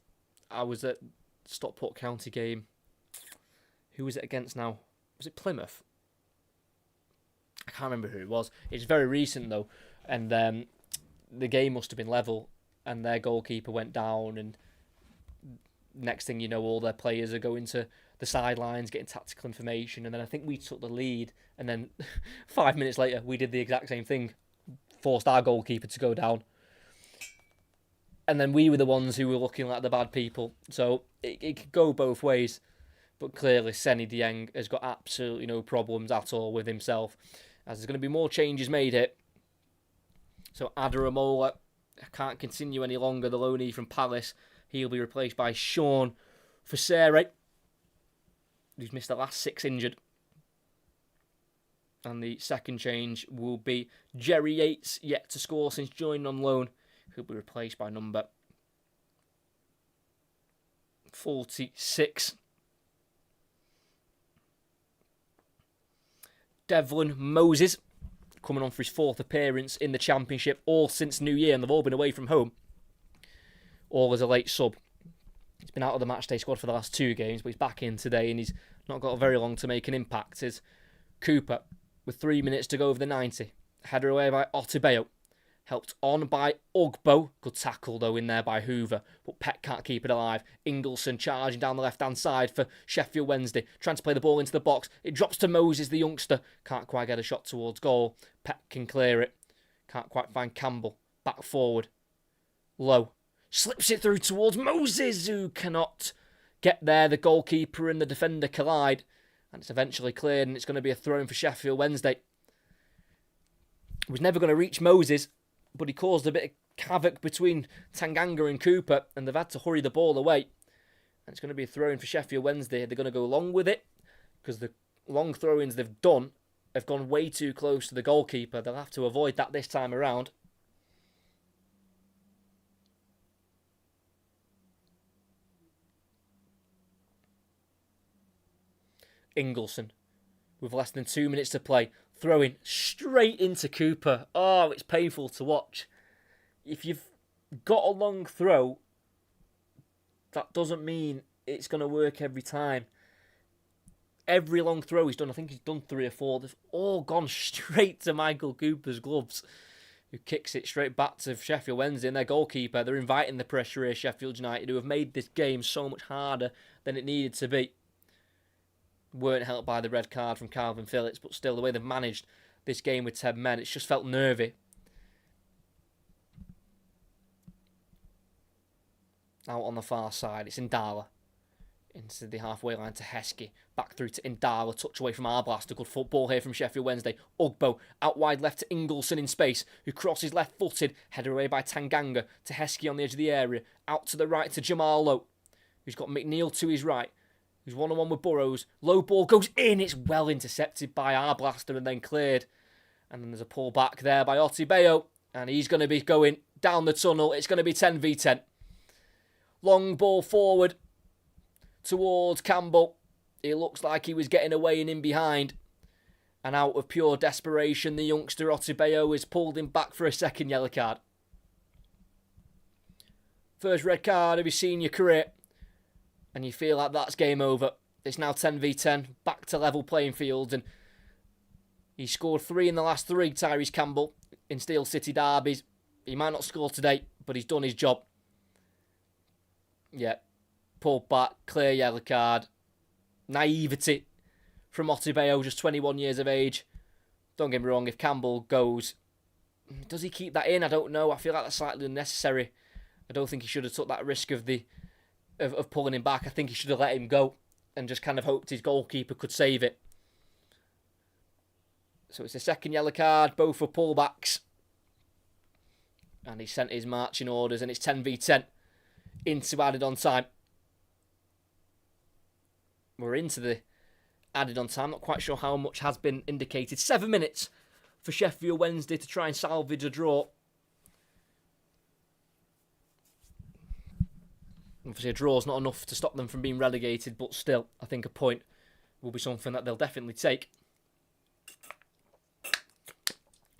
I was at Stockport County game. Who was it against now? Was it Plymouth? I can't remember who it was. It's very recent though. And the game must have been level. And their goalkeeper went down. And next thing you know, all their players are going to the sidelines, getting tactical information. And then I think we took the lead. And then 5 minutes later, we did the exact same thing. Forced our goalkeeper to go down. And then we were the ones who were looking like the bad people. So it could go both ways. But clearly, Senny Dieng has got absolutely no problems at all with himself, as there's going to be more changes made here. So Adaramola can't continue any longer, the loanee from Palace. He'll be replaced by Sean Facere, who's missed the last 6 injured. And the second change will be Jerry Yates, yet to score since joining on loan. He'll be replaced by number 46. Devlin Moses, coming on for his 4th appearance in the Championship, all since New Year, and they've all been away from home. all as a late sub. He's been out of the matchday squad for the last 2 games, but he's back in today and he's not got very long to make an impact. Is Cooper with 3 minutes to go over the 90. Header away by Otibeo. Helped on by Ugbo. Good tackle though in there by Hoover, but Peck can't keep it alive. Ingleson charging down the left-hand side for Sheffield Wednesday. Trying to play the ball into the box. It drops to Moses, the youngster. Can't quite get a shot towards goal. Peck can clear it. Can't quite find Campbell. Back forward. Low. Slips it through towards Moses, who cannot get there. The goalkeeper and the defender collide. And it's eventually cleared, and it's going to be a throw-in for Sheffield Wednesday. It was never going to reach Moses, but he caused a bit of havoc between Tanganga and Cooper, and they've had to hurry the ball away. And it's going to be a throw-in for Sheffield Wednesday. They're going to go along with it, because the long throw-ins they've done have gone way too close to the goalkeeper. They'll have to avoid that this time around. Ingleson, with less than 2 minutes to play, throwing straight into Cooper. Oh, it's painful to watch. If you've got a long throw, that doesn't mean it's going to work every time. Every long throw he's done, I think he's done 3 or 4, they've all gone straight to Michael Cooper's gloves, who kicks it straight back to Sheffield Wednesday and their goalkeeper. They're inviting the pressure here, Sheffield United, who have made this game so much harder than it needed to be. Weren't helped by the red card from Calvin Phillips, but still the way they've managed this game with 10 men, it's just felt nervy. Out on the far side, it's Indala. Into the halfway line to Heskey. Back through to Indala, touch away from Arblaster. Good football here from Sheffield Wednesday. Ugbo out wide left to Ingleson in space, who crosses left-footed. Header away by Tanganga to Heskey on the edge of the area. Out to the right to Jamal Lowe, who's got McNeil to his right. Who's one-on-one with Burrows. Low ball goes in. It's well intercepted by Arblaster and then cleared. And then there's a pull back there by Otibeo. And he's going to be going down the tunnel. It's going to be 10v10. Long ball forward towards Campbell. It looks like he was getting away and in behind. And out of pure desperation, the youngster Otibeo is pulled him back for a second yellow card. First red card of his senior career. And you feel like that's game over. It's now 10v10, back to level playing fields. And he scored 3 in the last 3, Tyrese Campbell, in Steel City derbies. He might not score today, but he's done his job. Yeah, pulled back, clear yellow card. Naivety from Otibeo, just 21 years of age. Don't get me wrong, if Campbell goes, does he keep that in? I don't know. I feel like that's slightly unnecessary. I don't think he should have took that risk of pulling him back. I think he should have let him go and just kind of hoped his goalkeeper could save it. So it's a second yellow card, both for pullbacks. And he sent his marching orders, and it's 10v10 into added on time. We're into the added on time. Not quite sure how much has been indicated. 7 minutes for Sheffield Wednesday to try and salvage a draw. Obviously, a draw's not enough to stop them from being relegated, but still, I think a point will be something that they'll definitely take.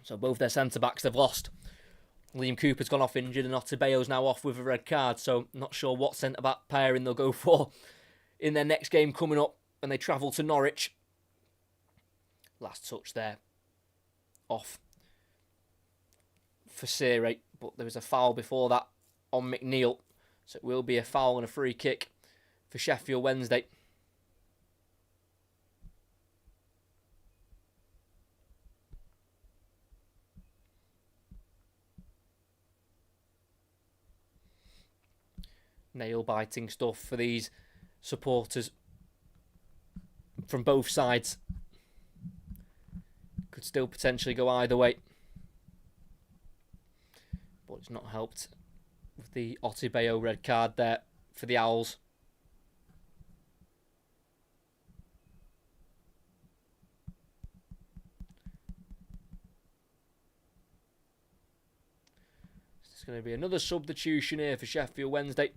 So both their centre-backs they've lost. Liam Cooper's gone off injured and Otibeo's now off with a red card, so not sure what centre-back pairing they'll go for in their next game coming up when they travel to Norwich. Last touch there. Off for Sere, but there was a foul before that on McNeil. So it will be a foul and a free kick for Sheffield Wednesday. Nail-biting stuff for these supporters from both sides. Could still potentially go either way. But it's not helped with the Otibeo red card there for the Owls. There's going to be another substitution here for Sheffield Wednesday.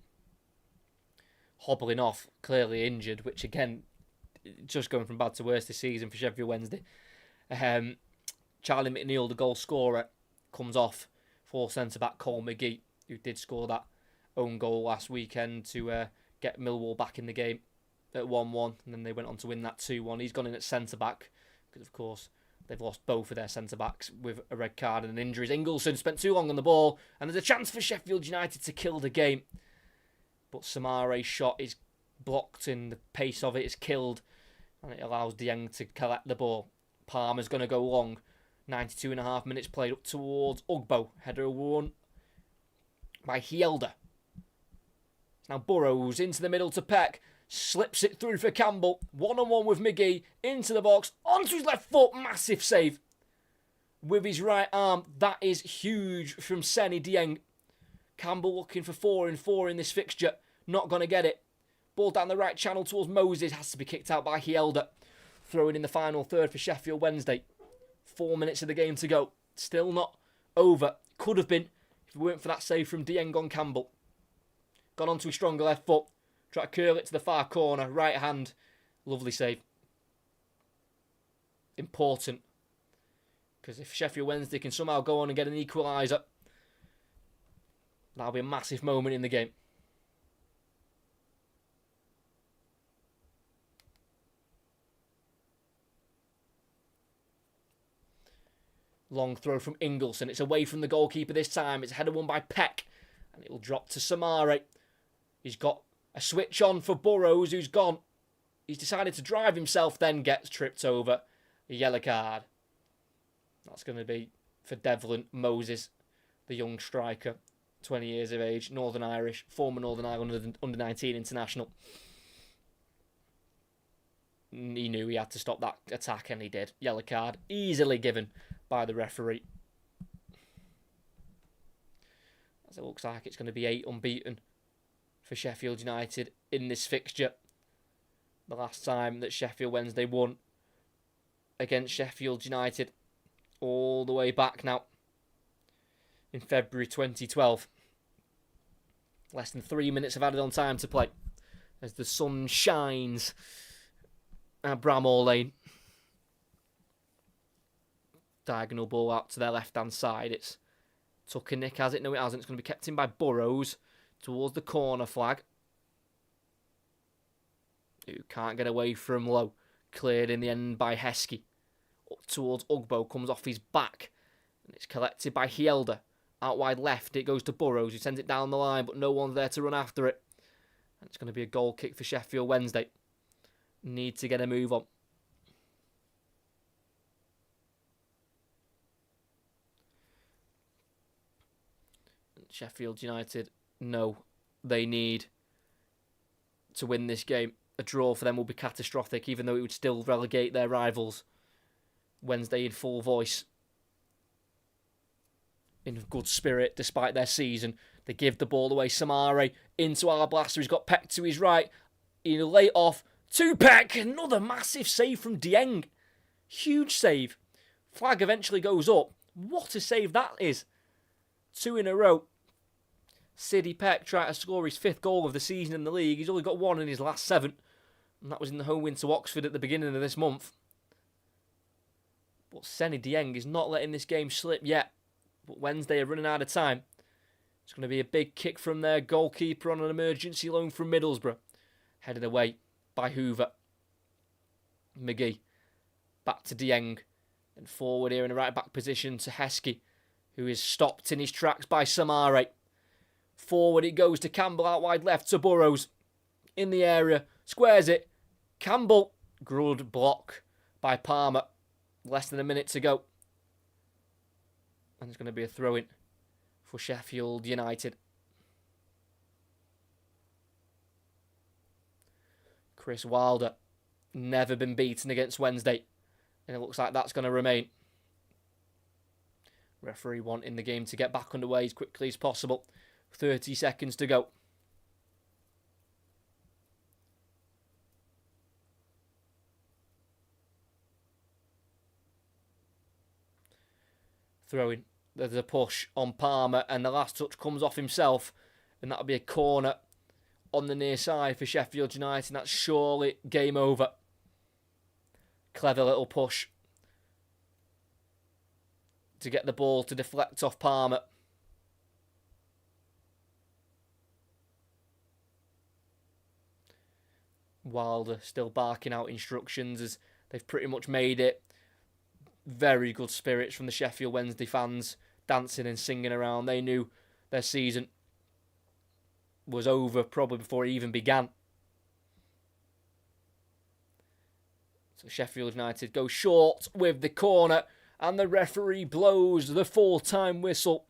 Hobbling off, clearly injured, which again, just going from bad to worse this season for Sheffield Wednesday. Charlie McNeil, the goal scorer, comes off for centre-back Cole McGee, who did score that own goal last weekend to get Millwall back in the game at 1-1, and then they went on to win that 2-1. He's gone in at centre-back because, of course, they've lost both of their centre-backs with a red card and injuries. Ingleson spent too long on the ball, and there's a chance for Sheffield United to kill the game. But Samare's shot is blocked, and the pace of it is killed, and it allows Dieng to collect the ball. Palmer's going to go long. 92.5 minutes played up towards Ugbo. Header won by Hielder. Now Burrows into the middle to Peck. Slips it through for Campbell. 1-on-1 with McGee. Into the box. Onto his left foot. Massive save. With his right arm. That is huge from Seny Dieng. Campbell looking for 4-4 in this fixture. Not going to get it. Ball down the right channel towards Moses. Has to be kicked out by Hielder. Throwing in the final third for Sheffield Wednesday. 4 minutes of the game to go. Still not over. Could have been if it weren't for that save from Dieng on Campbell. Gone onto his stronger left foot. Try to curl it to the far corner. Right hand. Lovely save. Important. Because if Sheffield Wednesday can somehow go on and get an equaliser, that'll be a massive moment in the game. Long throw from Ingleson. It's away from the goalkeeper this time. It's headed won by Peck. And it'll drop to Samare. He's got a switch on for Burrows, who's gone. He's decided to drive himself, then gets tripped over. A yellow card. That's going to be for Devlin Moses, the young striker. 20 years of age, Northern Irish, former Northern Ireland under-19 international. He knew he had to stop that attack, and he did. Yellow card, easily given by the referee. As it looks like it's going to be 8 unbeaten for Sheffield United in this fixture. The last time that Sheffield Wednesday won against Sheffield United, all the way back now, in February 2012. Less than 3 minutes of added on time to play as the sun shines at Bramall Lane. Diagonal ball out to their left-hand side. It's Tucker Nick, has it? No, it hasn't. It's going to be kept in by Burrows towards the corner flag. Who can't get away from Lowe. Cleared in the end by Heskey. Up towards Ugbo, comes off his back. And it's collected by Hielder. Out wide left, it goes to Burrows, who sends it down the line, but no one's there to run after it. And it's going to be a goal kick for Sheffield Wednesday. Need to get a move on. Sheffield United know they need to win this game. A draw for them will be catastrophic, even though it would still relegate their rivals. Wednesday in full voice. In good spirit, despite their season. They give the ball away. Samare into our blaster. He's got Peck to his right. He'll lay it off to Peck. Another massive save from Dieng. Huge save. Flag eventually goes up. What a save that is. 2 in a row. Siddy Peck tried to score his 5th goal of the season in the league. He's only got 1 in his last 7. And that was in the home win to Oxford at the beginning of this month. But Seny Dieng is not letting this game slip yet. But Wednesday are running out of time. It's going to be a big kick from their goalkeeper on an emergency loan from Middlesbrough. Headed away by Hoover. McGee. Back to Dieng. And forward here in a right back position to Heskey, who is stopped in his tracks by Samare. Forward it goes to Campbell out wide left to Burrows. In the area. Squares it. Campbell. Good block by Palmer. Less than a minute to go. And there's going to be a throw-in for Sheffield United. Chris Wilder. Never been beaten against Wednesday. And it looks like that's going to remain. Referee wanting the game to get back underway as quickly as possible. 30 seconds to go. Throwing. There's a push on Palmer, and the last touch comes off himself, and that'll be a corner on the near side for Sheffield United, and that's surely game over. Clever little push to get the ball to deflect off Palmer. Wilder still barking out instructions as they've pretty much made it. Very good spirits from the Sheffield Wednesday fans, dancing and singing around. They knew their season was over probably before it even began. So Sheffield United go short with the corner, and the referee blows the full-time whistle.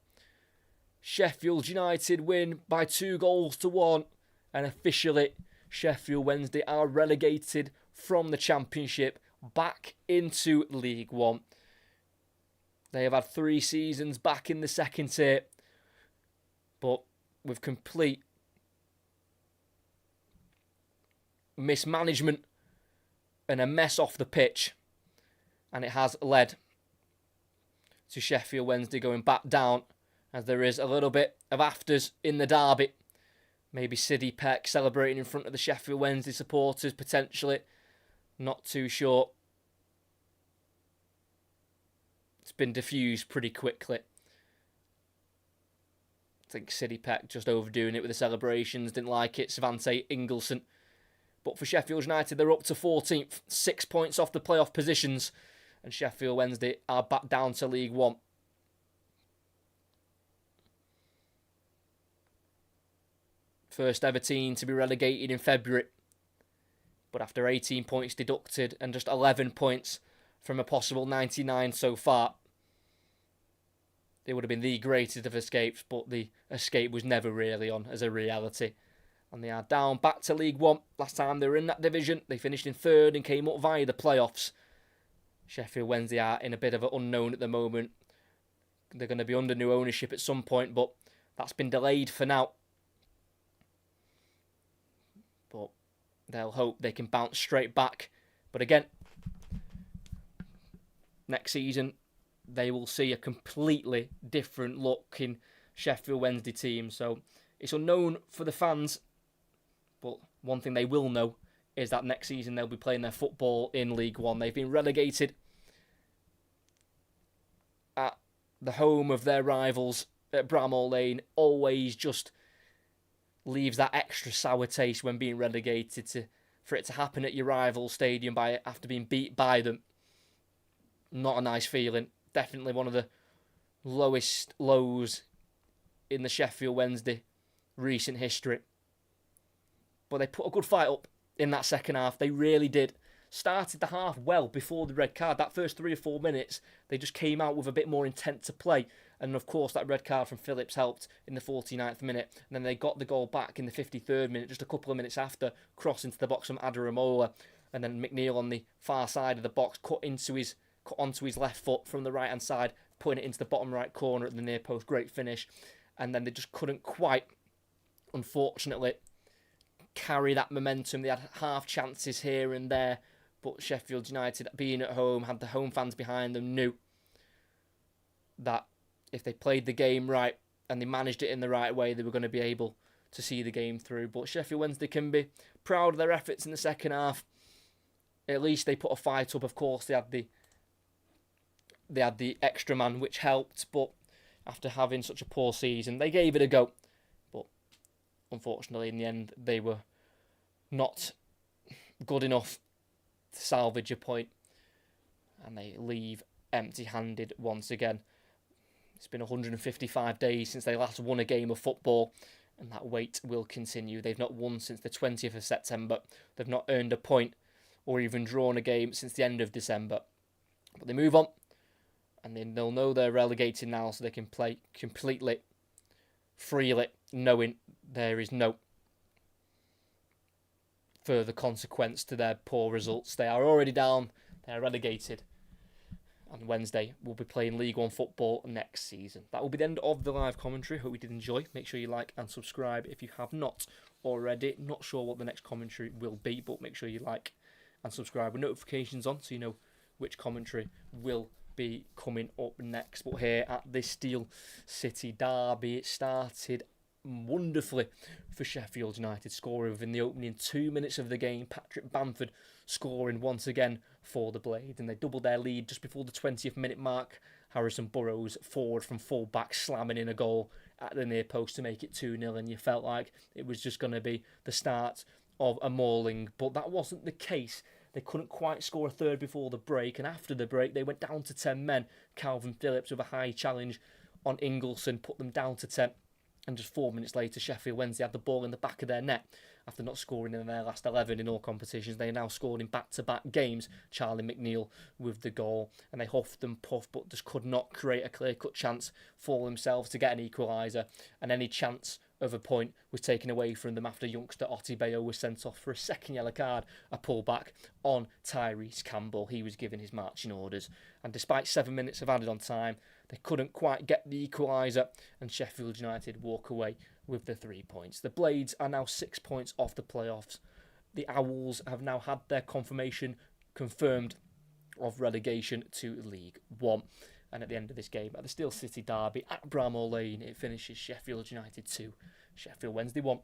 Sheffield United win by 2-1, and officially Sheffield Wednesday are relegated from the Championship back into League One. They have had 3 seasons back in the second tier, but with complete mismanagement and a mess off the pitch, and it has led to Sheffield Wednesday going back down, as there is a little bit of afters in the derby. Maybe Sidney Peck celebrating in front of the Sheffield Wednesday supporters, potentially. Not too sure. It's been diffused pretty quickly. I think Sidney Peck just overdoing it with the celebrations, didn't like it. Svante Ingelsson. But for Sheffield United, they're up to 14th, 6 points off the playoff positions, and Sheffield Wednesday are back down to League One. First ever team to be relegated in February, but after 18 points deducted and just 11 points from a possible 99 so far, it would have been the greatest of escapes, but the escape was never really on as a reality. And they are down back to League One. Last time they were in that division, they finished in 3rd and came up via the playoffs. Sheffield Wednesday are in a bit of an unknown at the moment. They're going to be under new ownership at some point, but that's been delayed for now. But they'll hope they can bounce straight back. But again, next season, they will see a completely different looking Sheffield Wednesday team. So it's unknown for the fans. But one thing they will know is that next season they'll be playing their football in League One. They've been relegated at the home of their rivals at Bramall Lane. Always just leaves that extra sour taste when being relegated, for it to happen at your rival stadium after being beat by them. Not a nice feeling. Definitely one of the lowest lows in the Sheffield Wednesday recent history. But they put a good fight up in that second half. They really did. Started the half well before the red card. That first 3 or 4 minutes, they just came out with a bit more intent to play. And of course, that red card from Phillips helped in the 49th minute. And then they got the goal back in the 53rd minute, just a couple of minutes after, cross into the box from Adaramola. And then McNeil on the far side of the box cut onto his left foot from the right-hand side, putting it into the bottom right corner at the near post. Great finish. And then they just couldn't quite, unfortunately, carry that momentum. They had half chances here and there, but Sheffield United, being at home, had the home fans behind them, knew that if they played the game right and they managed it in the right way, they were going to be able to see the game through. But Sheffield Wednesday can be proud of their efforts in the second half. At least they put a fight up. Of course, they had the extra man, which helped, but after having such a poor season, they gave it a go. But unfortunately, in the end, they were not good enough to salvage a point, and they leave empty-handed once again. It's been 155 days since they last won a game of football, and that wait will continue. They've not won since the 20th of September. They've not earned a point or even drawn a game since the end of December. But they move on, and they'll know they're relegated now, so they can play completely, freely, knowing there is no further consequence to their poor results. They are already down, they are relegated, and Wednesday will be playing League One football next season. That will be the end of the live commentary. Hope you did enjoy. Make sure you like and subscribe if you have not already. Not sure what the next commentary will be, but make sure you like and subscribe with notifications on so you know which commentary will be coming up next. But here at this Steel City derby, it started wonderfully for Sheffield United, scoring within the opening 2 minutes of the game. Patrick Bamford scoring once again for the Blades, and they doubled their lead just before the 20th minute mark. Harrison Burrows forward from full back, slamming in a goal at the near post to make it 2-0, and you felt like it was just going to be the start of a mauling, but that wasn't the case. They couldn't quite score a third before the break, and after the break they went down to 10 men. Calvin Phillips with a high challenge on Ingleson put them down to 10, and just 4 minutes later Sheffield Wednesday had the ball in the back of their net. After not scoring in their last 11 in all competitions, they now scored in back-to-back games. Charlie McNeil with the goal, and they huffed and puffed but just could not create a clear-cut chance for themselves to get an equaliser, and any chance of a point was taken away from them after youngster Otti Bayo was sent off for a second yellow card, a pullback on Tyrese Campbell. He was given his marching orders, and despite 7 minutes of added on time, they couldn't quite get the equaliser, and Sheffield United walk away with the 3 points. The Blades are now 6 points off the playoffs. The Owls have now had their confirmation confirmed of relegation to League One. And at the end of this game, at the Steel City derby at Bramall Lane, it finishes Sheffield United 2, Sheffield Wednesday 1.